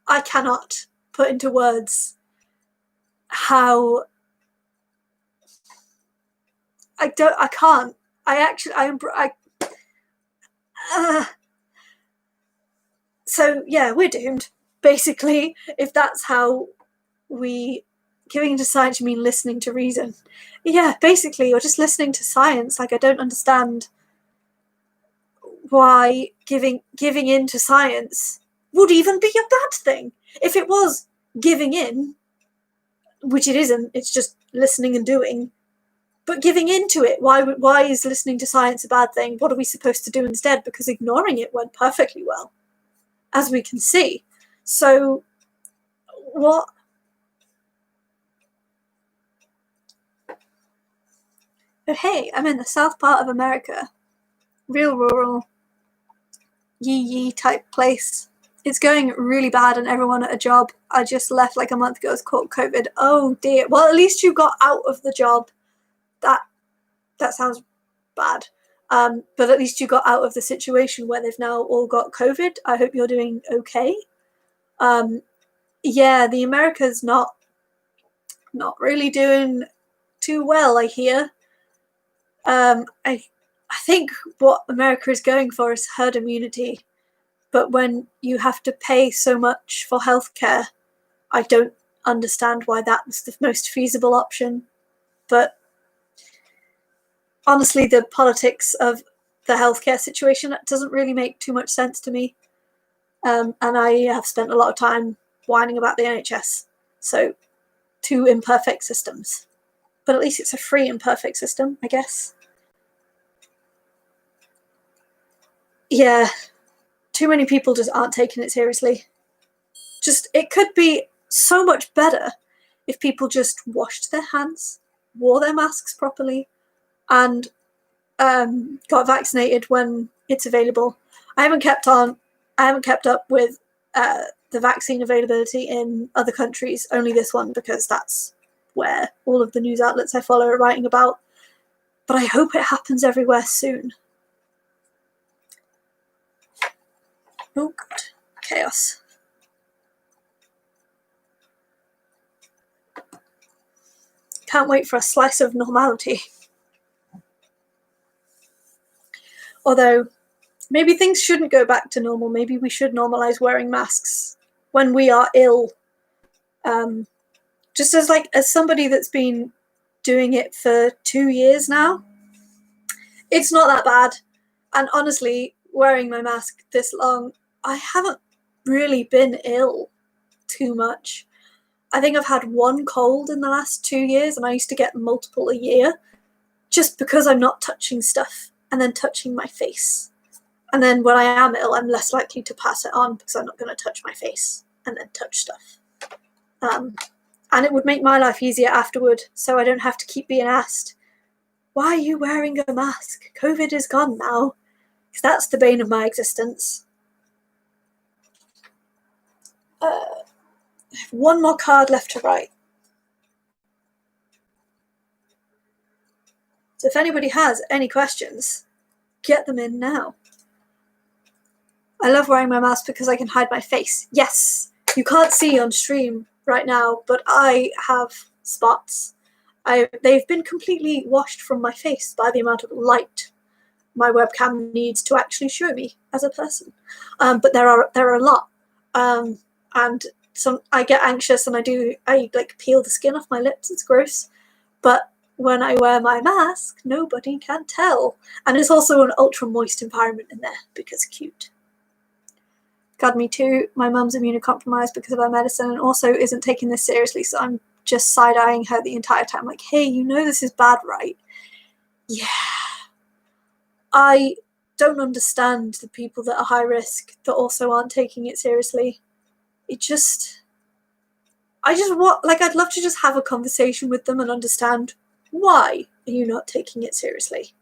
I cannot put into words how I can't. So yeah, we're doomed, basically, if that's how giving into science, you mean listening to reason. Yeah, basically, you're just listening to science. Like, I don't understand why giving in to science would even be a bad thing. If it was giving in, which it isn't, it's just listening and doing. But giving into it, why is listening to science a bad thing? What are we supposed to do instead? Because ignoring it went perfectly well, as we can see. So, what? But hey, I'm in the south part of America. Real rural, yee type place. It's going really bad, and everyone at a job I just left like a month ago has caught COVID. Oh dear. Well, at least you got out of the job. That sounds bad. But at least you got out of the situation where they've now all got COVID. I hope you're doing okay. Yeah, the America's not really doing too well, I hear. I think what America is going for is herd immunity. But when you have to pay so much for healthcare, I don't understand why that was the most feasible option. But honestly, the politics of the healthcare situation doesn't really make too much sense to me. And I have spent a lot of time whining about the NHS. So two imperfect systems. But at least it's a free imperfect system, I guess. Yeah, too many people just aren't taking it seriously. Just, it could be so much better if people just washed their hands, wore their masks properly, and got vaccinated when it's available. I haven't kept up with the vaccine availability in other countries, only this one, because that's where all of the news outlets I follow are writing about. But I hope it happens everywhere soon. Oh god, chaos. Can't wait for a slice of normality. Although, maybe things shouldn't go back to normal. Maybe we should normalise wearing masks when we are ill. Just as somebody that's been doing it for 2 years now, it's not that bad. And honestly, wearing my mask this long, I haven't really been ill too much. I think I've had one cold in the last 2 years, and I used to get multiple a year, just because I'm not touching stuff and then touching my face. And then when I am ill, I'm less likely to pass it on because I'm not going to touch my face and then touch stuff. And it would make my life easier afterward, so I don't have to keep being asked, why are you wearing a mask? COVID is gone now. Because that's the bane of my existence. I have one more card left to write. So if anybody has any questions, get them in now. I love wearing my mask because I can hide my face. Yes, you can't see on stream right now, but I have spots. They've been completely washed from my face by the amount of light my webcam needs to actually show me as a person. But there are a lot. And some I get anxious and I like peel the skin off my lips. It's gross. But when I wear my mask, nobody can tell. And it's also an ultra moist environment in there because cute. God, me too. My mum's immunocompromised because of her medicine and also isn't taking this seriously, so I'm just side-eyeing her the entire time, like, hey, you know this is bad, right? Yeah. I don't understand the people that are high risk that also aren't taking it seriously. I'd love to just have a conversation with them and understand, why are you not taking it seriously?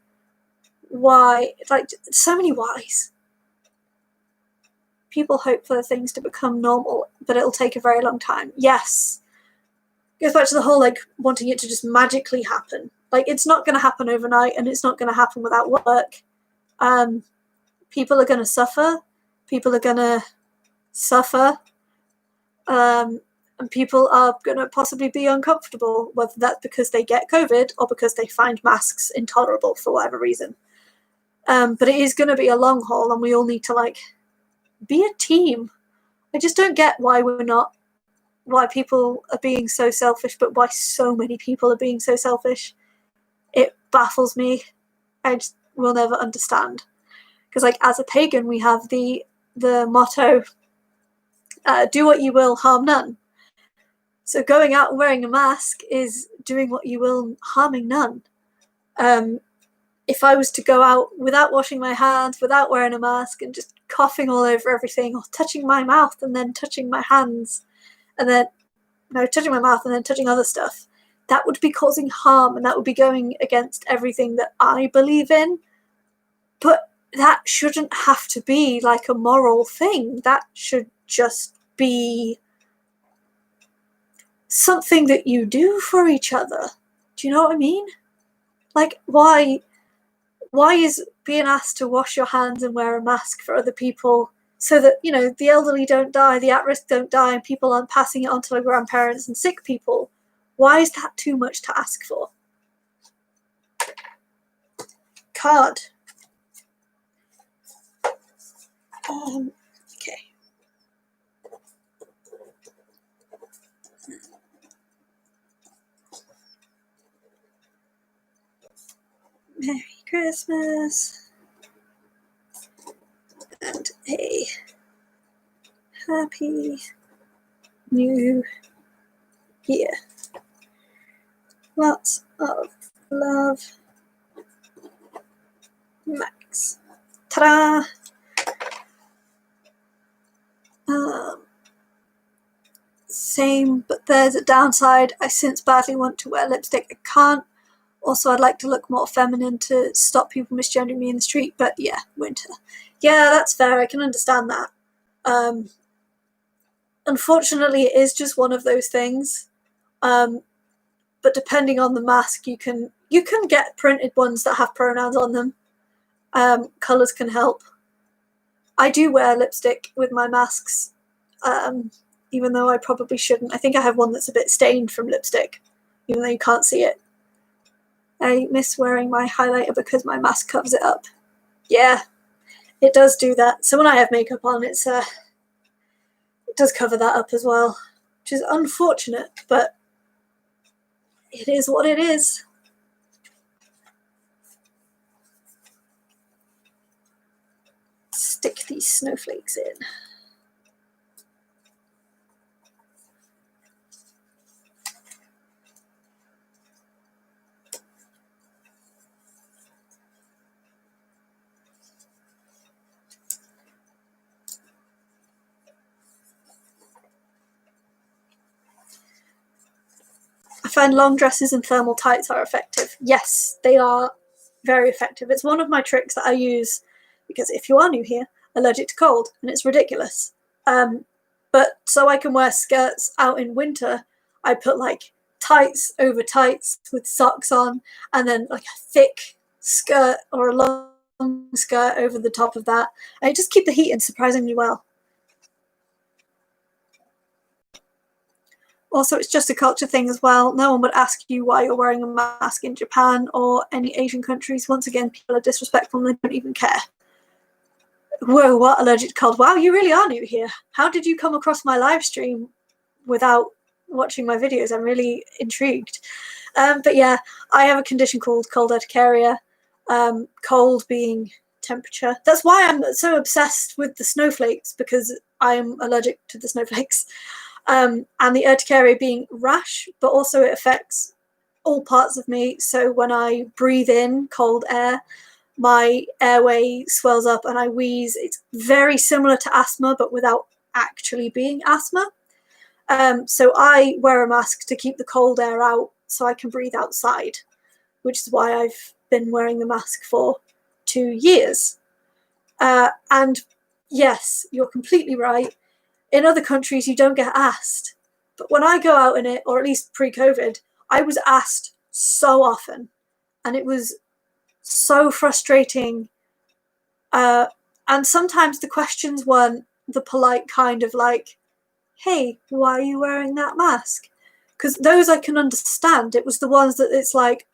Why? Like, so many whys. People hope for things to become normal, but it'll take a very long time. Yes. It goes back to the whole, like, wanting it to just magically happen. Like, it's not going to happen overnight, and it's not going to happen without work. People are going to suffer. People are going to suffer. And people are going to possibly be uncomfortable, whether that's because they get COVID or because they find masks intolerable for whatever reason. But it is going to be a long haul, and we all need to, like, be a team. I just don't get why people are being so selfish, but why so many people are being so selfish. It baffles me. I just will never understand. Because, like, as a pagan, we have the motto, do what you will, harm none. So going out and wearing a mask is doing what you will, harming none. If I was to go out without washing my hands, without wearing a mask, and just coughing all over everything, or touching my mouth and then touching my hands, and then touching my mouth and then touching other stuff, that would be causing harm, and that would be going against everything that I believe in. But that shouldn't have to be like a moral thing. That should just be something that you do for each other. Do you know what I mean? Like, why is being asked to wash your hands and wear a mask for other people so that, the elderly don't die, the at-risk don't die, and people aren't passing it on to their grandparents and sick people? Why is that too much to ask for? Card. Okay. Merry Christmas and a Happy New Year. Lots of love, Max. Ta-da! Same, but there's a downside. I since badly want to wear lipstick. I can't. Also, I'd like to look more feminine to stop people misgendering me in the street, but yeah, winter. Yeah, that's fair. I can understand that. Unfortunately, it is just one of those things. But depending on the mask, you can get printed ones that have pronouns on them. Colours can help. I do wear lipstick with my masks, even though I probably shouldn't. I think I have one that's a bit stained from lipstick, even though you can't see it. I miss wearing my highlighter because my mask covers it up. Yeah, it does do that. So when I have makeup on, it does cover that up as well, which is unfortunate, but it is what it is. Stick these snowflakes in. I find long dresses and thermal tights are effective. Yes, they are very effective. It's one of my tricks that I use because if you are new here, allergic to cold, and it's ridiculous. But so I can wear skirts out in winter, I put like tights over tights with socks on, and then like a thick skirt or a long skirt over the top of that. And I just keep the heat in surprisingly well. Also, it's just a culture thing as well. No one would ask you why you're wearing a mask in Japan or any Asian countries. Once again, people are disrespectful and they don't even care. Whoa, what? Allergic to cold? Wow, you really are new here. How did you come across my live stream without watching my videos? I'm really intrigued. But yeah, I have a condition called cold urticaria. Cold being temperature. That's why I'm so obsessed with the snowflakes, because I'm allergic to the snowflakes. And the urticaria being rash, but also it affects all parts of me. So when I breathe in cold air, my airway swells up and I wheeze. It's very similar to asthma, but without actually being asthma. So I wear a mask to keep the cold air out so I can breathe outside, which is why I've been wearing the mask for 2 years. And yes, you're completely right. In other countries, you don't get asked. But when I go out in it, or at least pre-COVID, I was asked so often. And it was so frustrating. And sometimes the questions weren't the polite kind of like, hey, why are you wearing that mask? Because those I can understand. It was the ones that it's like,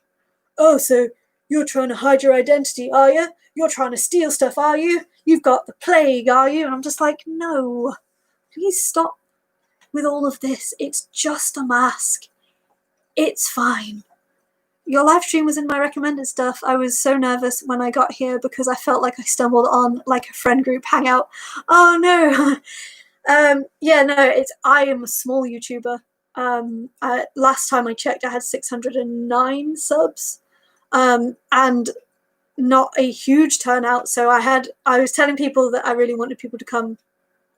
oh, so you're trying to hide your identity, are you? You're trying to steal stuff, are you? You've got the plague, are you? And I'm just like, no. Please stop with all of this. It's just a mask. It's fine. Your live stream was in my recommended stuff. I was so nervous when I got here because I felt like I stumbled on like a friend group hangout. Oh no. Yeah, no, I am a small YouTuber. Last time I checked, I had 609 subs, and not a huge turnout. So I was telling people that I really wanted people to come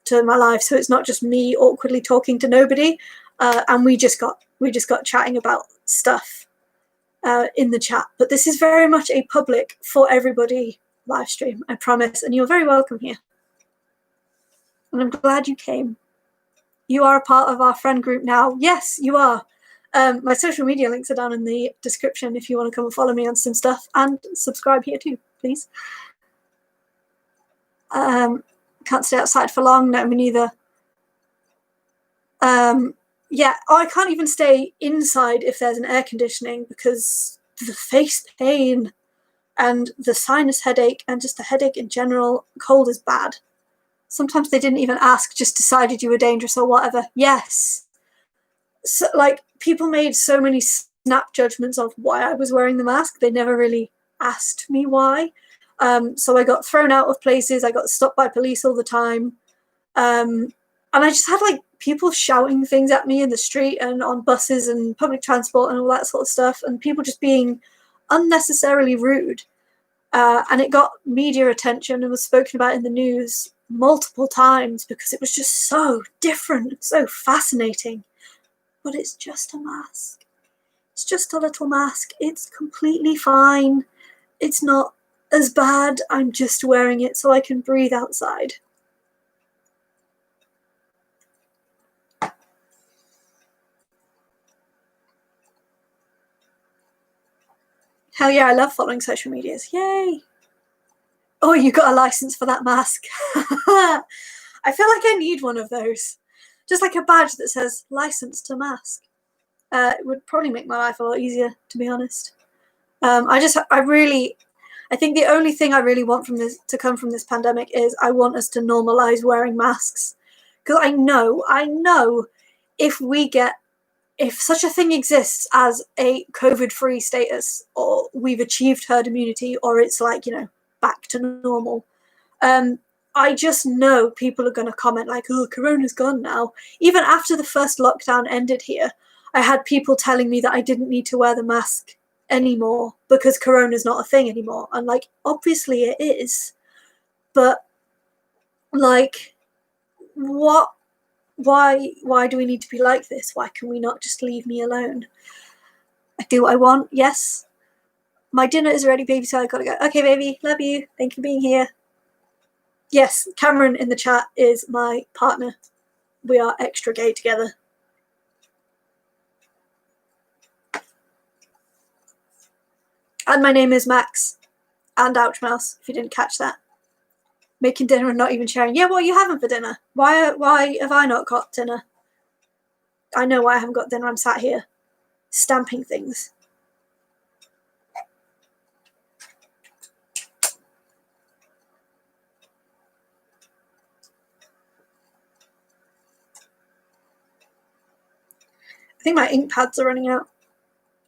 to my live, so it's not just me awkwardly talking to nobody. And we just got chatting about stuff in the chat. But this is very much a public for everybody live stream, I promise. And you're very welcome here. And I'm glad you came. You are a part of our friend group now. Yes, you are. My social media links are down in the description if you want to come and follow me on some stuff, and subscribe here too, please. Can't stay outside for long. No, me neither. Yeah, I can't even stay inside if there's an air conditioning because the face pain and the sinus headache and just the headache in general, cold is bad. Sometimes they didn't even ask, just decided you were dangerous or whatever. Yes. So, like, people made so many snap judgments of why I was wearing the mask. They never really asked me why. So I got thrown out of places. I got stopped by police all the time. And I just had like people shouting things at me in the street and on buses and public transport and all that sort of stuff, and people just being unnecessarily rude. And it got media attention and was spoken about in the news multiple times because it was just so different, so fascinating. But it's just a mask. It's just a little mask. It's completely fine. It's not as bad. I'm just wearing it so I can breathe outside. Hell yeah, I love following social medias. Yay! Oh, you got a license for that mask. I feel like I need one of those. Just like a badge that says license to mask. It would probably make my life a lot easier, to be honest. I think the only thing I really want from this to come from this pandemic is I want us to normalize wearing masks. Because I know if such a thing exists as a COVID-free status, or we've achieved herd immunity, or it's like, back to normal, I just know people are going to comment like, oh, Corona's gone now. Even after the first lockdown ended here, I had people telling me that I didn't need to wear the mask anymore because Corona's not a thing anymore. And like, obviously it is, but like, what? Why do we need to be like this? Why can we not just leave me alone? I do what I want. Yes, my dinner is ready, baby, so I gotta go. Okay, baby, love you. Thank you for being here. Yes, Cameron in the chat is my partner. We are extra gay together. And my name is Max. And Ouch Mouse, if you didn't catch that. Making dinner and not even sharing. Yeah, what are you having for dinner? Why have I not got dinner? I know why I haven't got dinner. I'm sat here stamping things. I think my ink pads are running out.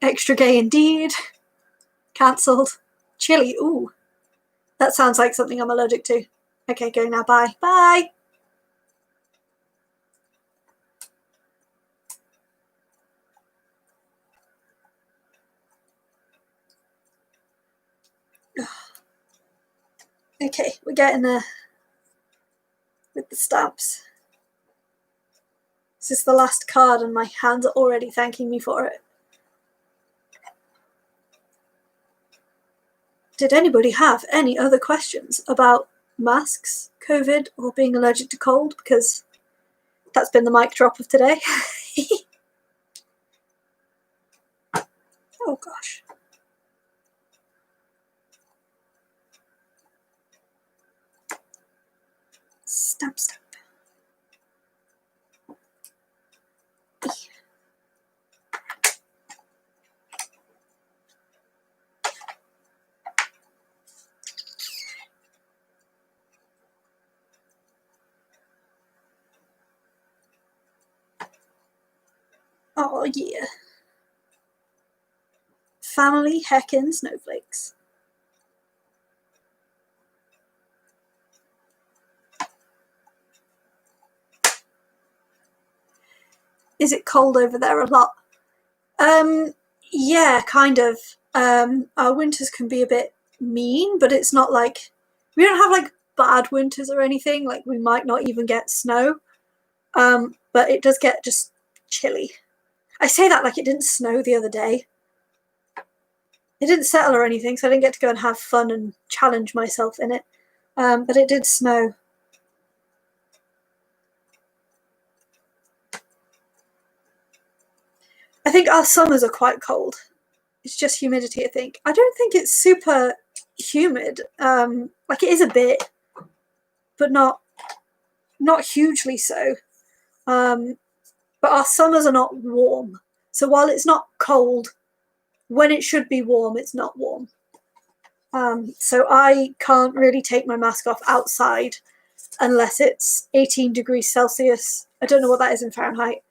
Extra gay indeed. Cancelled. Chili. Ooh. That sounds like something I'm allergic to. Okay, go now. Bye. Bye. Okay, we're getting there with the stamps. This is the last card and my hands are already thanking me for it. Did anybody have any other questions about masks, COVID, or being allergic to cold? Because that's been the mic drop of today. Oh gosh. Stamp, stamp. Oh yeah. Family heckin' snowflakes. Is it cold over there a lot? Yeah, kind of. Our winters can be a bit mean, but it's not like we don't have like bad winters or anything. Like we might not even get snow. But it does get just chilly. I say that like it didn't snow the other day. It didn't settle or anything, so I didn't get to go and have fun and challenge myself in it. But it did snow. I think our summers are quite cold. It's just humidity, I think. I don't think it's super humid. Like it is a bit, but not hugely so. But our summers are not warm. So while it's not cold, when it should be warm, it's not warm. So I can't really take my mask off outside unless it's 18 degrees Celsius. I don't know what that is in Fahrenheit.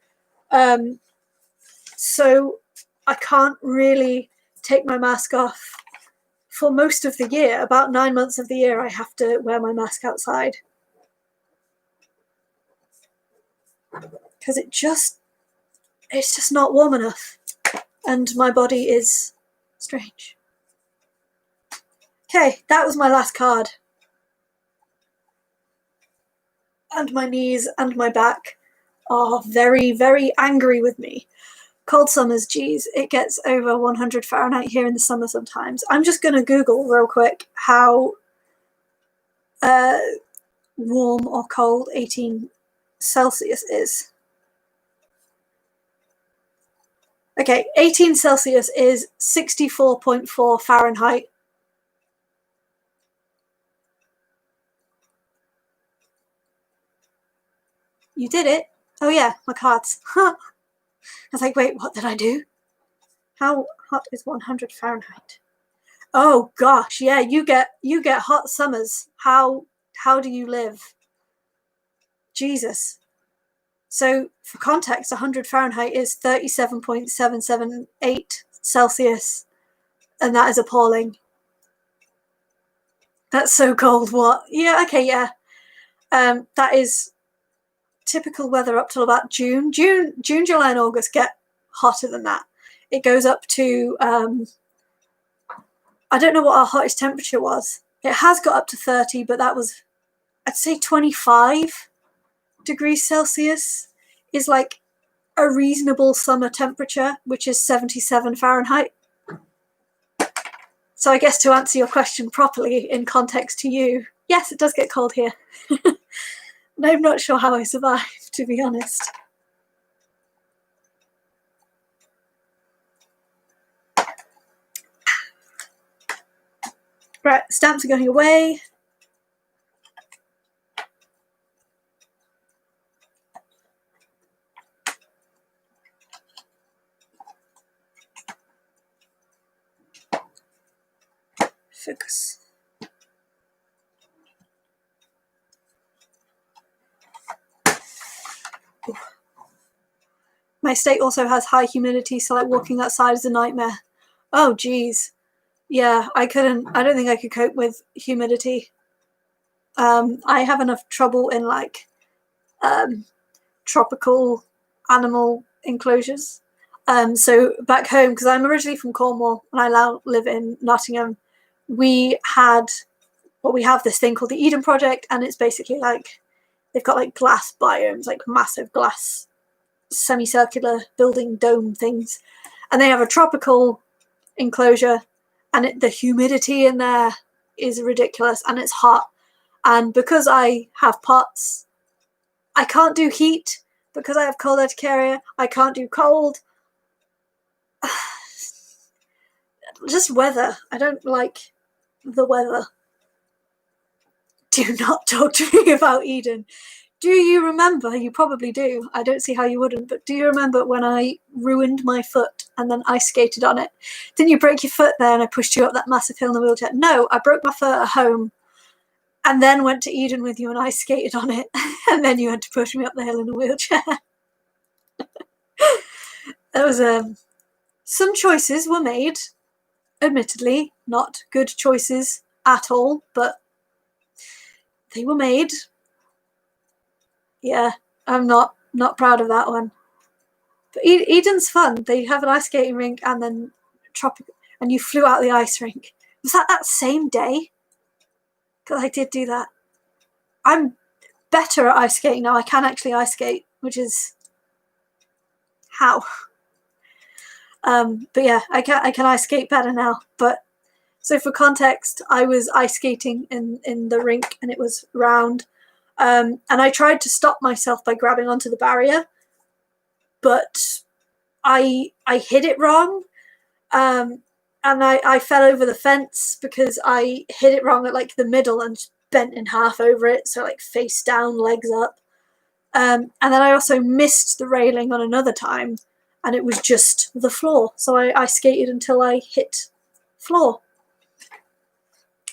So I can't really take my mask off for most of the year. About 9 months of the year, I have to wear my mask outside. because it's just not warm enough, and my body is strange. Okay, that was my last card. And my knees and my back are very, very angry with me. Cold summers, geez, it gets over 100 Fahrenheit here in the summer sometimes. I'm just going to Google real quick how warm or cold 18 Celsius is. Okay, 18 Celsius is 64.4 Fahrenheit. You did it. Oh yeah, my cards. I was like, wait, what did I do? How hot is 100 Fahrenheit? Oh gosh, yeah, you get hot summers. How do you live? Jesus. So for context, 100 Fahrenheit is 37.778 Celsius, and that is appalling. That's so cold. What? Yeah, okay, yeah. That is typical weather up till about June, July and August get hotter than that. It goes up to, I don't know what our hottest temperature was. It has got up to 30, but that was, I'd say 25 degrees Celsius is like a reasonable summer temperature, which is 77 Fahrenheit. So I guess to answer your question properly in context to you, yes, it does get cold here. And I'm not sure how I survived, to be honest. Right, stamps are going away. Focus. Ooh. My state also has high humidity, so like walking outside is a nightmare. Oh geez. Yeah, I don't think I could cope with humidity. I have enough trouble in like tropical animal enclosures. So back home, because I'm originally from Cornwall and I now live in Nottingham, we have this thing called the Eden Project, and it's basically like they've got like glass biomes, like massive glass semicircular building dome things, and they have a tropical enclosure, and the humidity in there is ridiculous, and it's hot. And because I have POTS, I can't do heat. Because I have cold urticaria, I can't do cold. Just weather. I don't like the weather. Do not talk to me about Eden. Do you remember? You probably do. I don't see how you wouldn't. But do you remember when I ruined my foot and then ice skated on it? Didn't you break your foot there and I pushed you up that massive hill in the wheelchair? No, I broke my foot at home and then went to Eden with you and ice skated on it. And then you had to push me up the hill in a wheelchair. There was some choices were made, admittedly not good choices at all, but they were made. Yeah, I'm not proud of that one. But Eden's fun. They have an ice skating rink and then tropical, and you flew out the ice rink. Was that same day? Because I did do that. I'm better at ice skating now. I can actually ice skate, which is how. But yeah, I can ice skate better now. But so for context, I was ice skating in the rink and it was round. And I tried to stop myself by grabbing onto the barrier, but I hit it wrong. And I fell over the fence because I hit it wrong at like the middle and just bent in half over it. So like face down, legs up. And then I also missed the railing on another time and it was just the floor. So I skated until I hit floor.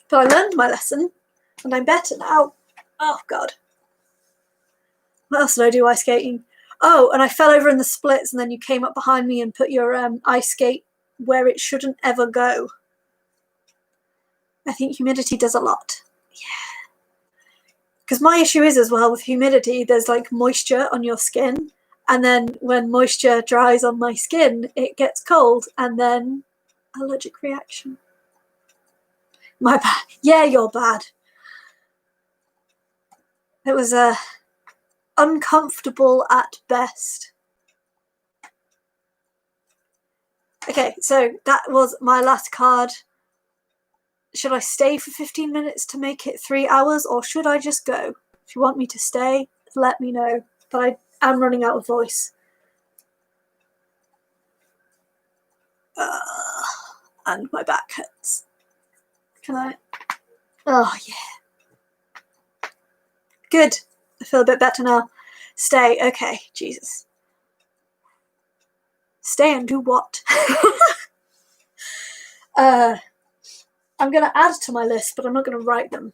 But I learned my lesson and I'm better now. Oh God. What else did I do ice skating? Oh, and I fell over in the splits and then you came up behind me and put your ice skate where it shouldn't ever go. I think humidity does a lot. Yeah. Because my issue is as well with humidity, there's like moisture on your skin And then when moisture dries on my skin, it gets cold, and then allergic reaction. My bad. Yeah, you're bad. It was uncomfortable at best. Okay, so that was my last card. Should I stay for 15 minutes to make it 3 hours, or should I just go? If you want me to stay, let me know. But I am running out of voice. And my back hurts. Can I? Oh, yeah. Good. I feel a bit better now. Stay. Okay, Jesus. Stay and do what? I'm going to add to my list, but I'm not going to write them.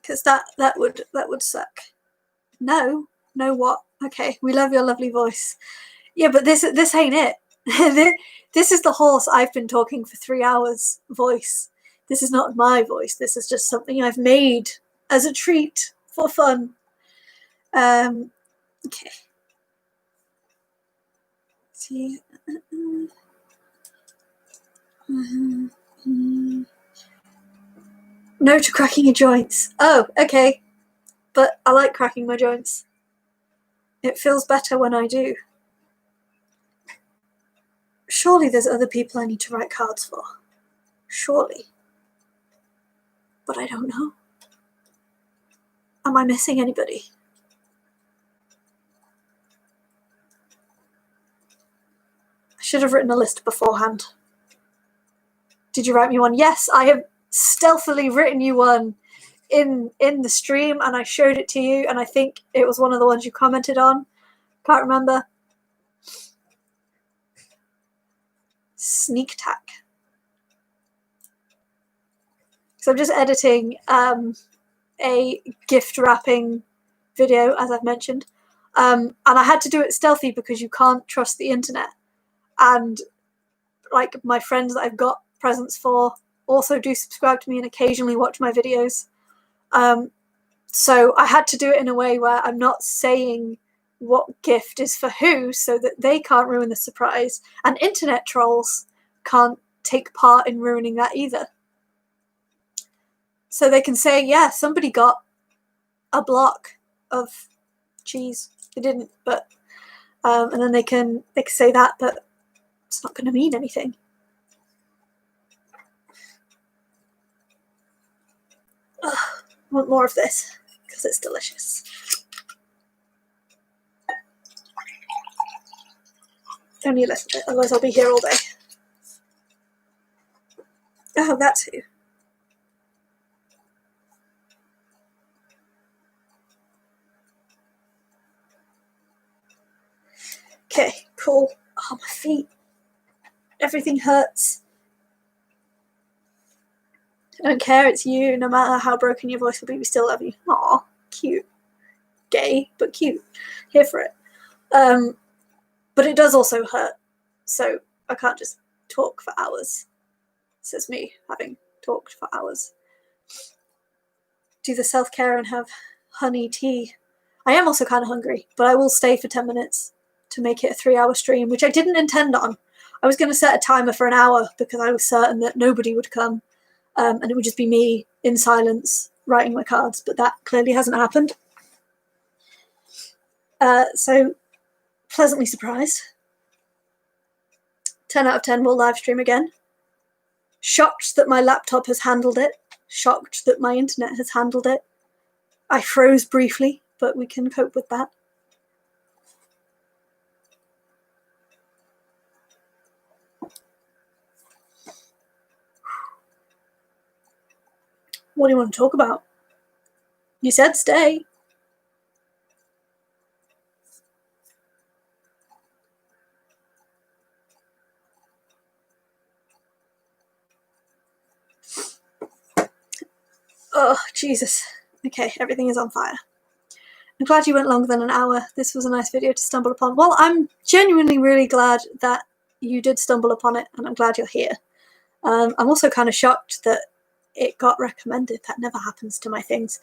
Because that would suck. No what? Okay, we love your lovely voice. Yeah, but this ain't it. This is the horse I've been talking for 3 hours voice. This is not my voice. This is just something I've made as a treat for fun. Okay. See. No to cracking your joints. Oh, okay. But I like cracking my joints. It feels better when I do. Surely there's other people I need to write cards for. Surely. But I don't know. Am I missing anybody? I should have written a list beforehand. Did you write me one? Yes, I have stealthily written you one in the stream, and I showed it to you, and I think it was one of the ones you commented on. Can't remember. Sneak tack. So I'm just editing a gift wrapping video, as I've mentioned. And I had to do it stealthy because you can't trust the internet. And like my friends that I've got presents for also do subscribe to me and occasionally watch my videos. So I had to do it in a way where I'm not saying what gift is for who so that they can't ruin the surprise. And internet trolls can't take part in ruining that either. So they can say, yeah, somebody got a block of cheese. They didn't, but and then they can say that, but it's not going to mean anything. Ugh, I want more of this because it's delicious. Only a little bit, otherwise I'll be here all day. Oh, that's who. Okay, cool. Oh, my feet. Everything hurts. I don't care, it's you. No matter how broken your voice will be, we still love you. Aw, cute. Gay, but cute. Here for it. But it does also hurt. So I can't just talk for hours. Says me, having talked for hours. Do the self-care and have honey tea. I am also kind of hungry, but I will stay for 10 minutes to make it a 3-hour stream, which I didn't intend on. I was going to set a timer for an hour because I was certain that nobody would come, and it would just be me in silence writing my cards, but that clearly hasn't happened. So, pleasantly surprised. 10 out of 10 will live stream again. Shocked that my laptop has handled it. Shocked that my internet has handled it. I froze briefly, but we can cope with that. What do you want to talk about? You said stay. Oh, Jesus. Okay, everything is on fire. I'm glad you went longer than an hour. This was a nice video to stumble upon. Well, I'm genuinely really glad that you did stumble upon it, and I'm glad you're here. I'm also kind of shocked that it got recommended. That never happens to my things.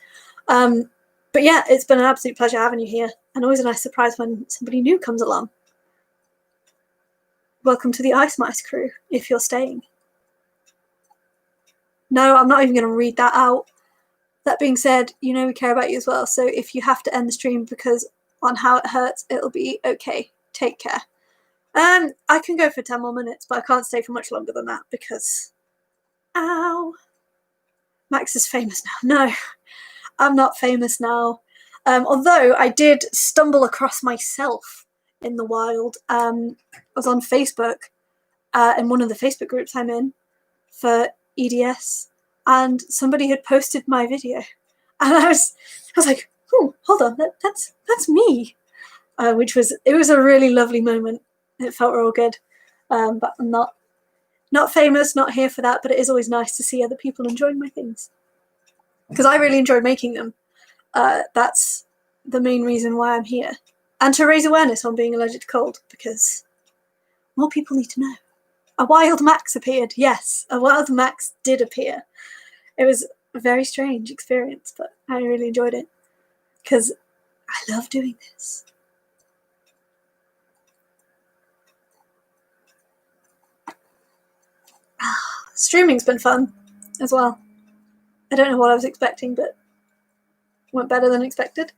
But yeah, it's been an absolute pleasure having you here, and always a nice surprise when somebody new comes along. Welcome to the Ice Mice crew, if you're staying. No, I'm not even going to read that out. That being said, you know we care about you as well, so if you have to end the stream because on how it hurts, it'll be okay. Take care. I can go for 10 more minutes, but I can't stay for much longer than that because... Ow! Max is famous now. No, I'm not famous now. Although I did stumble across myself in the wild. I was on Facebook, in one of the Facebook groups I'm in for EDS, and somebody had posted my video, and I was like, "Oh, hold on, that's me," it was a really lovely moment. It felt real good, but I'm not famous, not here for that. But it is always nice to see other people enjoying my things because I really enjoyed making them. That's the main reason why I'm here, and to raise awareness on being allergic to cold because more people need to know. A wild Max appeared. Yes, a wild Max did appear. It was a very strange experience, but I really enjoyed it because I love doing this. Streaming's been fun as well. I don't know what I was expecting, but it went better than expected.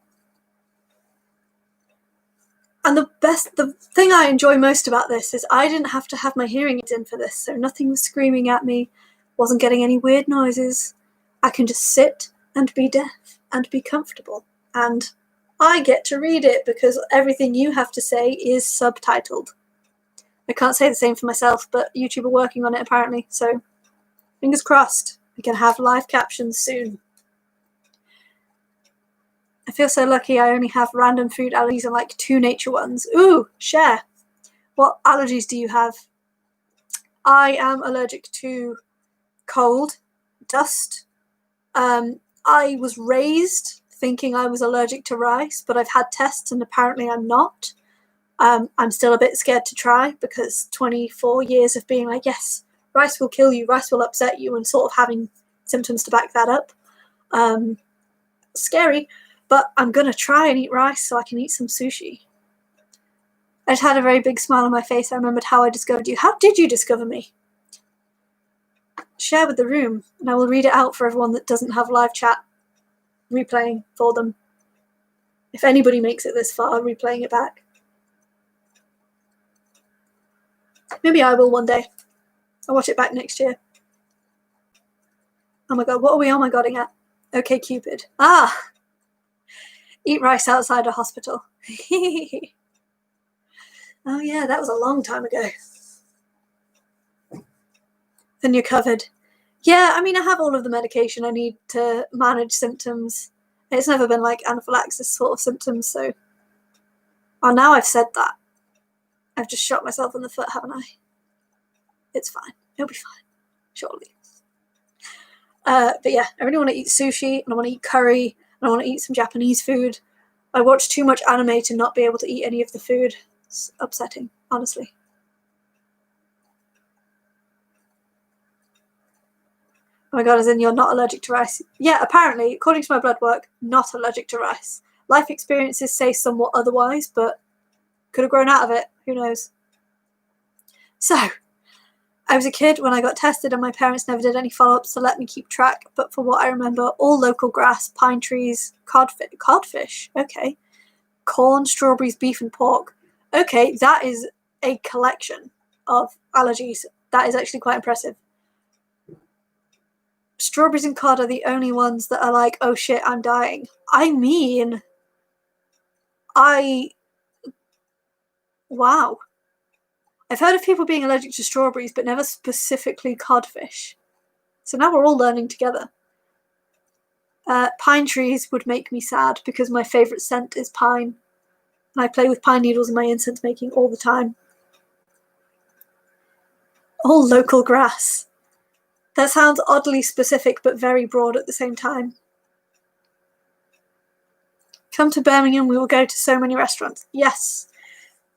And the thing I enjoy most about this is I didn't have to have my hearing aids in for this, so nothing was screaming at me, wasn't getting any weird noises. I can just sit and be deaf and be comfortable. And I get to read it because everything you have to say is subtitled. I can't say the same for myself, but YouTube are working on it apparently, so fingers crossed we can have live captions soon. I feel so lucky I only have random food allergies and like 2 nature ones. Ooh, share. What allergies do you have? I am allergic to cold, dust. I was raised thinking I was allergic to rice, but I've had tests and apparently I'm not. I'm still a bit scared to try because 24 years of being like, yes, rice will kill you, rice will upset you, and sort of having symptoms to back that up. Scary. But I'm going to try and eat rice so I can eat some sushi. I just had a very big smile on my face. I remembered how I discovered you. How did you discover me? Share with the room, and I will read it out for everyone that doesn't have live chat replaying for them. If anybody makes it this far, replaying it back. Maybe I will one day. I'll watch it back next year. Oh my god, what are we oh my godding at? Okay, Cupid. Ah! Eat rice outside a hospital. Oh yeah, that was a long time ago. Then you're covered. Yeah, I mean, I have all of the medication I need to manage symptoms. It's never been like anaphylaxis sort of symptoms, so... Oh, now I've said that. I've just shot myself in the foot, haven't I? It's fine. It'll be fine. Surely. But yeah, I really want to eat sushi, and I want to eat curry, and I want to eat some Japanese food. I watch too much anime to not be able to eat any of the food. It's upsetting, honestly. Oh my god, as in you're not allergic to rice? Yeah, apparently, according to my blood work, not allergic to rice. Life experiences say somewhat otherwise, but could have grown out of it. Who knows? So, I was a kid when I got tested and my parents never did any follow-ups to let me keep track, but for what I remember, all local grass, pine trees, codfish, okay, corn, strawberries, beef and pork. Okay, that is a collection of allergies. That is actually quite impressive. Strawberries and cod are the only ones that are like, oh shit, I'm dying. I mean, wow. I've heard of people being allergic to strawberries, but never specifically codfish. So now we're all learning together. Pine trees would make me sad because my favourite scent is pine. And I play with pine needles in my incense making all the time. All local grass. That sounds oddly specific but very broad at the same time. Come to Birmingham, we will go to so many restaurants. Yes,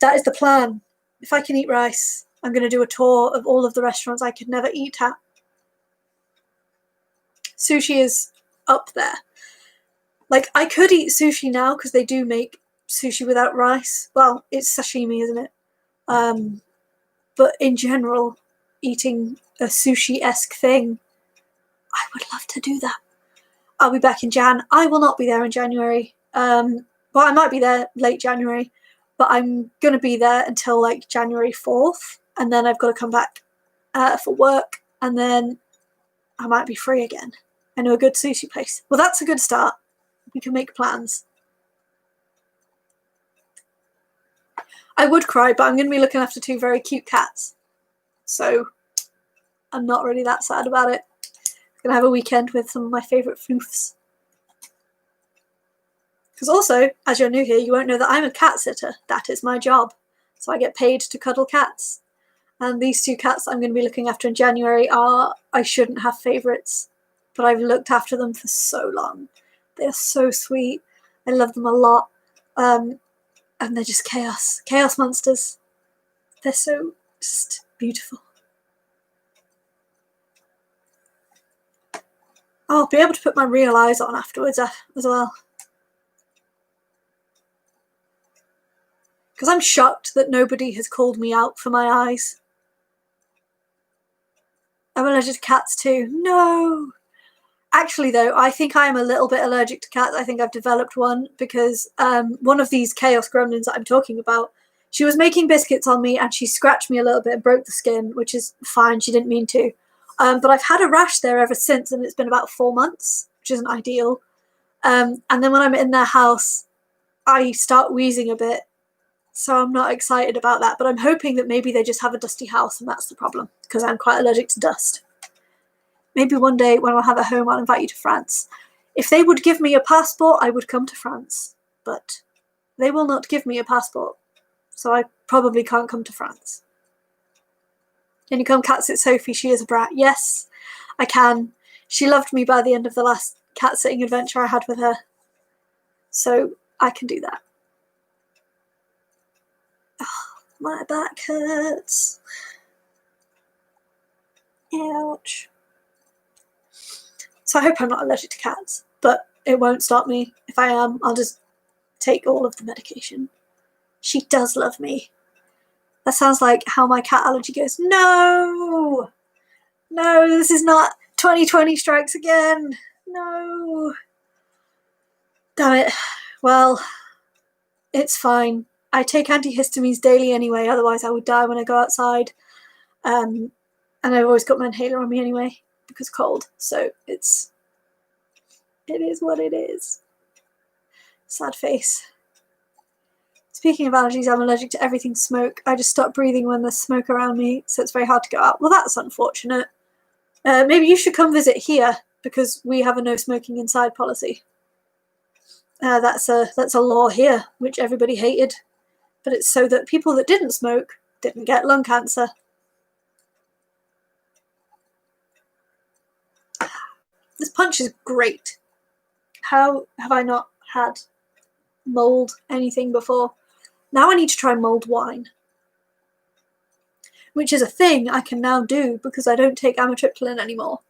that is the plan. If I can eat rice, I'm going to do a tour of all of the restaurants I could never eat at. Sushi is up there. Like, I could eat sushi now because they do make sushi without rice. Well, it's sashimi, isn't it? But in general, eating a sushi-esque thing, I would love to do that. I'll be back in Jan. I will not be there in January. Well, I might be there late January, but I'm going to be there until like January 4th, and then I've got to come back for work, and then I might be free again. I know a good sushi place. Well, that's a good start. We can make plans. I would cry, but I'm going to be looking after 2 very cute cats. So I'm not really that sad about it. I'm going to have a weekend with some of my favourite floofs. Because also, as you're new here, you won't know that I'm a cat sitter. That is my job. So I get paid to cuddle cats. And these 2 cats I'm going to be looking after in January are, I shouldn't have favourites, but I've looked after them for so long. They're so sweet. I love them a lot. And they're just chaos. Chaos monsters. They're so just beautiful. I'll be able to put my real eyes on afterwards as well. Because I'm shocked that nobody has called me out for my eyes. I'm allergic to cats too. No! Actually, though, I think I am a little bit allergic to cats. I think I've developed one because one of these chaos gremlins that I'm talking about, she was making biscuits on me and she scratched me a little bit and broke the skin, which is fine. She didn't mean to. But I've had a rash there ever since, and it's been about 4 months, which isn't ideal. And then when I'm in their house, I start wheezing a bit. So I'm not excited about that. But I'm hoping that maybe they just have a dusty house and that's the problem, because I'm quite allergic to dust. Maybe one day when I'll have a home, I'll invite you to France. If they would give me a passport, I would come to France. But they will not give me a passport. So I probably can't come to France. Can you come cat sit Sophie? She is a brat. Yes, I can. She loved me by the end of the last cat sitting adventure I had with her. So I can do that. Oh, my back hurts. Ouch. So I hope I'm not allergic to cats, but it won't stop me. If I am, I'll just take all of the medication. She does love me. That sounds like how my cat allergy goes. No! No, this is not 2020 strikes again. No. Damn it. Well, it's fine. I take antihistamines daily anyway, otherwise I would die when I go outside. And I've always got my inhaler on me anyway, because cold. So it is what it is. Sad face. Speaking of allergies, I'm allergic to everything smoke. I just stop breathing when there's smoke around me, so it's very hard to go out. Well, that's unfortunate. Maybe you should come visit here, because we have a no smoking inside policy. That's a law here, which everybody hated. But it's so that people that didn't smoke didn't get lung cancer. This punch is great. How have I not had mulled anything before? Now I need to try mulled wine. Which is a thing I can now do because I don't take amitriptyline anymore.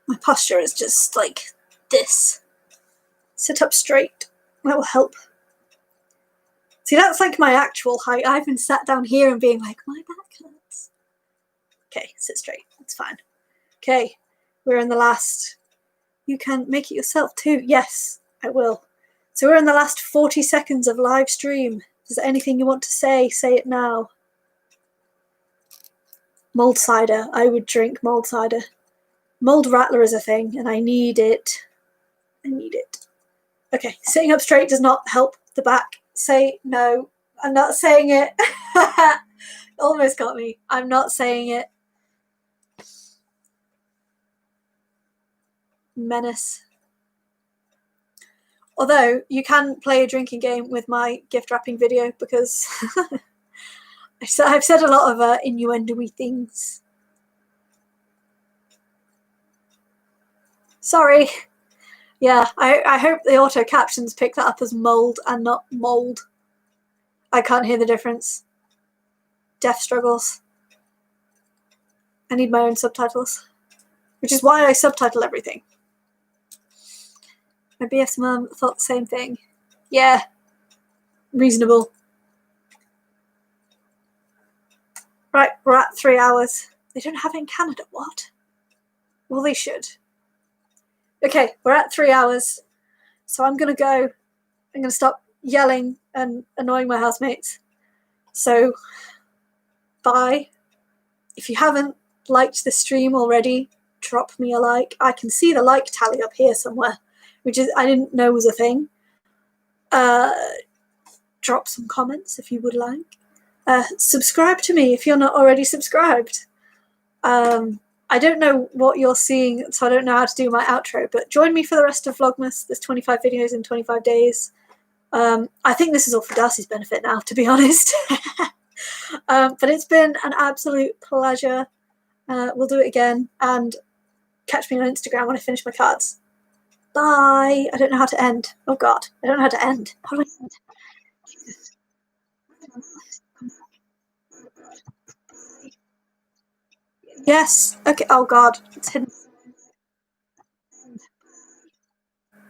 My posture is just like this. Sit up straight. That will help. See, that's like my actual height. I've been sat down here and being like, my back hurts. Okay, sit straight. It's fine. Okay, we're in the last... You can make it yourself too. Yes, I will. So we're in the last 40 seconds of live stream. Is there anything you want to say? Say it now. Mulled cider. I would drink mulled cider. Mulled rattler is a thing, and I need it. I need it. Okay, sitting up straight does not help the back. Say no. I'm not saying it. Almost got me. I'm not saying it. Menace. Although, you can play a drinking game with my gift wrapping video because I've said a lot of innuendo-y things. Sorry. Yeah, I hope the auto captions pick that up as mold and not mold. I can't hear the difference. Deaf struggles. I need my own subtitles, which is why I subtitle everything. My BF's mum thought the same thing. Yeah, reasonable. Right, we're at 3 hours. They don't have it in Canada, what? Well, they should. Okay, we're at 3 hours, so I'm going to go. I'm going to stop yelling and annoying my housemates. So, bye. If you haven't liked the stream already, drop me a like. I can see the like tally up here somewhere, which is I didn't know was a thing. Drop some comments if you would like. Subscribe to me if you're not already subscribed. I don't know what you're seeing, so I don't know how to do my outro, but join me for the rest of Vlogmas. There's 25 videos in 25 days. I think this is all for Darcy's benefit now, to be honest. But it's been an absolute pleasure. We'll do it again, and catch me on Instagram when I finish my cards. Bye. I don't know how to end. Oh God, I don't know how to end. How do I end? Yes. Okay. Oh God, it's hidden.